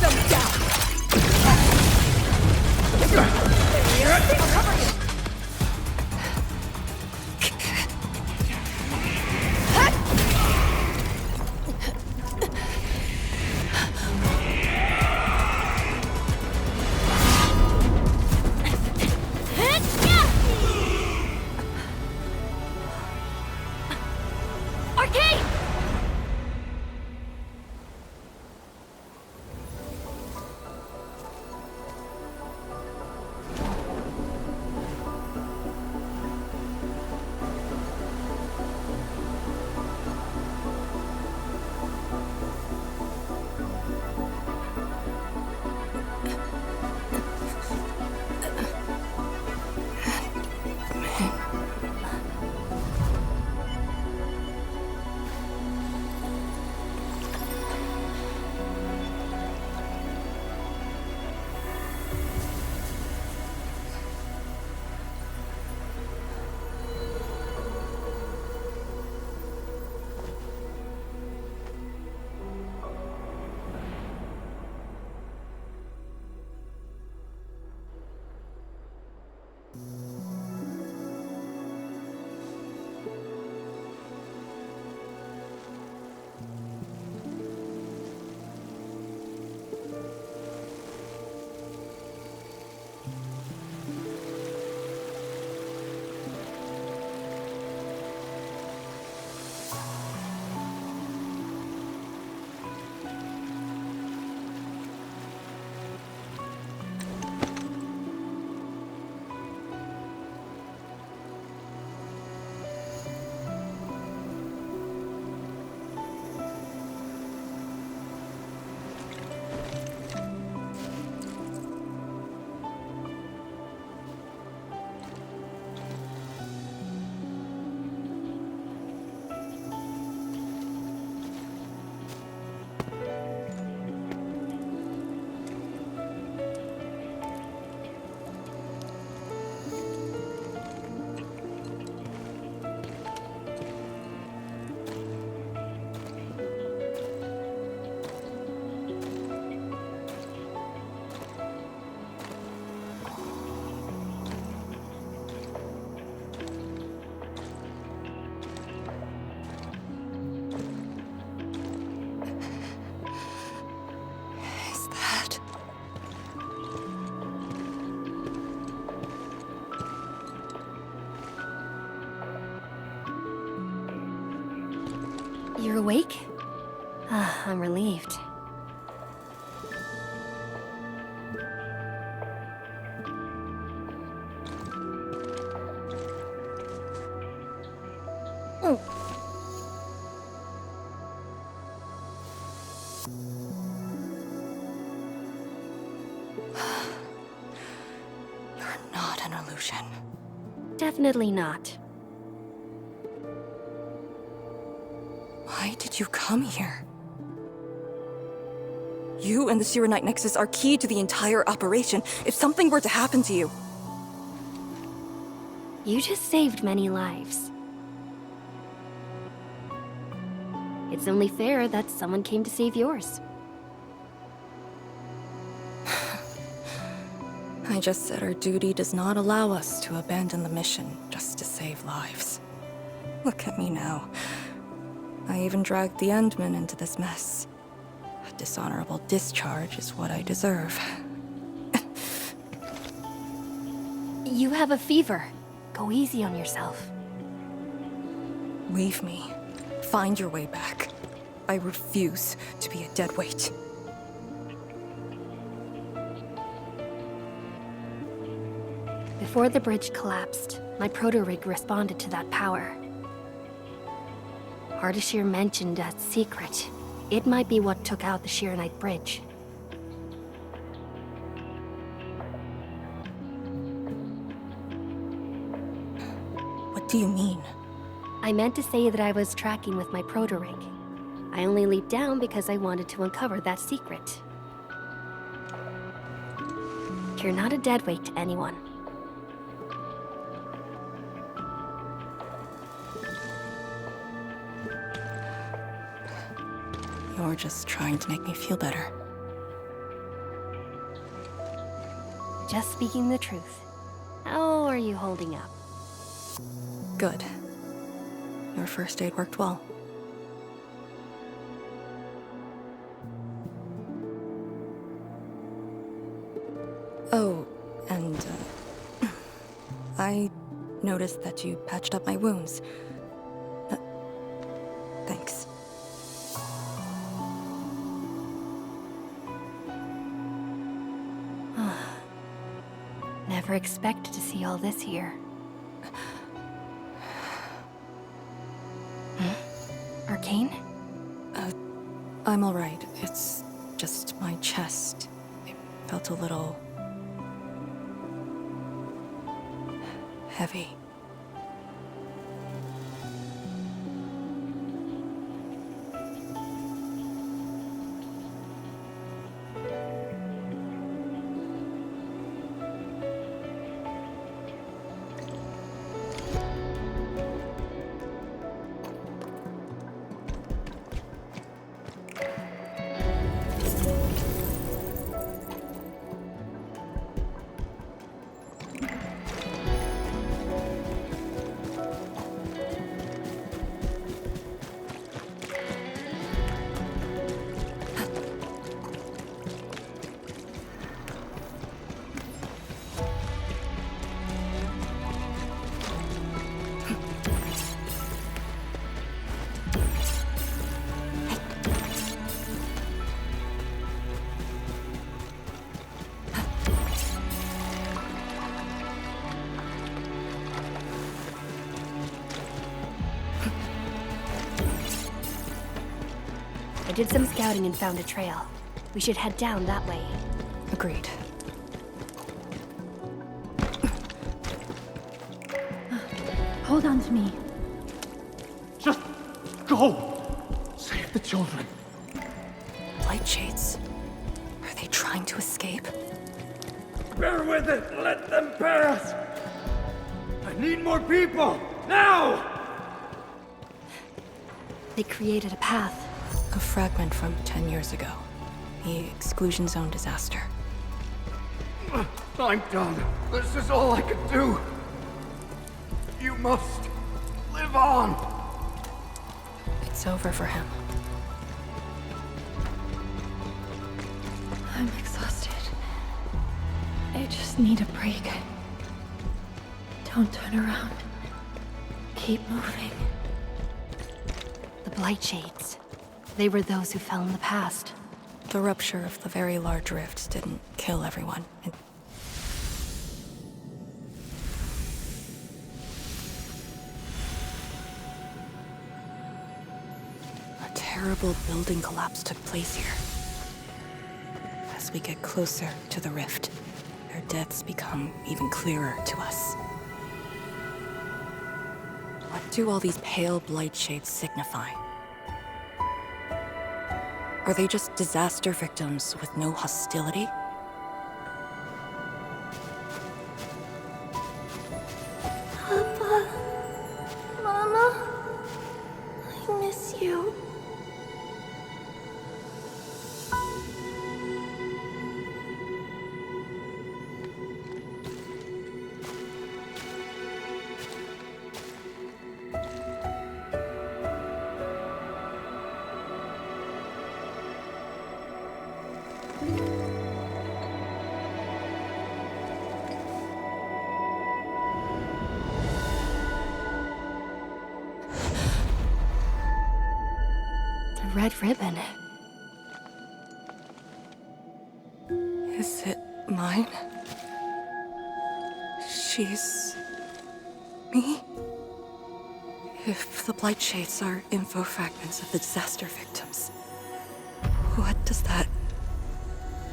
You're awake? I'm relieved. You're not an illusion. Definitely not. Why did you come here? You and the Serenite Nexus are key to the entire operation. If something were to happen to you... You just saved many lives. It's only fair that someone came to save yours. I just said our duty does not allow us to abandon the mission just to save lives. Look at me now. I even dragged the Endmen into this mess. A dishonorable discharge is what I deserve. You have a fever. Go easy on yourself. Leave me. Find your way back. I refuse to be a deadweight. Before the bridge collapsed, my proto-rig responded to that power. Ardashir mentioned that secret. It might be what took out the Shirenite bridge. What do you mean? I meant to say that I was tracking with my proto-rig. I only leaped down because I wanted to uncover that secret. You're not a deadweight to anyone. You're just trying to make me feel better. Just speaking the truth. How are you holding up? Good. Your first aid worked well. Oh, and I noticed that you patched up my wounds. Thanks. Never expected to see all this here. Arcane? I'm alright. It's just my chest. It felt a little... heavy. I did some scouting and found a trail. We should head down that way. Agreed. Hold on to me. Just go! Save the children. Light shades. Are they trying to escape? Bear with it! Let them pass! I need more people! Now! They created a path. A fragment from 10 years ago. The exclusion zone disaster. I'm done. This is all I could do. You must live on. It's over for him. I'm exhausted. I just need a break. Don't turn around. Keep moving. The Blight Shades. They were those who fell in the past. The rupture of the very large rift didn't kill everyone. A terrible building collapse took place here. As we get closer to the rift, their deaths become even clearer to us. What do all these pale blight shades signify? Are they just disaster victims with no hostility? Papa, Mama, I miss you. Red ribbon. Is it mine? She's... me? If the blight shades are info fragments of the disaster victims, what does that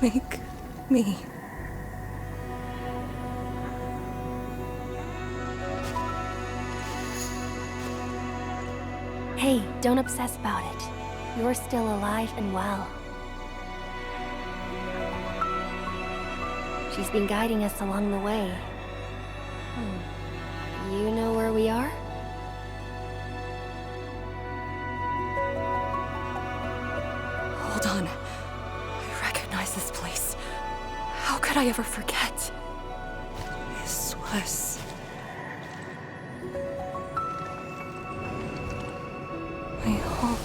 make me? Hey, don't obsess about it. You're still alive and well. She's been guiding us along the way. You know where we are? Hold on. I recognize this place. How could I ever forget? This was... my home.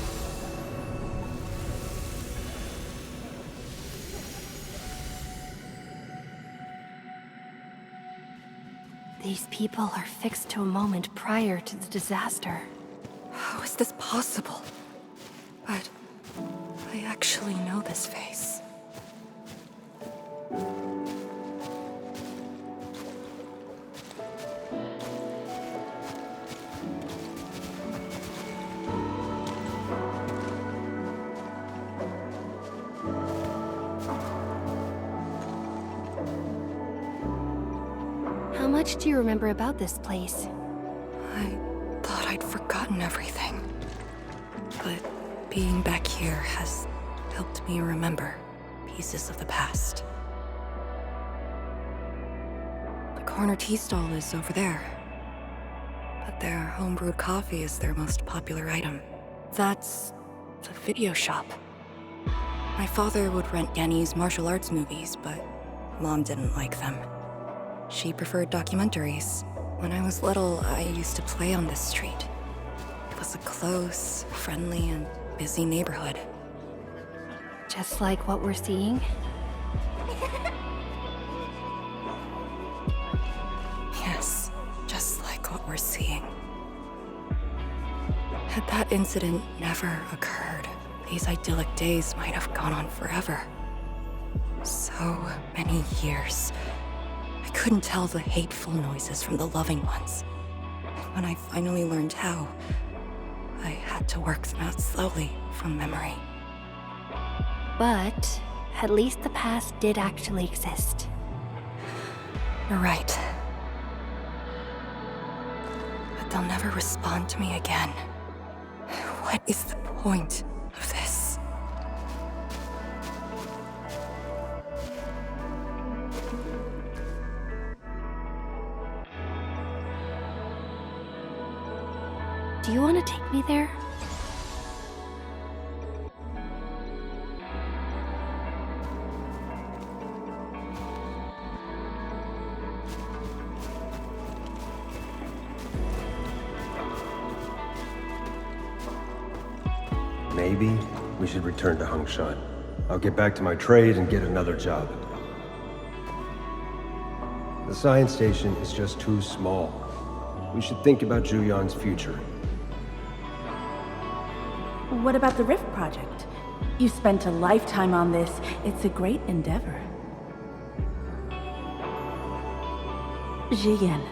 These people are fixed to a moment prior to the disaster. How is this possible? But I actually know this face. How much do you remember about this place? I thought I'd forgotten everything. But being back here has helped me remember pieces of the past. The corner tea stall is over there. But their homebrewed coffee is their most popular item. That's the video shop. My father would rent Yanni's martial arts movies, but Mom didn't like them. She preferred documentaries. When I was little, I used to play on this street. It was a close, friendly, and busy neighborhood. Just like what we're seeing? Yes, just like what we're seeing. Had that incident never occurred, these idyllic days might have gone on forever. So many years. I couldn't tell the hateful noises from the loving ones. And when I finally learned how, I had to work them out slowly from memory. But at least the past did actually exist. You're right. But they'll never respond to me again. What is the point of this? Do you want to take me there? Maybe we should return to Hongshan. I'll get back to my trade and get another job. The science station is just too small. We should think about Juyan's future. What about the Rift Project? You spent a lifetime on this. It's a great endeavor. Jiyan,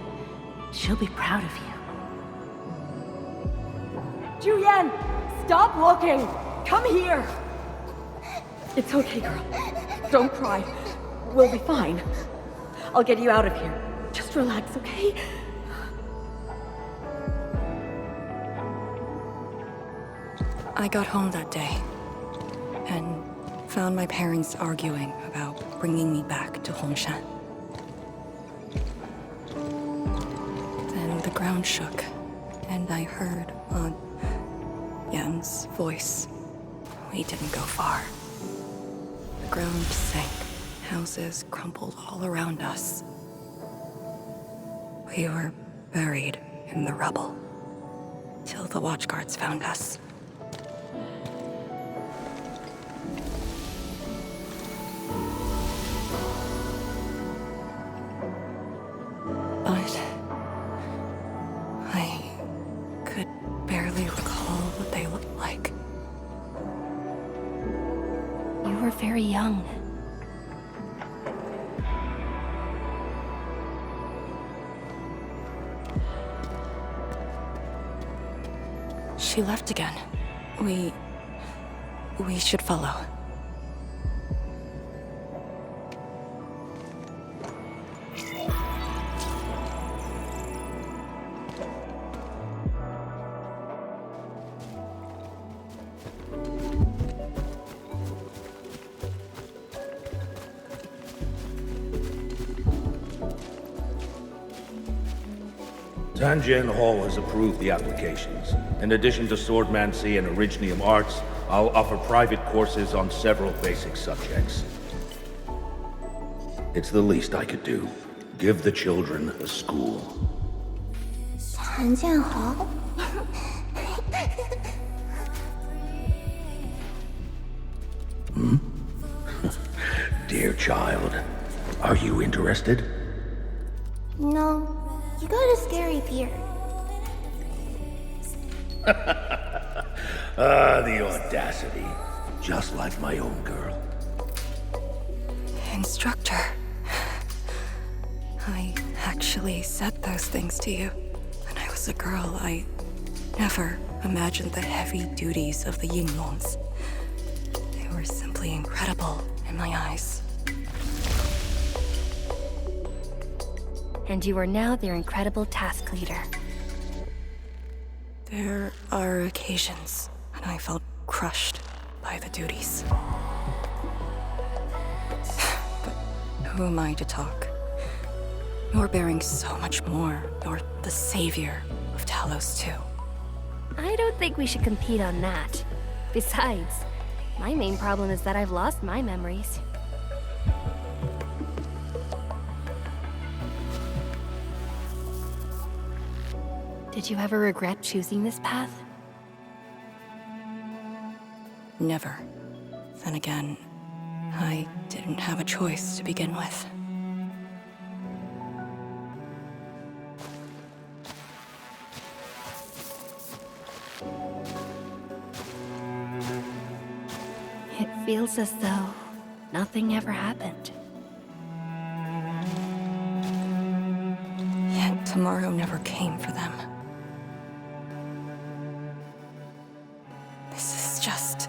she'll be proud of you. Juyen! Stop looking! Come here! It's okay, girl. Don't cry. We'll be fine. I'll get you out of here. Just relax, okay? I got home that day and found my parents arguing about bringing me back to Hongshan. Then the ground shook, and I heard Aunt Yan's voice. We didn't go far. The ground sank. Houses crumpled all around us. We were buried in the rubble till the watchguards found us. But I could barely recall what they looked like. You were very young. She left again. We should follow. Tanjian Hall has approved the applications. In addition to swordmancy and originium arts, I'll offer private courses on several basic subjects. It's the least I could do. Give the children a school. Tanjian Hall? Dear child, are you interested? No, you got a scary beard. The audacity. Just like my own girl. Instructor. I actually said those things to you. When I was a girl, I never imagined the heavy duties of the Yinglongs. They were simply incredible in my eyes. And you are now their incredible task leader. There are occasions when I felt crushed by the duties. But who am I to talk? You're bearing so much more. You're the savior of Talos too. I don't think we should compete on that. Besides, my main problem is that I've lost my memories. Did you ever regret choosing this path? Never. Then again, I didn't have a choice to begin with. It feels as though nothing ever happened. Yet tomorrow never came for them. This is just...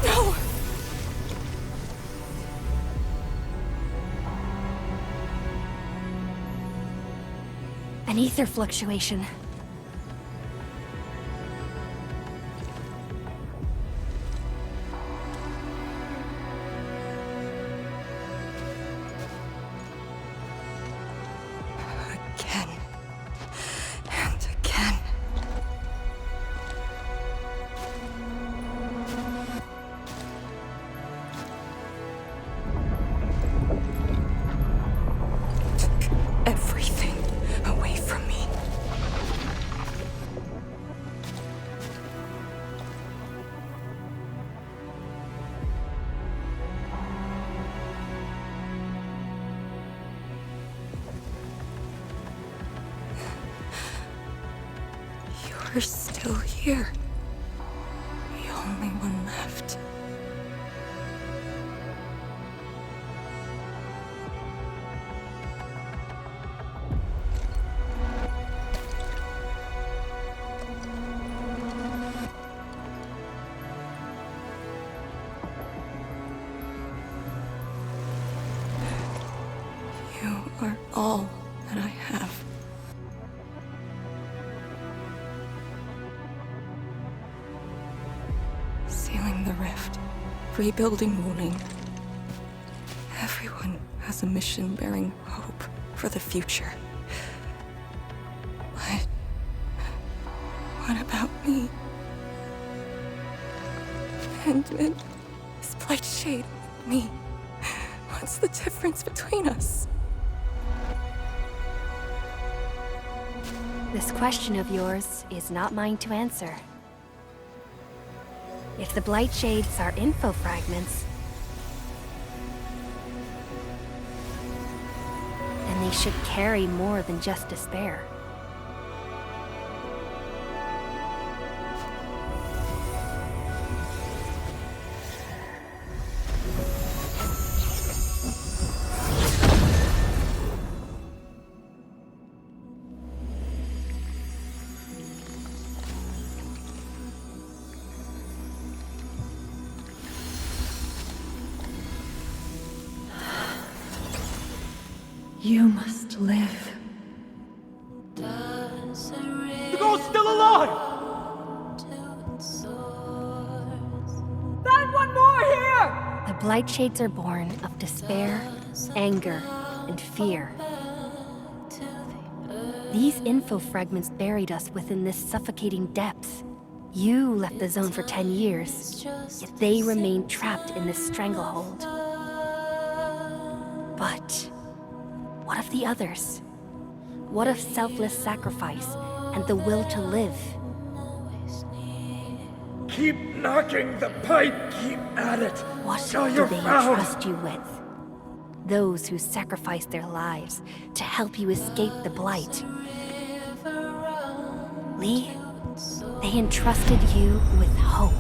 No! An ether fluctuation. Again. And again. Took everything away from me. still here. The only one left. You are all that I have. Sealing the rift, rebuilding Wuling. Everyone has a mission bearing hope for the future. But what about me? Endman, this blight shade, me. What's the difference between us? This question of yours is not mine to answer. If the blight shades are info fragments, then they should carry more than just despair. You must live. The girl's still alive! Find one more here! The blight shades are born of despair, anger, and fear. These info fragments buried us within this suffocating depths. You left the zone for 10 years, yet they remain trapped in this stranglehold. But what of the others? What of selfless sacrifice and the will to live? Keep knocking the pipe, keep at it. What till do you're they found. entrust you with? Those who sacrificed their lives to help you escape the blight. Lee, they entrusted you with hope.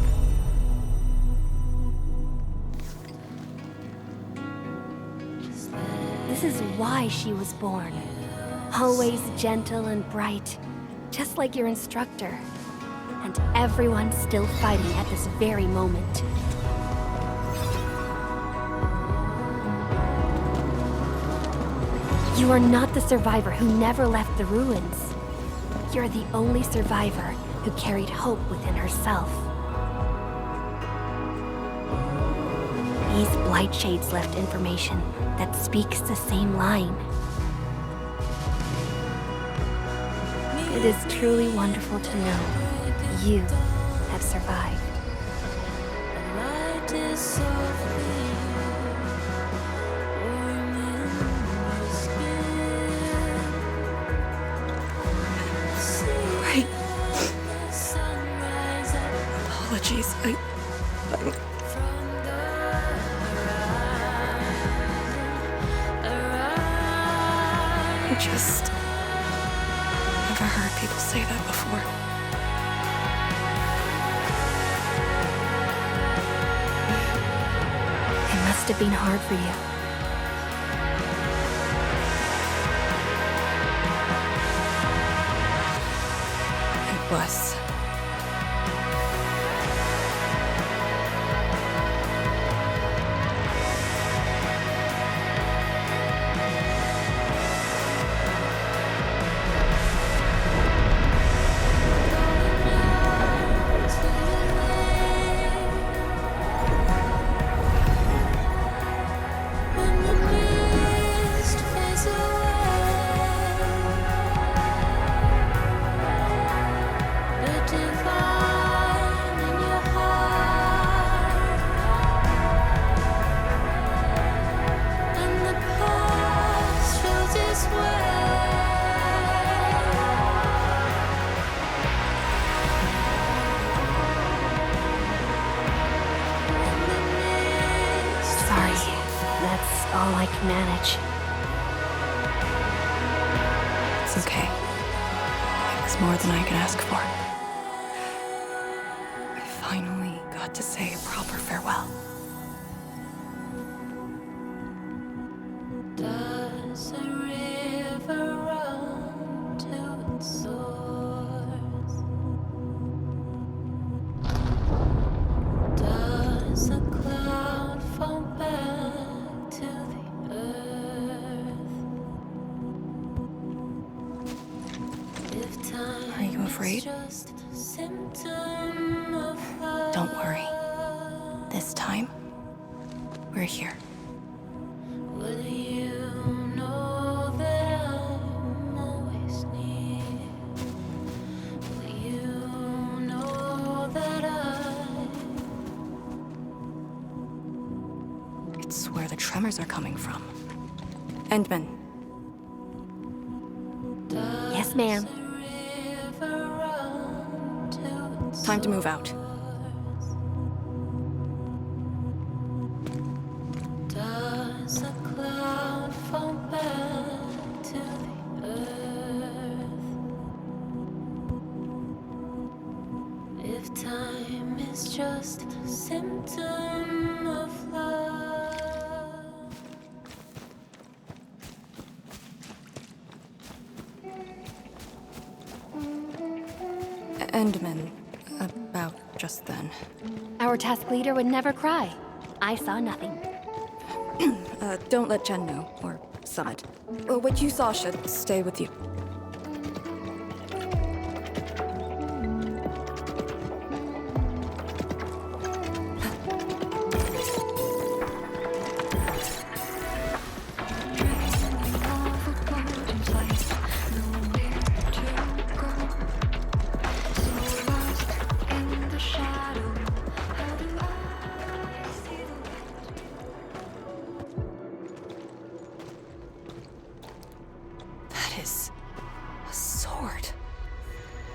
This is why she was born. Always gentle and bright, just like your instructor. And everyone's still fighting at this very moment. You are not the survivor who never left the ruins. You're the only survivor who carried hope within herself. These blight shades left information that speaks the same line. It is truly wonderful to know you have survived. Wait. Apologies, I just never heard people say that before. It must have been hard for you. It was. all I can manage. It's okay. It was more than I could ask for. to say a proper farewell. Does a river run to its source? Does a cloud fall back to the earth? If time Are you afraid? is just a symptom of love. Don't worry. This time, we're here. Will you know that I'm always near? Will you know that It's where the tremors are coming from. Endman. Yes, ma'am. Time to move out. Does a cloud fall back to the earth? If time is just a symptom of love. Endman. About just then. Our task leader would never cry. I saw nothing. Don't let Jen know, or Summit. What you saw should stay with you.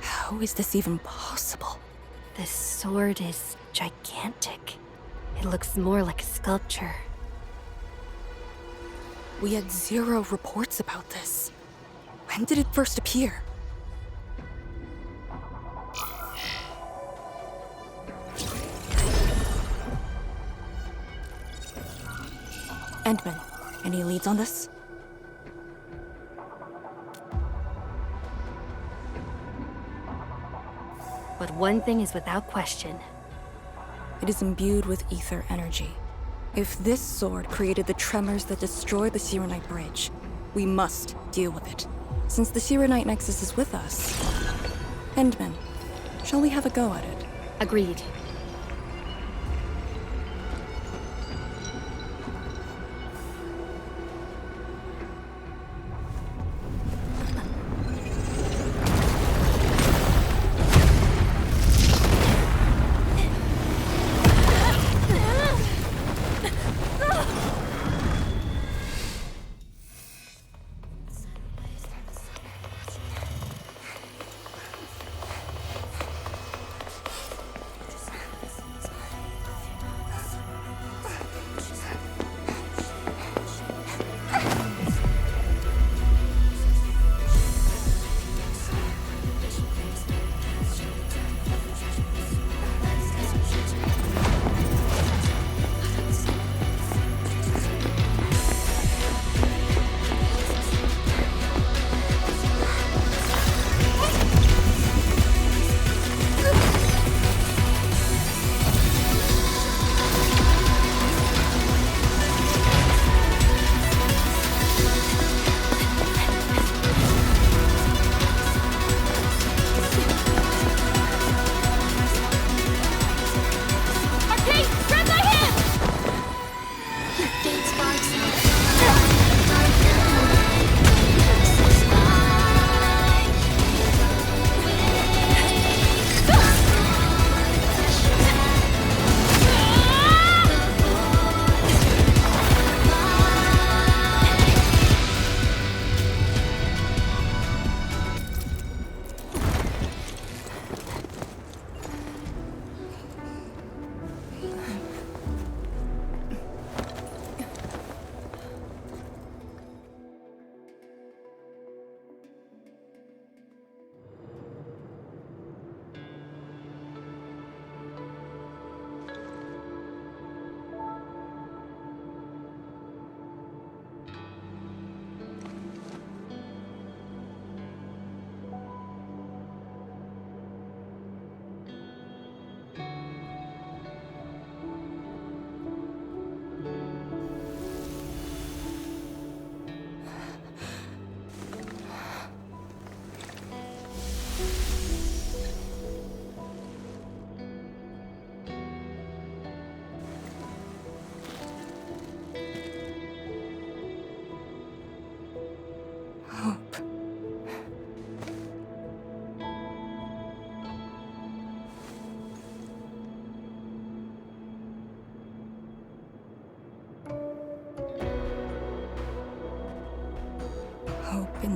How is this even possible? This sword is gigantic. It looks more like a sculpture. We had 0 reports about this. When did it first appear? Endman, any leads on this? But one thing is without question. It is imbued with ether energy. If this sword created the tremors that destroyed the Sirenite Bridge, we must deal with it. Since the Sirenite Nexus is with us. Endman, shall we have a go at it? Agreed.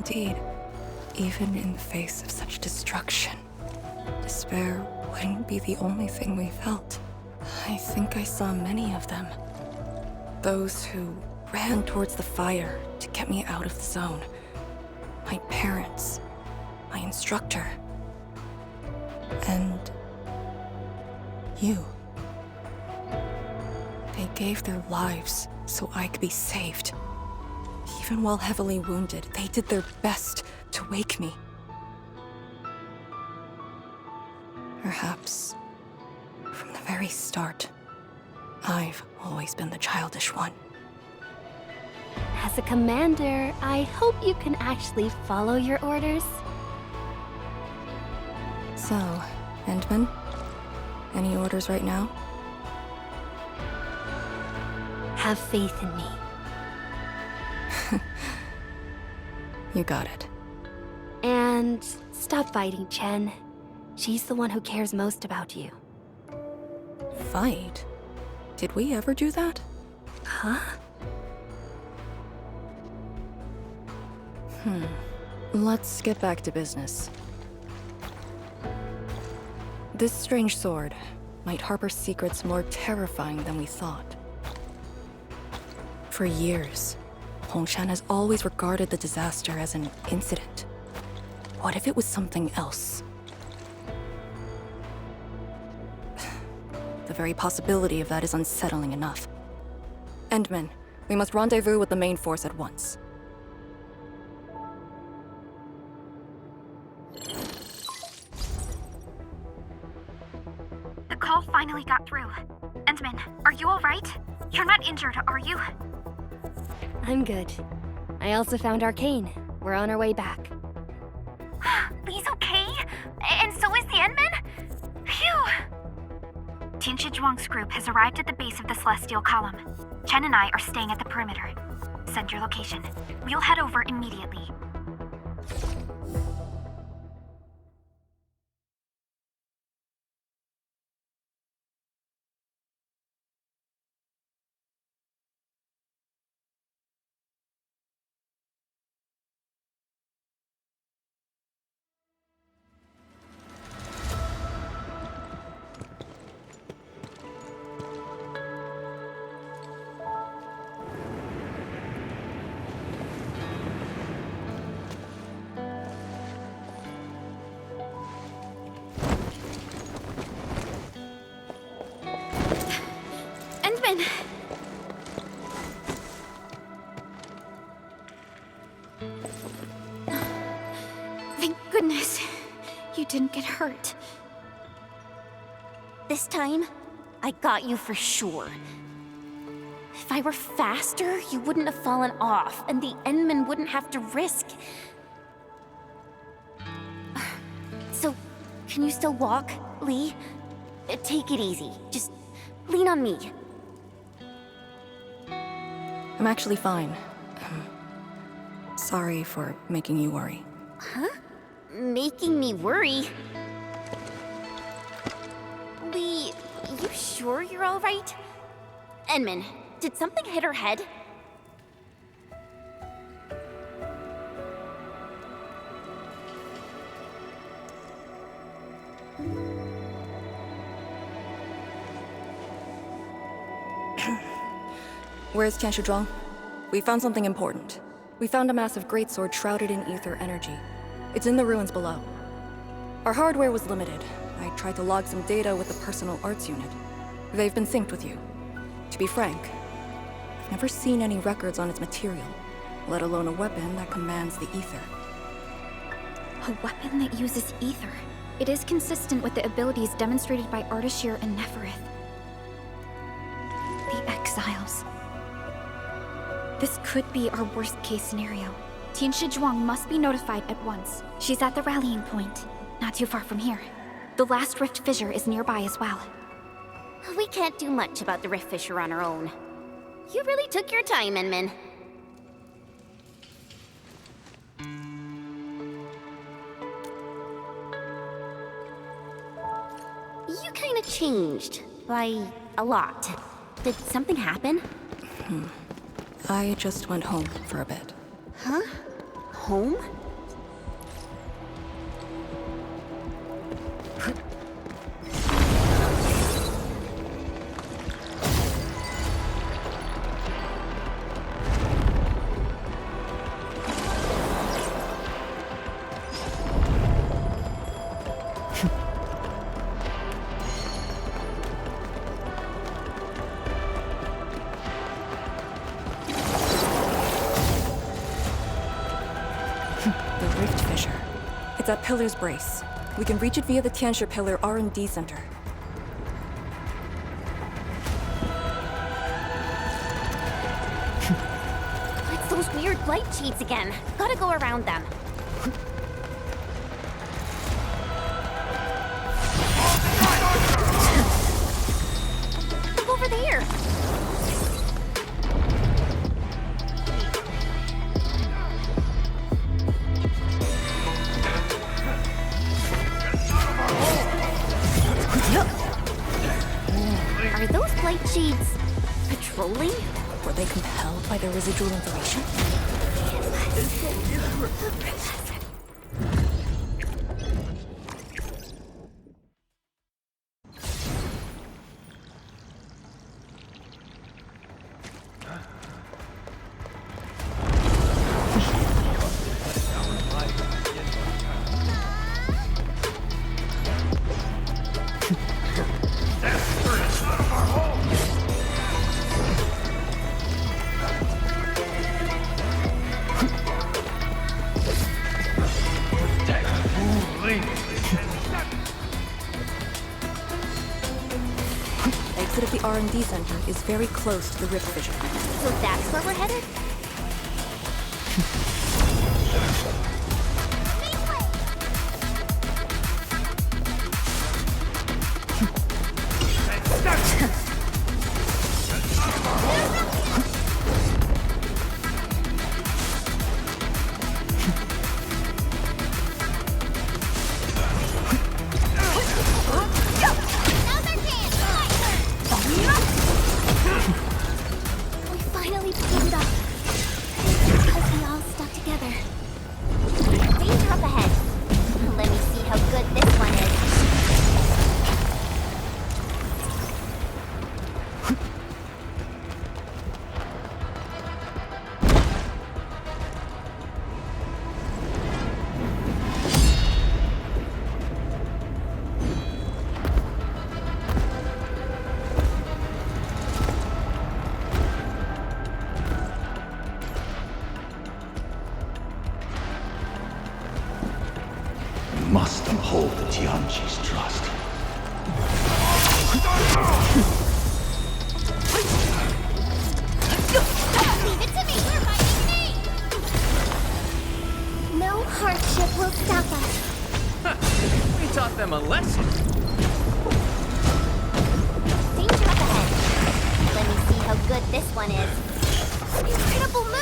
Indeed, even in the face of such destruction, despair wouldn't be the only thing we felt. I think I saw many of them. Those who ran towards the fire to get me out of the zone. My parents, my instructor, and you. They gave their lives so I could be saved. Even while heavily wounded, they did their best to wake me. Perhaps, from the very start, I've always been the childish one. As a commander, I hope you can actually follow your orders. So, Endman, any orders right now? Have faith in me. You got it. And stop fighting, Chen. She's the one who cares most about you. Fight? Did we ever do that? Huh? Let's get back to business. This strange sword might harbor secrets more terrifying than we thought. For years, Hongshan has always regarded the disaster as an incident. What if it was something else? The very possibility of that is unsettling enough. Endman, we must rendezvous with the main force at once. The call finally got through. Endman, are you alright? You're not injured, are you? I'm good. I also found Arcane. We're on our way back. Lee's okay? And so is the Endman? Phew! Tianshi Zhuang's group has arrived at the base of the Celestial Column. Chen and I are staying at the perimeter. Send your location. We'll head over immediately. Thank goodness you didn't get hurt. This time, I got you for sure. If I were faster, you wouldn't have fallen off, and the Endman wouldn't have to risk. So, can you still walk, Lee? Take it easy. Just lean on me. I'm actually fine. Sorry for making you worry. Huh? Making me worry? Lee, you sure you're all right? Endman, did something hit her head? Where's Tianshi Zhuang? We found something important. We found a massive greatsword shrouded in ether energy. It's in the ruins below. Our hardware was limited. I tried to log some data with the personal arts unit. They've been synced with you. To be frank, I've never seen any records on its material, let alone a weapon that commands the ether. A weapon that uses ether. It is consistent with the abilities demonstrated by Ardashir and Neferith. The Exiles. This could be our worst-case scenario. Tianshi Zhuang must be notified at once. She's at the rallying point, not too far from here. The last rift fissure is nearby as well. We can't do much about the rift fissure on our own. You really took your time, Endman. You kinda changed. By a lot. Did something happen? I just went home for a bit. Huh? Home? It's at Pillar's Brace. We can reach it via the Tianxia Pillar R&D Center. It's those weird light shades again. Gotta go around them. Look over there! Are those light shades patrolling? Were they compelled by their residual information? Exit of the R&D Center is very close to the Rift Fissure. So that's where we're headed? Must uphold the Tianqi's trust. Leave it to me! We're fighting me! No hardship will stop us. We taught them a lesson. Danger up ahead. Let me see how good this one is. Incredible move!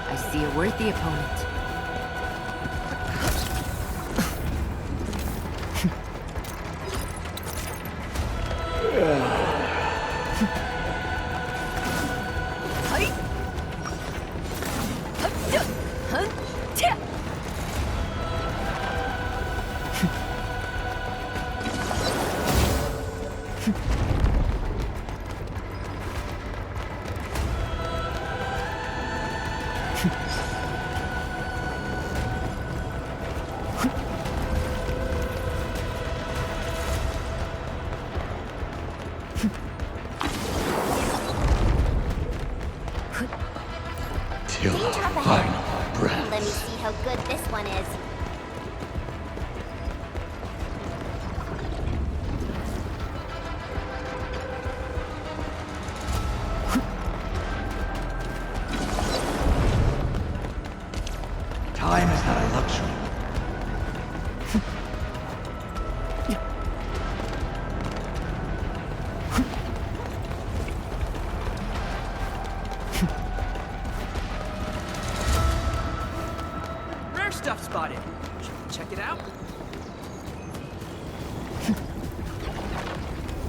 I see a worthy opponent. Till Danger our up ahead. final breath. Let me see how good this one is. Time is not a luxury. Rare stuff spotted. Should we check it out?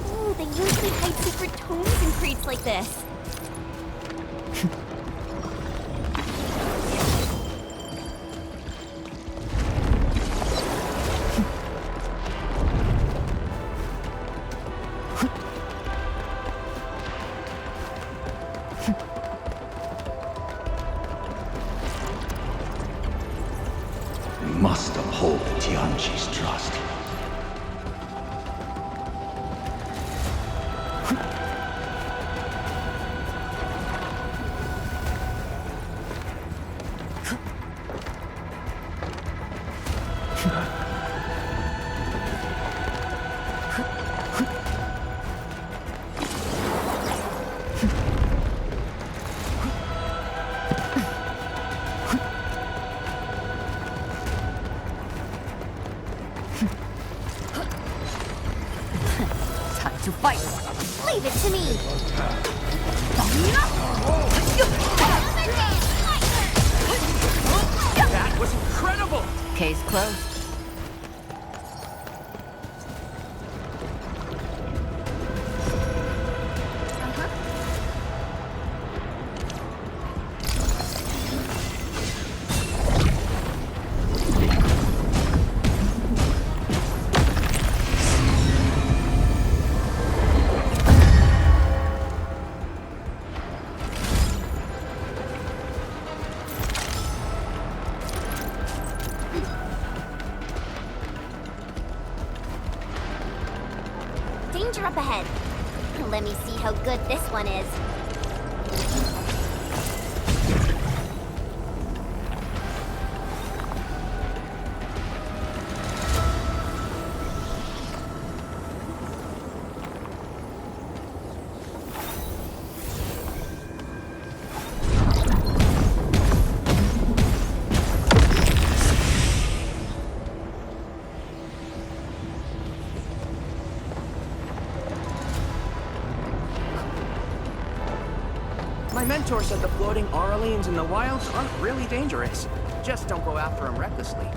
Ooh, they usually hide secret tomes in crates like this. We must uphold the Tianqi's trust. Time to fight. Leave it to me. That was incredible! Case closed. Danger up ahead. Let me see how good this one is. My mentor said the floating Aurelians in the wilds aren't really dangerous. Just don't go after them recklessly.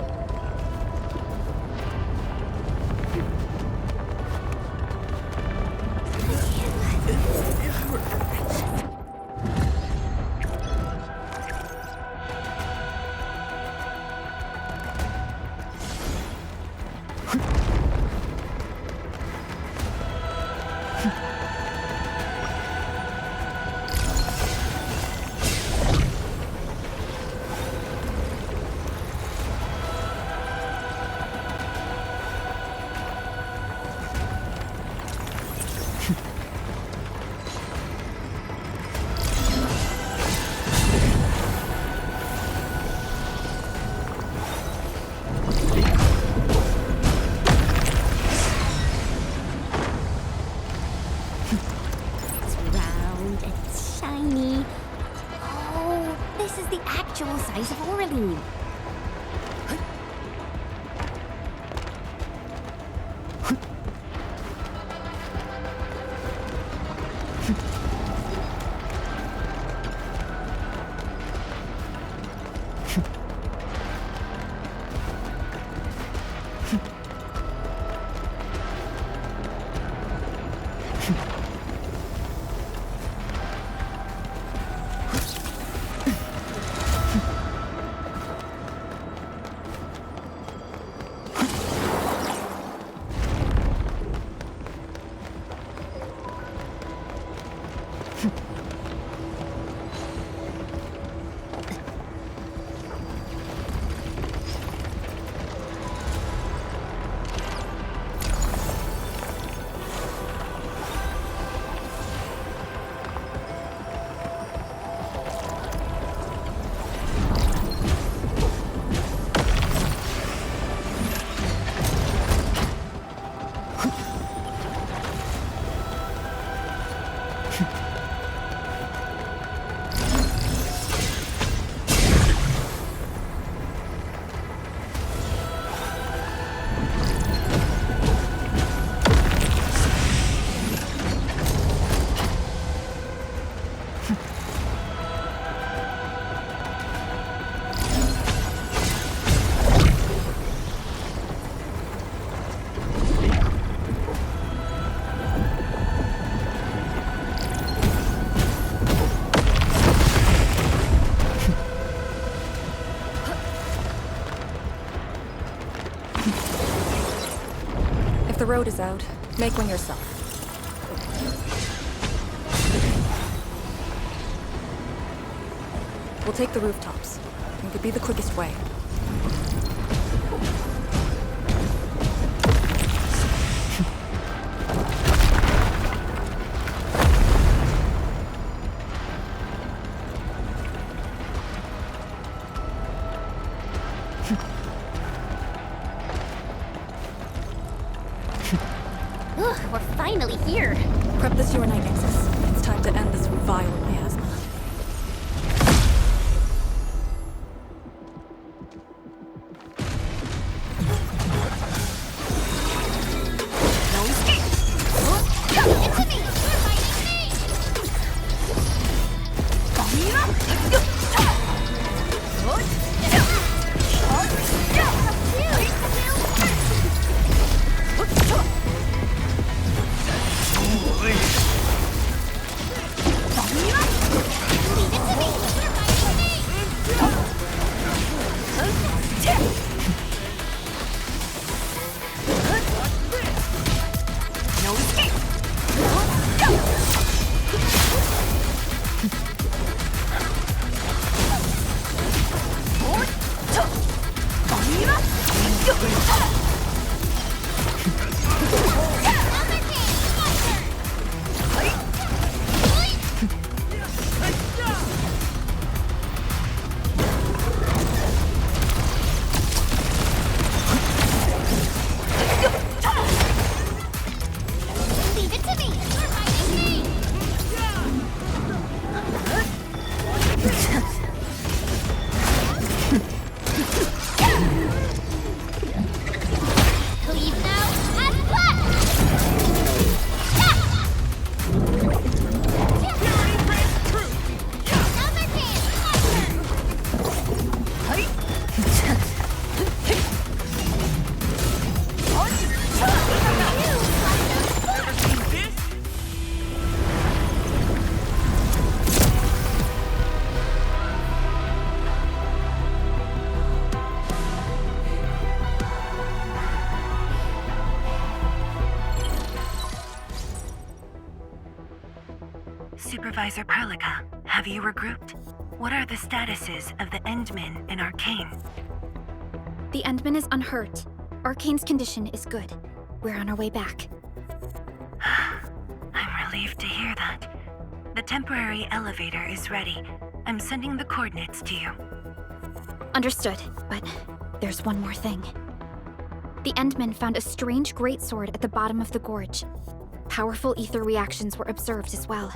Size of Aureline. the road is out, make one yourself. We'll take the rooftops. It could be the quickest way. Ugh, we're finally here. Prep the sewer night nexus. It's time to end this vile miasma. Supervisor Perlica, have you regrouped? What are the statuses of the Endmen and Arcane? The Endman is unhurt. Arcane's condition is good. We're on our way back. I'm relieved to hear that. The temporary elevator is ready. I'm sending the coordinates to you. Understood, but there's one more thing. The Endmen found a strange greatsword at the bottom of the gorge. Powerful ether reactions were observed as well.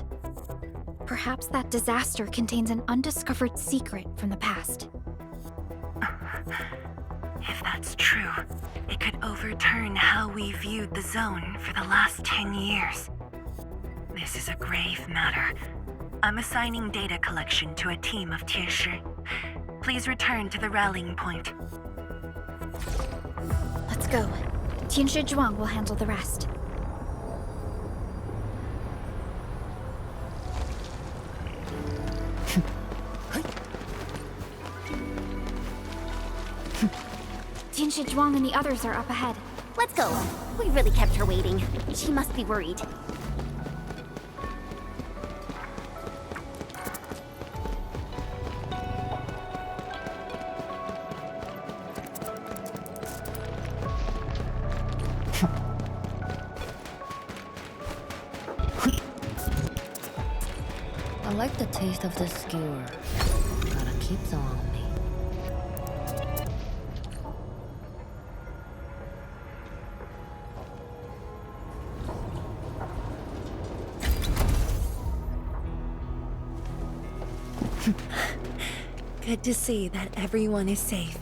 Perhaps that disaster contains an undiscovered secret from the past. If that's true, it could overturn how we viewed the zone for the last 10 years. This is a grave matter. I'm assigning data collection to a team of Tianshi. Please return to the rallying point. Let's go. Tianshi Zhuang will handle the rest. Tianshi Zhuang and the others are up ahead. Let's go. We really kept her waiting. She must be worried. I like the taste of this skewer. Gotta keep some on me. Good to see that everyone is safe.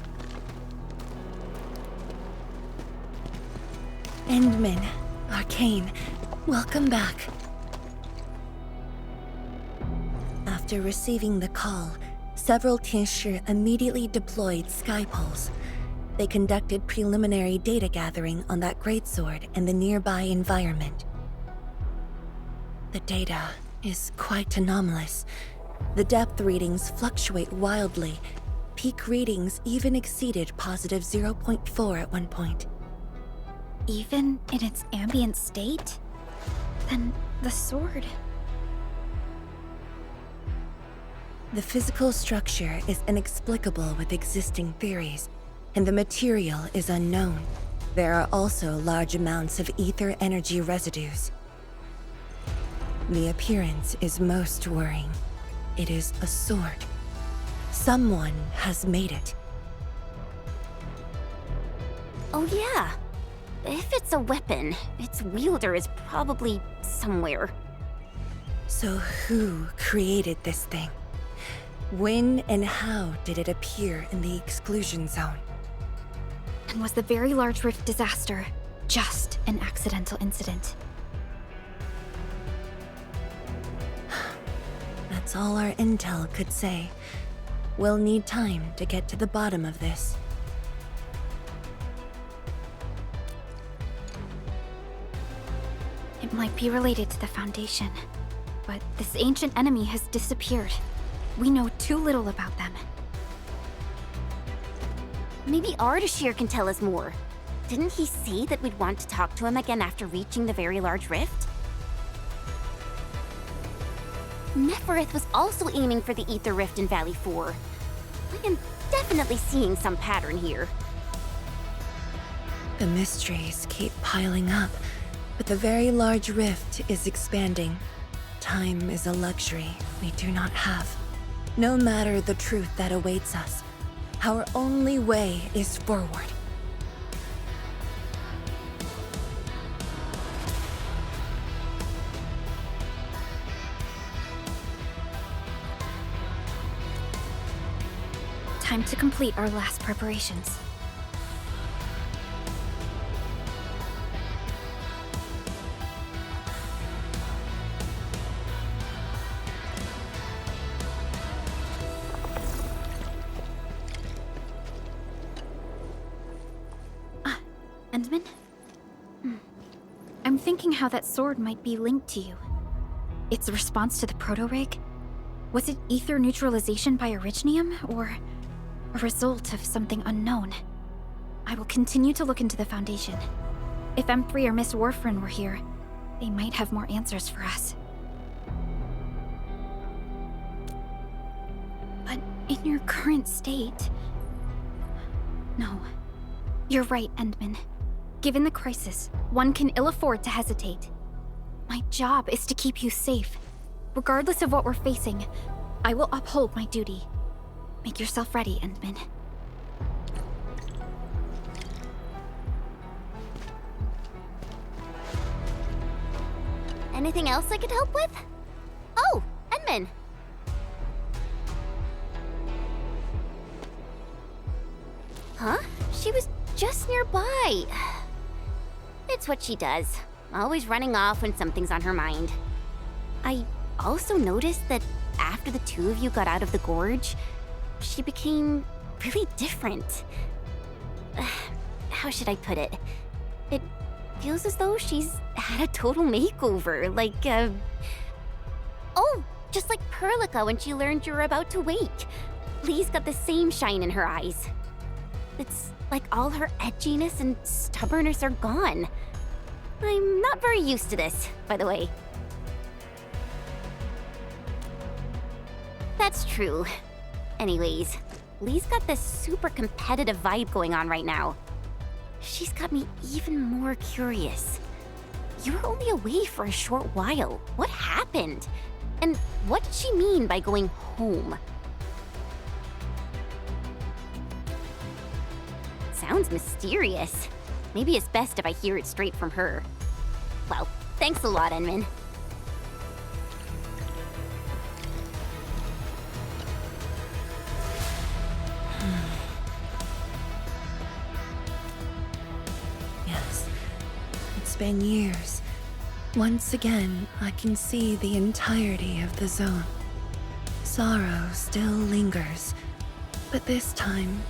Endmen, Arcane, welcome back. After receiving the call, several Tianshi immediately deployed skypoles. They conducted preliminary data gathering on that greatsword and the nearby environment. The data is quite anomalous. The depth readings fluctuate wildly. Peak readings even exceeded positive 0.4 at one point. even in its ambient state? Then the sword... The physical structure is inexplicable with existing theories, and the material is unknown. There are also large amounts of ether energy residues. The appearance is most worrying. It is a sword. Someone has made it. Oh yeah. If it's a weapon, its wielder is probably somewhere. So who created this thing? When and how did it appear in the exclusion zone? And was the Very Large Rift disaster just an accidental incident? That's all our intel could say. We'll need time to get to the bottom of this. It might be related to the Foundation, but this ancient enemy has disappeared. We know too little about them. Maybe Ardashir can tell us more. Didn't he say that we'd want to talk to him again after reaching the Very Large Rift? Neferith was also aiming for the Ether Rift in Valley 4. I am definitely seeing some pattern here. The mysteries keep piling up, but the Very Large Rift is expanding. Time is a luxury we do not have. No matter the truth that awaits us, our only way is forward. Time to complete our last preparations. Endman? I'm thinking how that sword might be linked to you. Its response to the proto-rig? Was it ether neutralization by Originium, or a result of something unknown? I will continue to look into the Foundation. If M3 or Miss Warfrin were here, they might have more answers for us. But in your current state... No. You're right, Endman. Given the crisis, one can ill afford to hesitate. My job is to keep you safe. Regardless of what we're facing, I will uphold my duty. Make yourself ready, Endman. Anything else I could help with? Oh, Endman! Huh? She was just nearby. It's what she does. Always running off when something's on her mind. I also noticed that after the two of you got out of the gorge, she became really different. How should I put it? It feels as though she's had a total makeover, like, Oh, just like Perlica when she learned you were about to wake. Lee's got the same shine in her eyes. It's like all her edginess and stubbornness are gone. I'm not very used to this, by the way. That's true. Anyways, Lee's got this super competitive vibe going on right now. She's got me even more curious. You were only away for a short while. What happened? And what did she mean by going home? Sounds mysterious. Maybe it's best if I hear it straight from her. Well, thanks a lot, Endman. Yes, it's been years. Once again, I can see the entirety of the zone. Sorrow still lingers, but this time,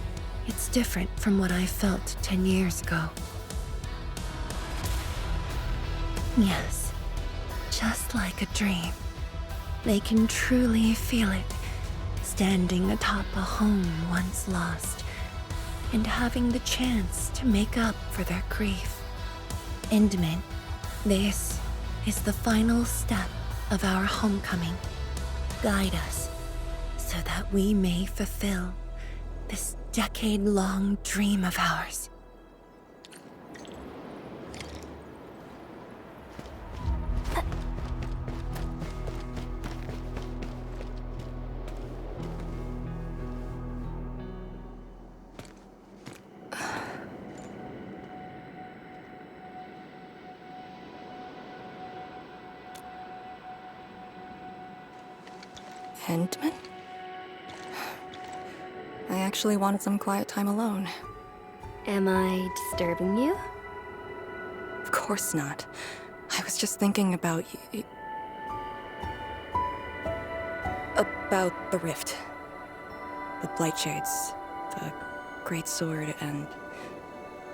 it's different from what I felt 10 years ago. Yes, just like a dream. They can truly feel it, standing atop a home once lost, and having the chance to make up for their grief. Endman, this is the final step of our homecoming. Guide us, so that we may fulfill this decade-long dream of ours. Endman? I actually wanted some quiet time alone. Am I disturbing you? Of course not. I was just thinking about about the rift. The Blightshades, the Great Sword, and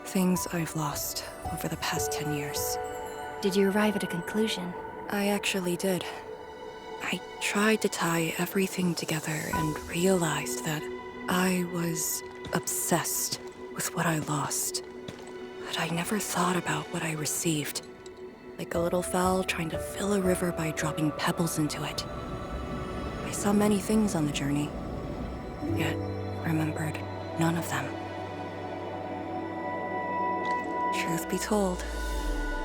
things I've lost over the past 10 years. Did you arrive at a conclusion? I actually did. I tried to tie everything together and realized that I was obsessed with what I lost. But I never thought about what I received. Like a little fowl trying to fill a river by dropping pebbles into it. I saw many things on the journey, yet remembered none of them. Truth be told,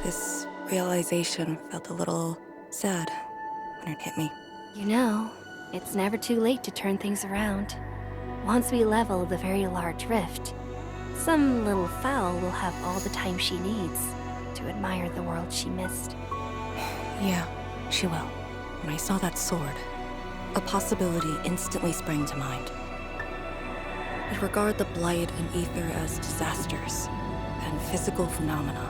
this realization felt a little sad when it hit me. You know, it's never too late to turn things around. Once we level the very large rift, some little fowl will have all the time she needs to admire the world she missed. Yeah, she will. When I saw that sword, a possibility instantly sprang to mind. We regard the Blight and Ether as disasters and physical phenomena,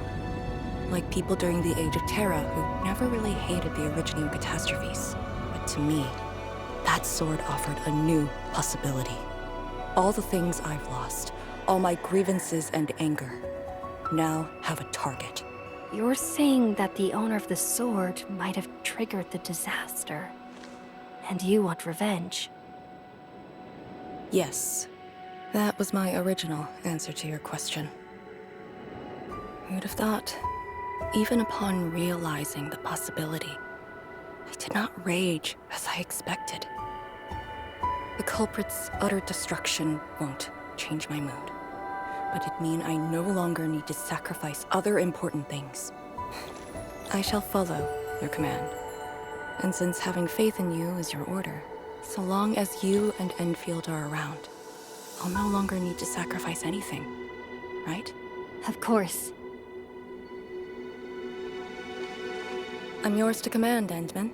like people during the Age of Terra who never really hated the Originium catastrophes. But to me, that sword offered a new possibility. All the things I've lost, all my grievances and anger, now have a target. You're saying that the owner of the sword might have triggered the disaster, and you want revenge? Yes, that was my original answer to your question. Who'd have thought? Even upon realizing the possibility, I did not rage as I expected. The culprit's utter destruction won't change my mood, but it means I no longer need to sacrifice other important things. I shall follow your command, and since having faith in you is your order, so long as you and Endfield are around, I'll no longer need to sacrifice anything, right? Of course. I'm yours to command, Endman.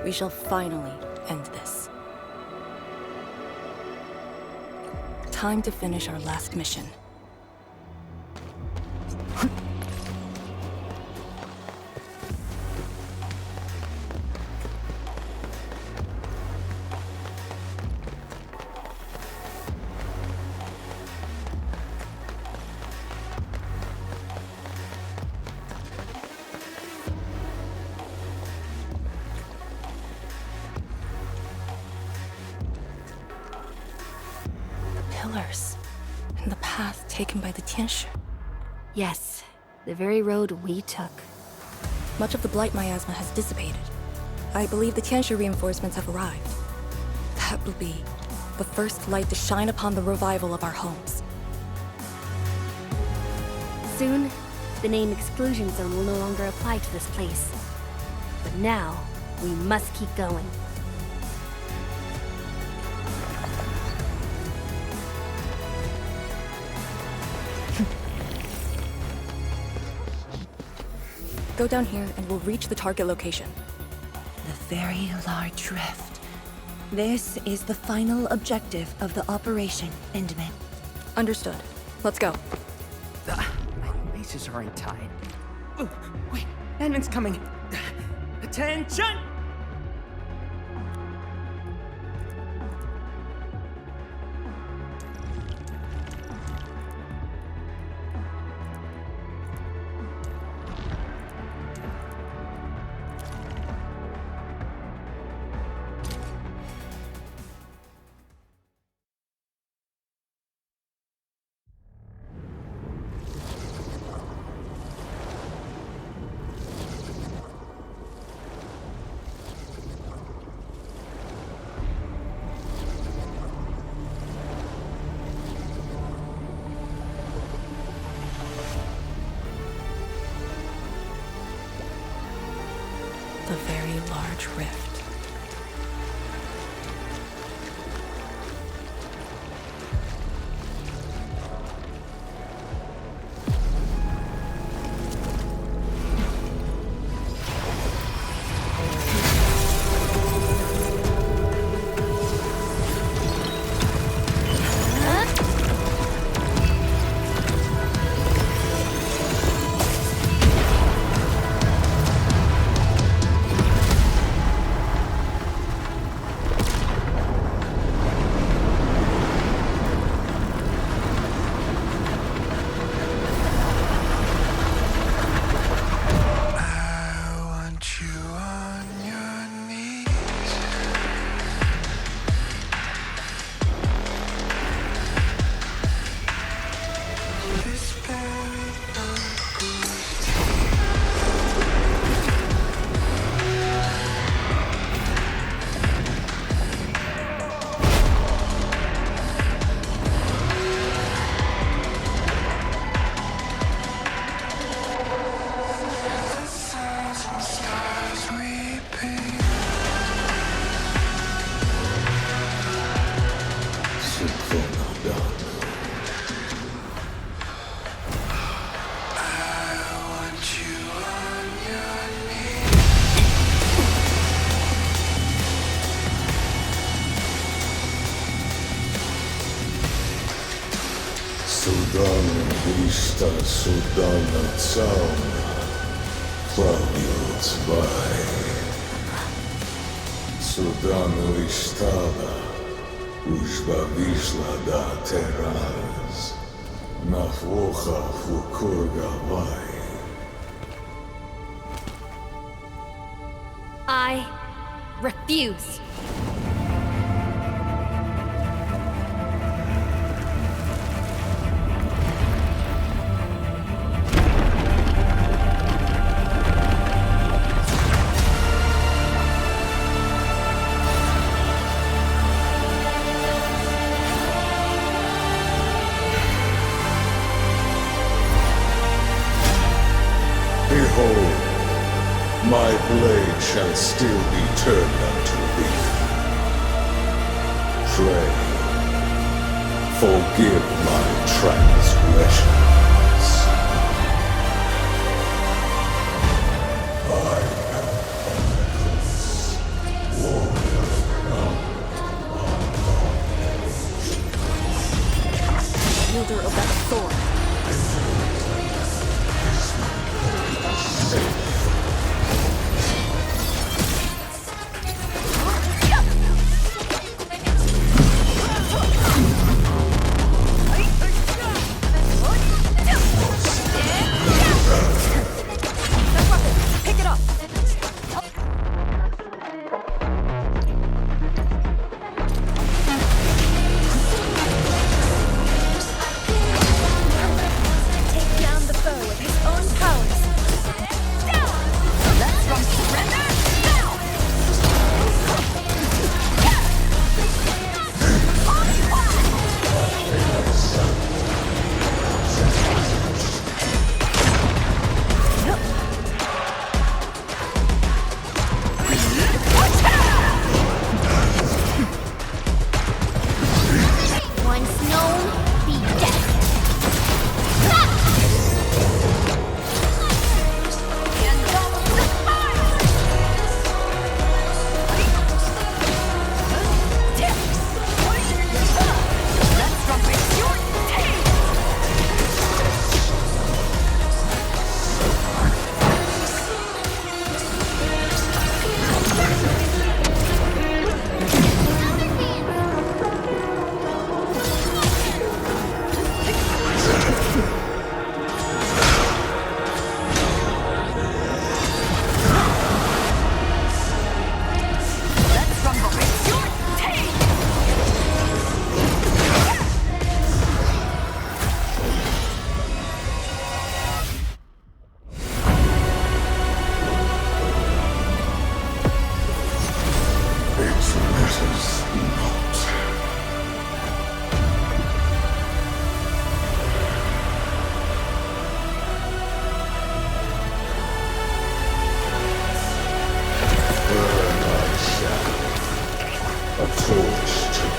We shall finally end this. Time to finish our last mission. Pillars, and the path taken by the Tianshi. Yes, the very road we took. Much of the blight miasma has dissipated. I believe the Tianshi reinforcements have arrived. That will be the first light to shine upon the revival of our homes. Soon, the name Exclusion Zone will no longer apply to this place. But now, we must keep going. Go down here and we'll reach the target location. The very large rift. This is the final objective of the operation, Endman. Understood. Let's go. My laces are untied. Oh, wait, Endman's coming. Attention! the very large rift. Судана цауна, плавают вай. Судана иштала, ужба вишла да тераз. Нафоха фукурга вай. I refuse. Behold, my blade shall still be turned unto thee. Pray, forgive my transgressions. I am Wielder of that sword.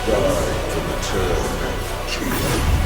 die to return, Chief.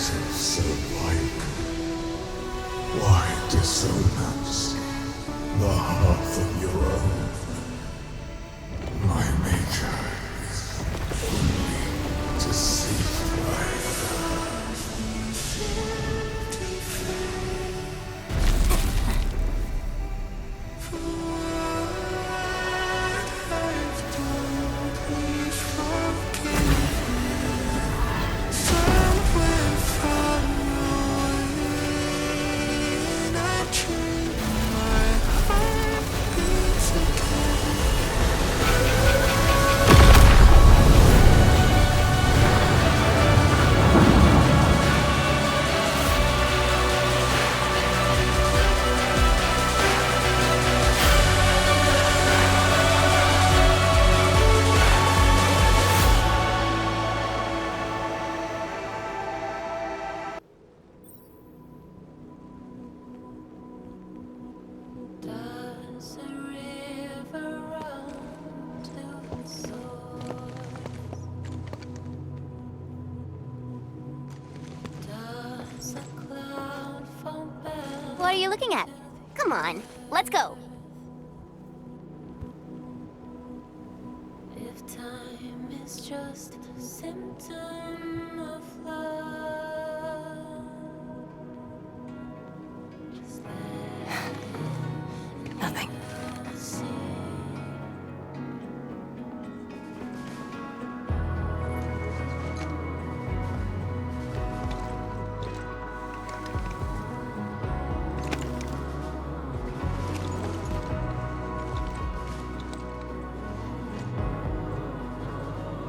yourself survive? Why dissonance? The hearth of your own. My maker is only to see life. What are you looking at? Come on, let's go. If time is just a symptom of love, just Nothing.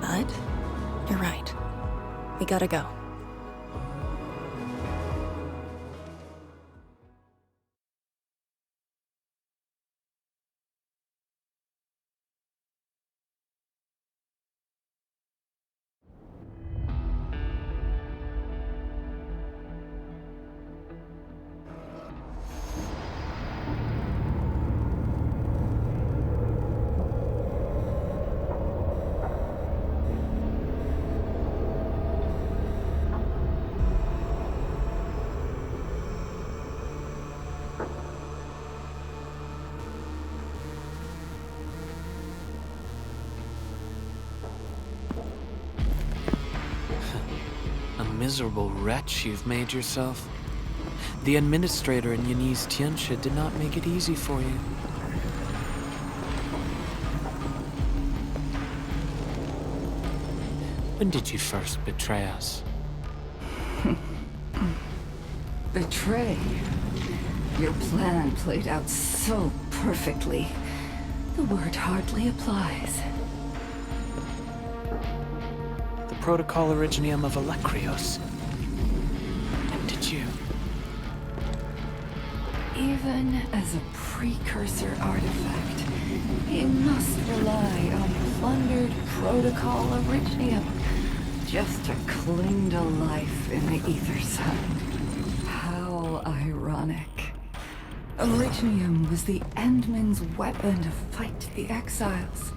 But you're right. We gotta go. Miserable wretch you've made yourself. The Endministrator in Yanni's Tianxia did not make it easy for you. When did you first betray us? Betray? Your plan played out so perfectly. The word hardly applies. Protocol Originium of Electrios. And did you? Even as a precursor artifact, it must rely on plundered Protocol Originium just to cling to life in the Ether Sun. How ironic. Originium was the Endmen's weapon to fight the Exiles.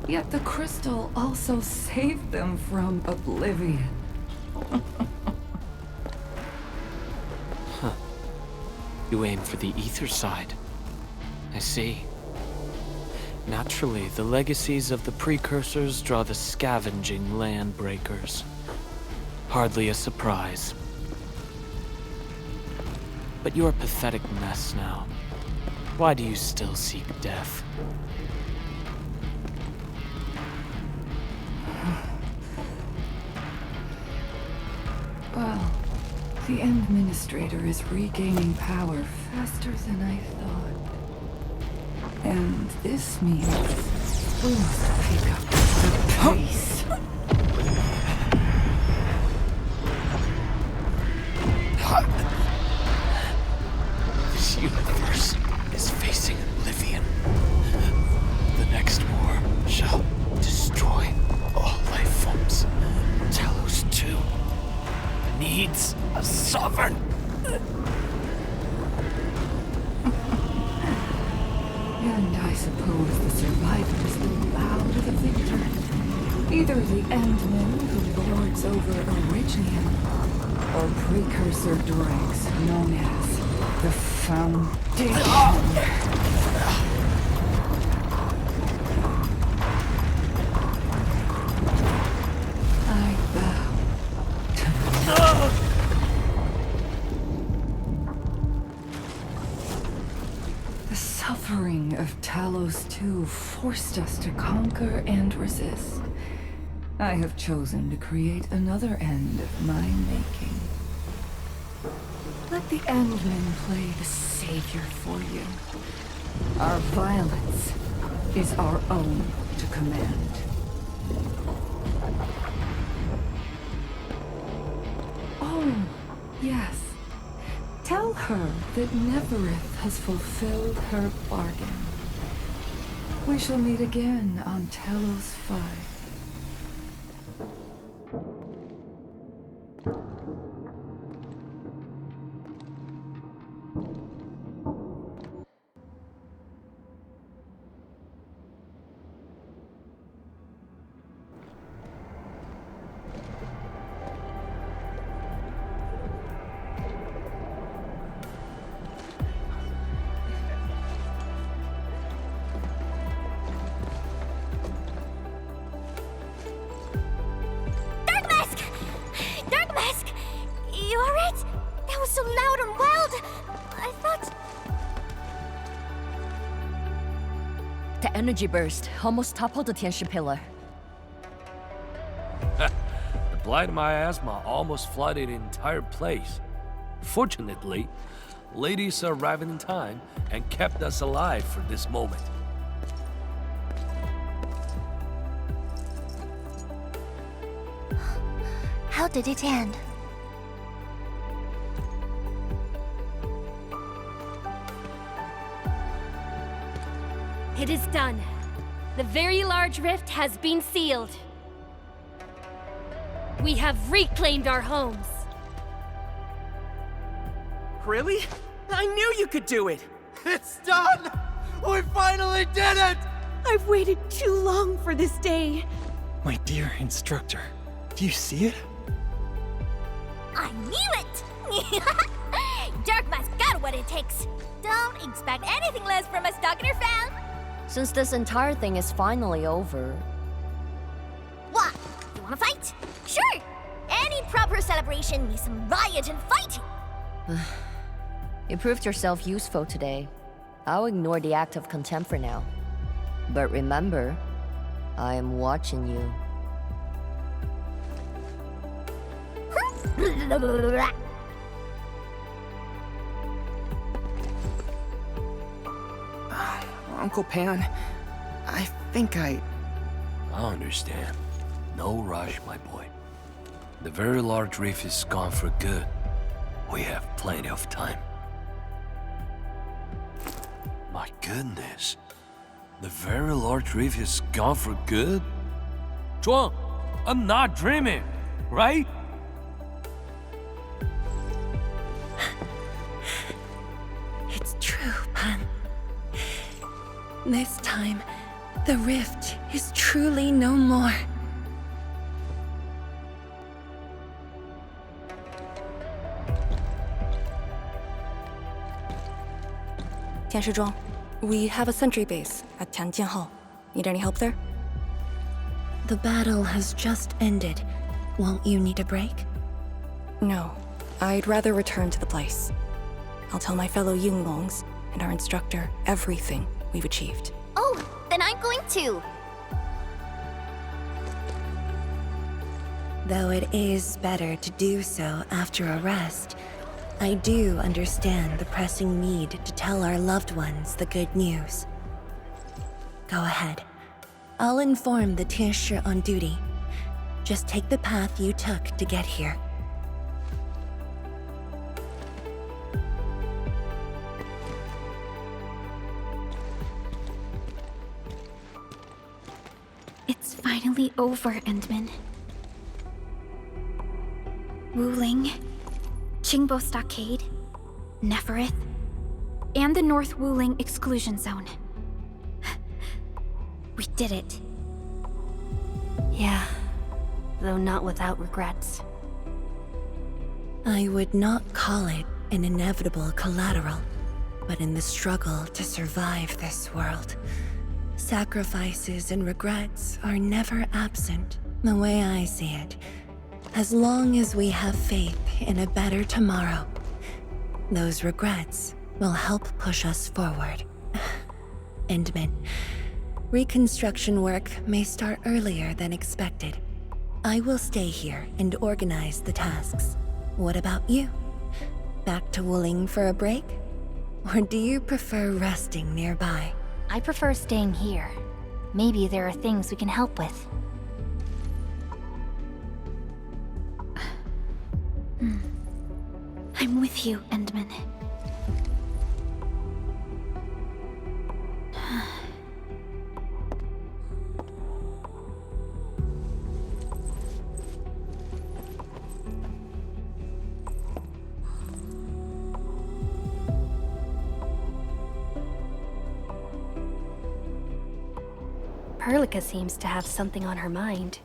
Yet the crystal also saved them from oblivion. Huh. You aim for the ether side. I see. Naturally, the legacies of the precursors draw the scavenging land breakers. Hardly a surprise. But you're a pathetic mess now. Why do you still seek death? Well, the Endministrator is regaining power faster than I thought. And this means we must pick up the pace. This universe is facing oblivion. The next war shall destroy all life forms. Talos too needs a sovereign. And I suppose the survivors will bow to the victor. Either the Endmen who lords over Originium, or precursor dregs known as the Foundation. I bow to the suffering of Talos II forced us to conquer and resist. I have chosen to create another end of my making. Let the Endmen play the savior for you. Our violence is our own to command. Oh, yes. Tell her that Neverith has fulfilled her bargain. We shall meet again on Talos 5. The energy burst almost toppled the Tianshi pillar. The blight of my asthma almost flooded the entire place. Fortunately, ladies arrived in time and kept us alive for this moment. How did it end? It is done. The very large rift has been sealed. We have reclaimed our homes. Really? I knew you could do it! It's done! We finally did it! I've waited too long for this day. My dear instructor, do you see it? I knew it! Darkmask got what it takes. Don't expect anything less from a Stalker fan. Since this entire thing is finally over... What? You wanna fight? Sure! Any proper celebration needs some riot and fighting! You proved yourself useful today. I'll ignore the act of contempt for now. But remember, I am watching you. Uncle Pan, I think I understand. No rush, my boy. The very large reef is gone for good. We have plenty of time. My goodness. The very large reef is gone for good? Zhuang, I'm not dreaming, right? It's true, Pan. This time, the rift is truly no more. Tianshizhuang, we have a sentry base at Tianjianhao. Need any help there? The battle has just ended. Won't you need a break? No. I'd rather return to the place. I'll tell my fellow Yunglongs and our instructor everything we've achieved. Oh, then I'm going too. Though it is better to do so after a rest, I do understand the pressing need to tell our loved ones the good news. Go ahead. I'll inform the Tianshi on duty. Just take the path you took to get here. It's finally over, Endman. Wuling, Qingbo Stockade, Neferith, and the North Wuling Exclusion Zone. We did it. Yeah, though not without regrets. I would not call it an inevitable collateral, but in the struggle to survive this world, sacrifices and regrets are never absent. The way I see it, as long as we have faith in a better tomorrow, those regrets will help push us forward. Endman, reconstruction work may start earlier than expected. I will stay here and organize the tasks. What about you? Back to Wuling for a break? Or do you prefer resting nearby? I prefer staying here. Maybe there are things we can help with. I'm with you, Endman. Perlica seems to have something on her mind.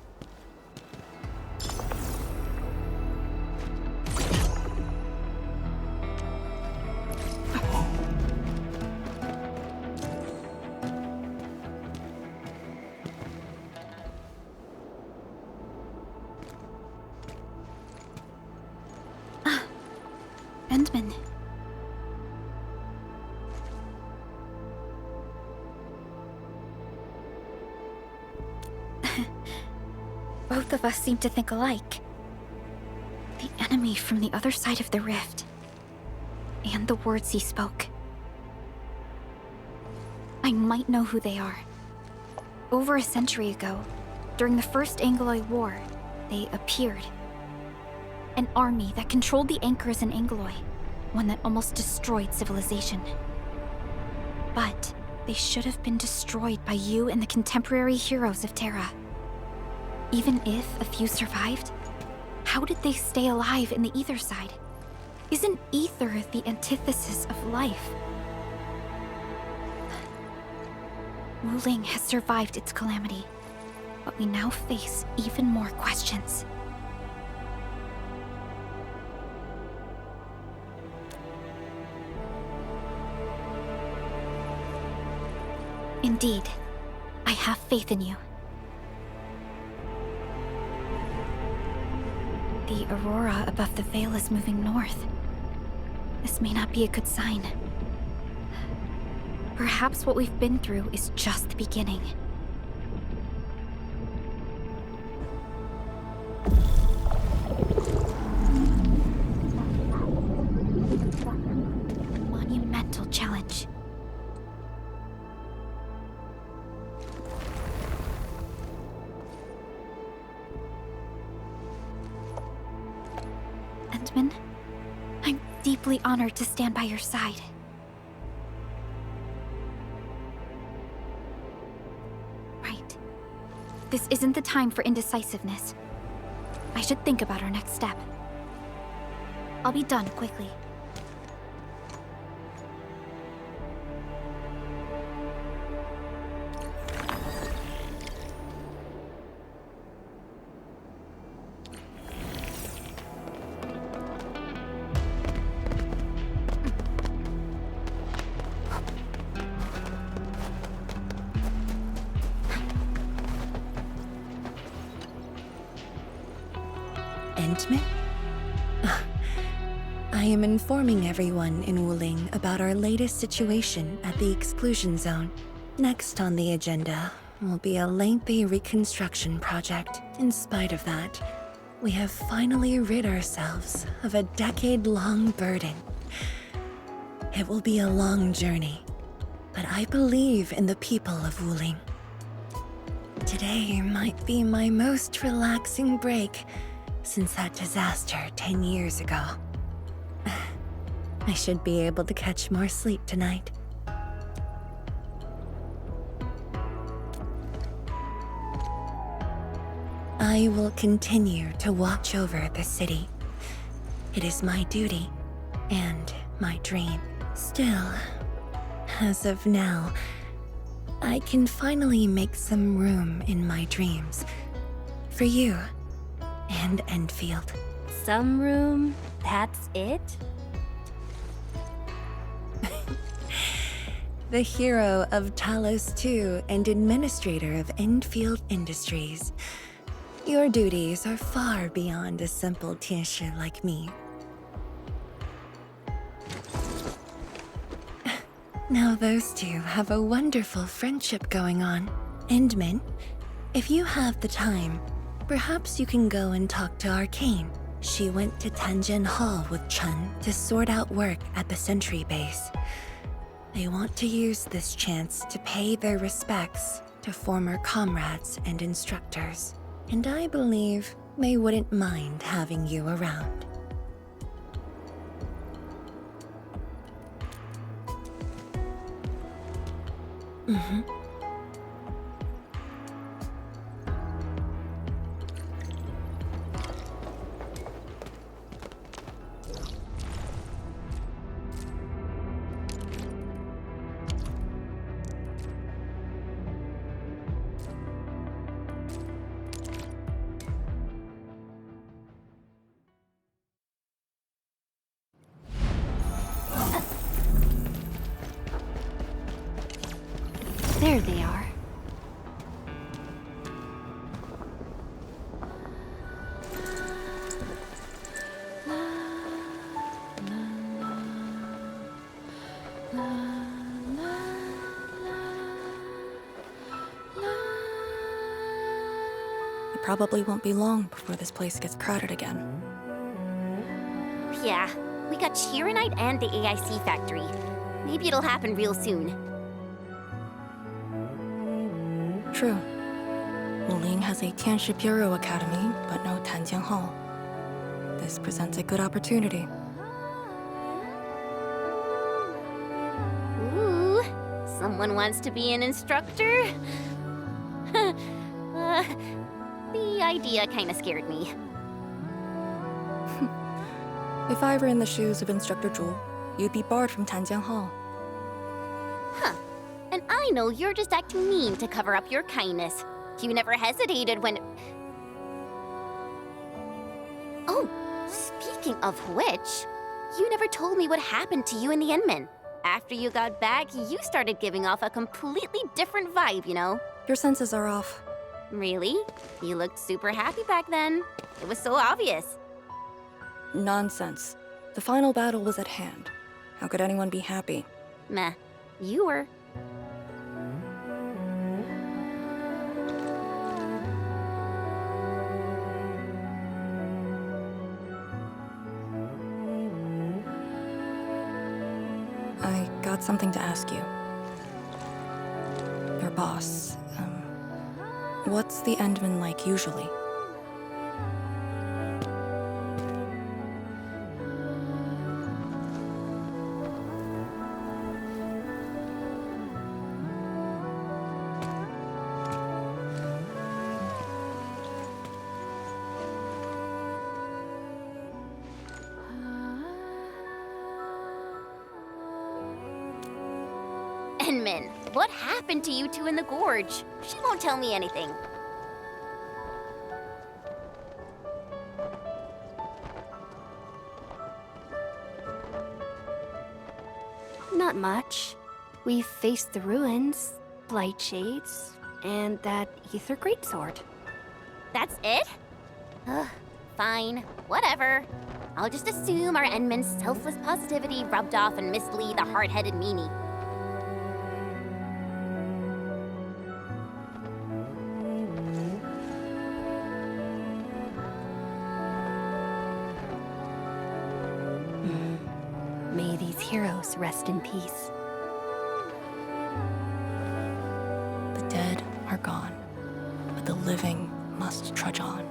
Endman. Both of us seem to think alike. The enemy from the other side of the rift. And the words he spoke. I might know who they are. Over a century ago, during the First Angloid War, they appeared. An army that controlled the anchors in Angloy, one that almost destroyed civilization. But they should have been destroyed by you and the contemporary heroes of Terra. Even if a few survived, how did they stay alive in the ether side? Isn't ether the antithesis of life? Wuling has survived its calamity, but we now face even more questions. Indeed, I have faith in you. The aurora above the veil is moving north. This may not be a good sign. Perhaps what we've been through is just the beginning. Monumental challenge. Endman, I'm deeply honored to stand by your side. Right. This isn't the time for indecisiveness. I should think about our next step. I'll be done quickly. Endman? I am informing everyone in Wuling about our latest situation at the exclusion zone. Next on the agenda will be a lengthy reconstruction project. In spite of that, we have finally rid ourselves of a decade-long burden. It will be a long journey, but I believe in the people of Wuling. Today might be my most relaxing break since that disaster 10 years ago. I should be able to catch more sleep tonight. I will continue to watch over the city. It is my duty and my dream. Still, as of now, I can finally make some room in my dreams for you and Endfield. some room, that's it? The hero of Talos II and administrator of Endfield Industries. Your duties are far beyond a simple teacher like me. Now those two have a wonderful friendship going on. Endman, if you have the time, perhaps you can go and talk to Arcane. She went to Tanjin Hall with Chun to sort out work at the sentry base. They want to use this chance to pay their respects to former comrades and instructors. And I believe they wouldn't mind having you around. Mm-hmm. There they are. It probably won't be long before this place gets crowded again. Yeah, we got Arknight and the AIC factory. Maybe it'll happen real soon. True. Wuling has a Tian Shapiro Academy, but no Tanjian Hall. This presents a good opportunity. Ooh, someone wants to be an instructor? The idea kinda scared me. If I were in the shoes of Instructor Zhu, you'd be barred from Tanjian Hall. Huh. And I know you're just acting mean to cover up your kindness. You never hesitated when... Oh, speaking of which, you never told me what happened to you and the Endmen. After you got back, you started giving off a completely different vibe, you know? Your senses are off. Really? You looked super happy back then. It was so obvious. Nonsense. The final battle was at hand. How could anyone be happy? Meh. You were. I got something to ask you. Your boss, what's the Endman like usually? Endman, what happened to you two in the gorge? She won't tell me anything. Not much. We faced the ruins, blight shades, and that ether greatsword. That's it? Ugh, fine, whatever. I'll just assume our Endman's selfless positivity rubbed off on Miss Lee, the hard-headed meanie. May these heroes rest in peace. The dead are gone, but the living must trudge on.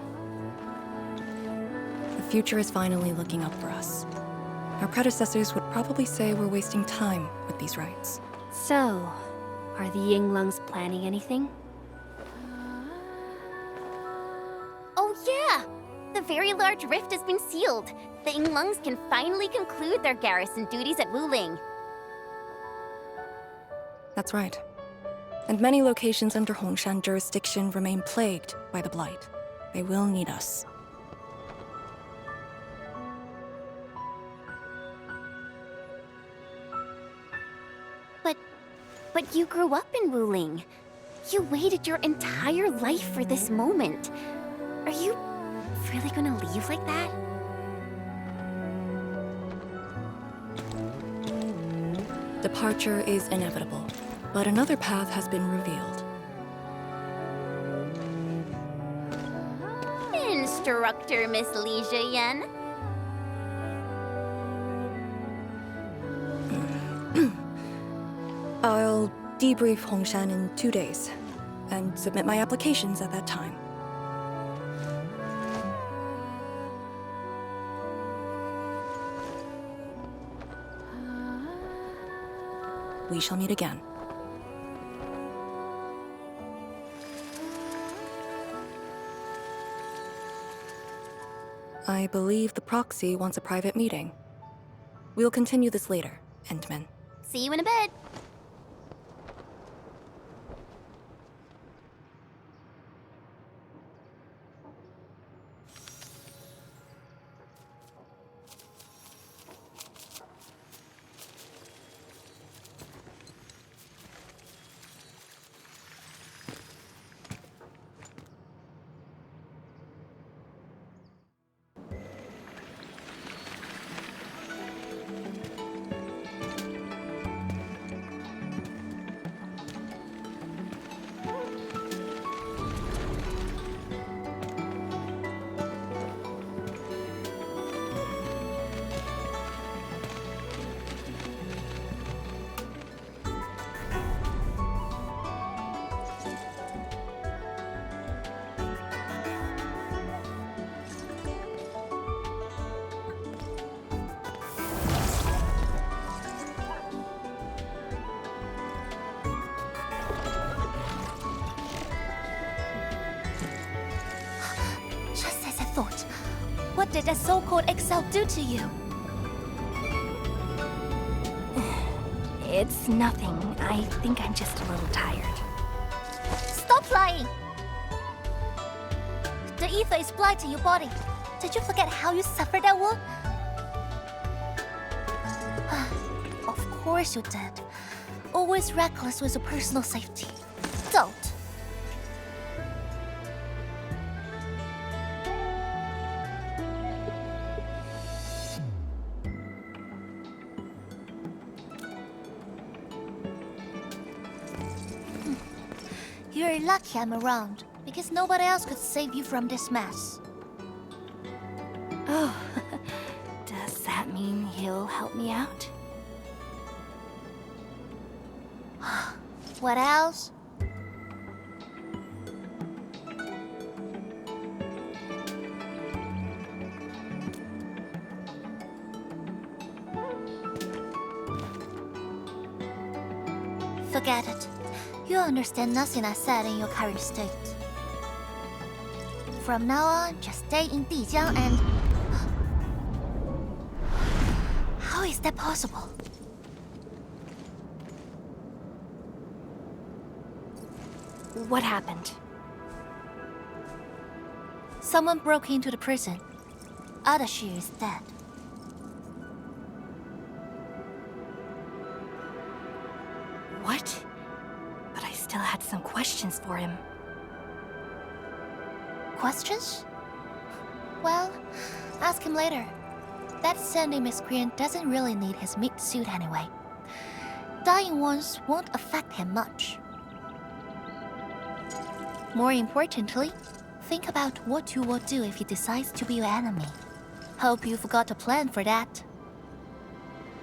The future is finally looking up for us. Our predecessors would probably say we're wasting time with these rites. So, are the Yinglungs planning anything? Oh yeah! The very large rift has been sealed. The Yinglungs can finally conclude their garrison duties at Wuling. That's right. And many locations under Hongshan jurisdiction remain plagued by the Blight. They will need us. But you grew up in Wuling. You waited your entire life for this moment. Are you really gonna leave like that? Departure is inevitable, but another path has been revealed. Instructor Miss Li Zheyan. I'll debrief Hongshan in 2 days, and submit my applications at that time. We shall meet again. I believe the proxy wants a private meeting. We'll continue this later, Endman. See you in a bit. Thought. What did that so-called Excel do to you? It's nothing. I think I'm just a little tired. Stop lying! The ether is blighting your body. Did you forget how you suffered that wound? Of course you did. Always reckless with your personal safety. Don't. You're lucky I'm around, because nobody else could save you from this mess. Oh, does that mean he'll help me out? What else? Forget it. You understand nothing I said in your current state. From now on, just stay in Dijiang and... How is that possible? What happened? Someone broke into the prison. Adashi is dead. What? But I still had some questions for him. Questions? Well, ask him later. That Sandy miscreant doesn't really need his meat suit anyway. Dying ones won't affect him much. More importantly, think about what you will do if he decides to be your enemy. Hope you've got a plan for that.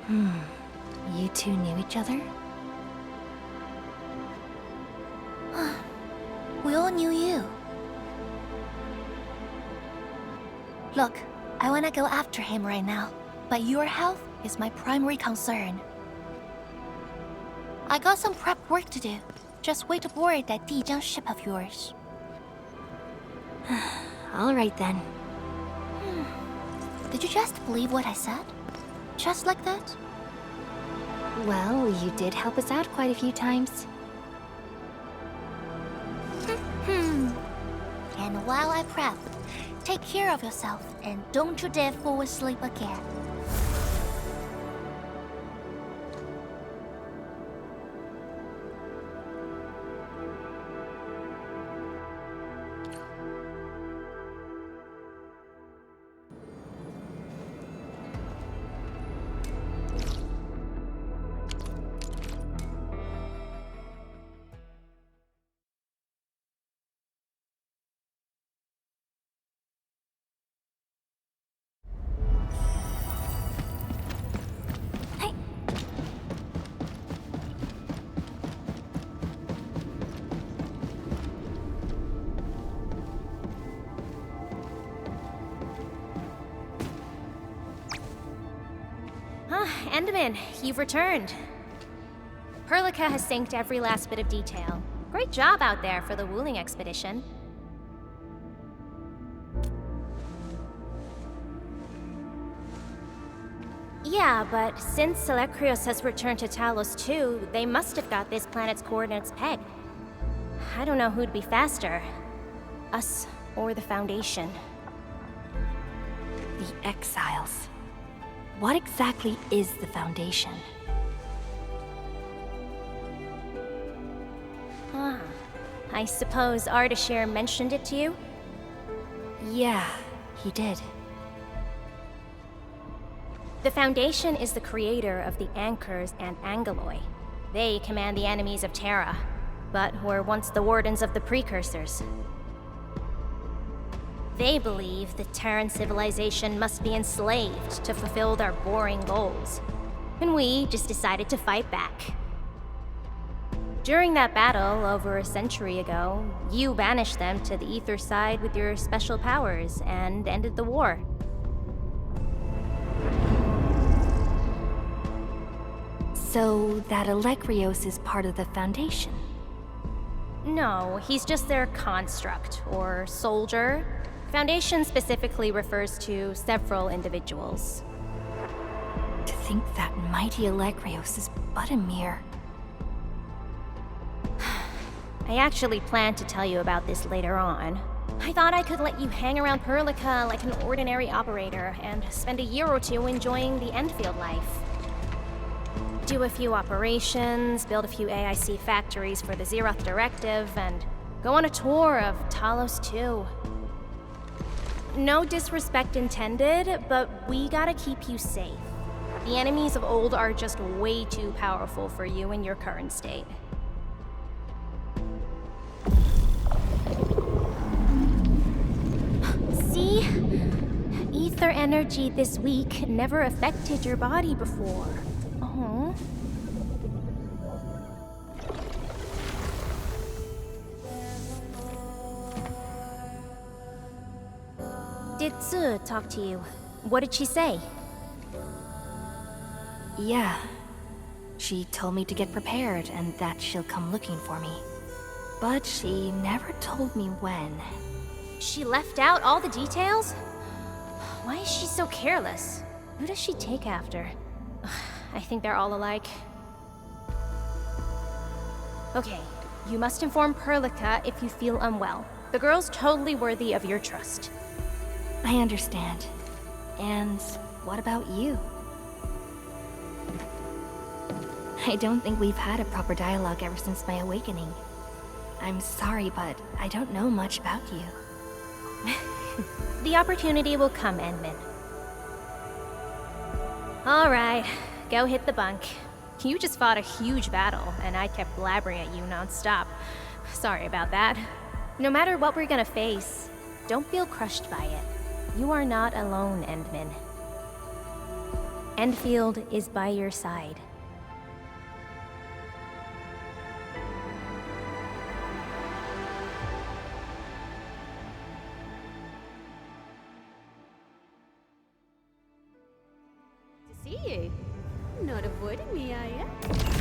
You two knew each other? We all knew you. Look, I wanna go after him right now, but your health is my primary concern. I got some prep work to do. Just wait aboard that Dijiang ship of yours. All right then. Did you just believe what I said? Just like that? Well, you did help us out quite a few times. And while I prep, take care of yourself and don't you dare fall asleep again. Endman, you've returned. Perlica has synced every last bit of detail. Great job out there for the Wuling expedition. Yeah, but since Selekrios has returned to Talos too, they must have got this planet's coordinates pegged. I don't know who'd be faster. Us or the Foundation. The Exiles. What exactly is the Foundation? I suppose Ardashir mentioned it to you? Yeah, he did. The Foundation is the creator of the Anchors and Angeloi. They command the enemies of Terra, but were once the wardens of the Precursors. They believe that Terran civilization must be enslaved to fulfill their boring goals. And we just decided to fight back. During that battle over a century ago, you banished them to the Ether side with your special powers and ended the war. So that Alekrios is part of the Foundation? No, he's just their construct, or soldier. Foundation specifically refers to several individuals. To think that mighty Alekrios is but a mere... I actually planned to tell you about this later on. I thought I could let you hang around Perlica like an ordinary operator and spend a year or two enjoying the Endfield life. Do a few operations, build a few AIC factories for the Zeroth Directive, and go on a tour of Talos 2. No disrespect intended, but we gotta keep you safe. The enemies of old are just way too powerful for you in your current state. See? Ether energy this week never affected your body before. Oh. Did Tsu talk to you? What did she say? Yeah. She told me to get prepared and that she'll come looking for me. But she never told me when. She left out all the details? Why is she so careless? Who does she take after? I think they're all alike. Okay, you must inform Perlica if you feel unwell. The girl's totally worthy of your trust. I understand. And what about you? I don't think we've had a proper dialogue ever since my awakening. I'm sorry, but I don't know much about you. The opportunity will come, Endman. Alright, go hit the bunk. You just fought a huge battle, and I kept blabbering at you non-stop. Sorry about that. No matter what we're gonna face, don't feel crushed by it. You are not alone, Endman. Endfield is by your side. See you. Not avoiding me, are you?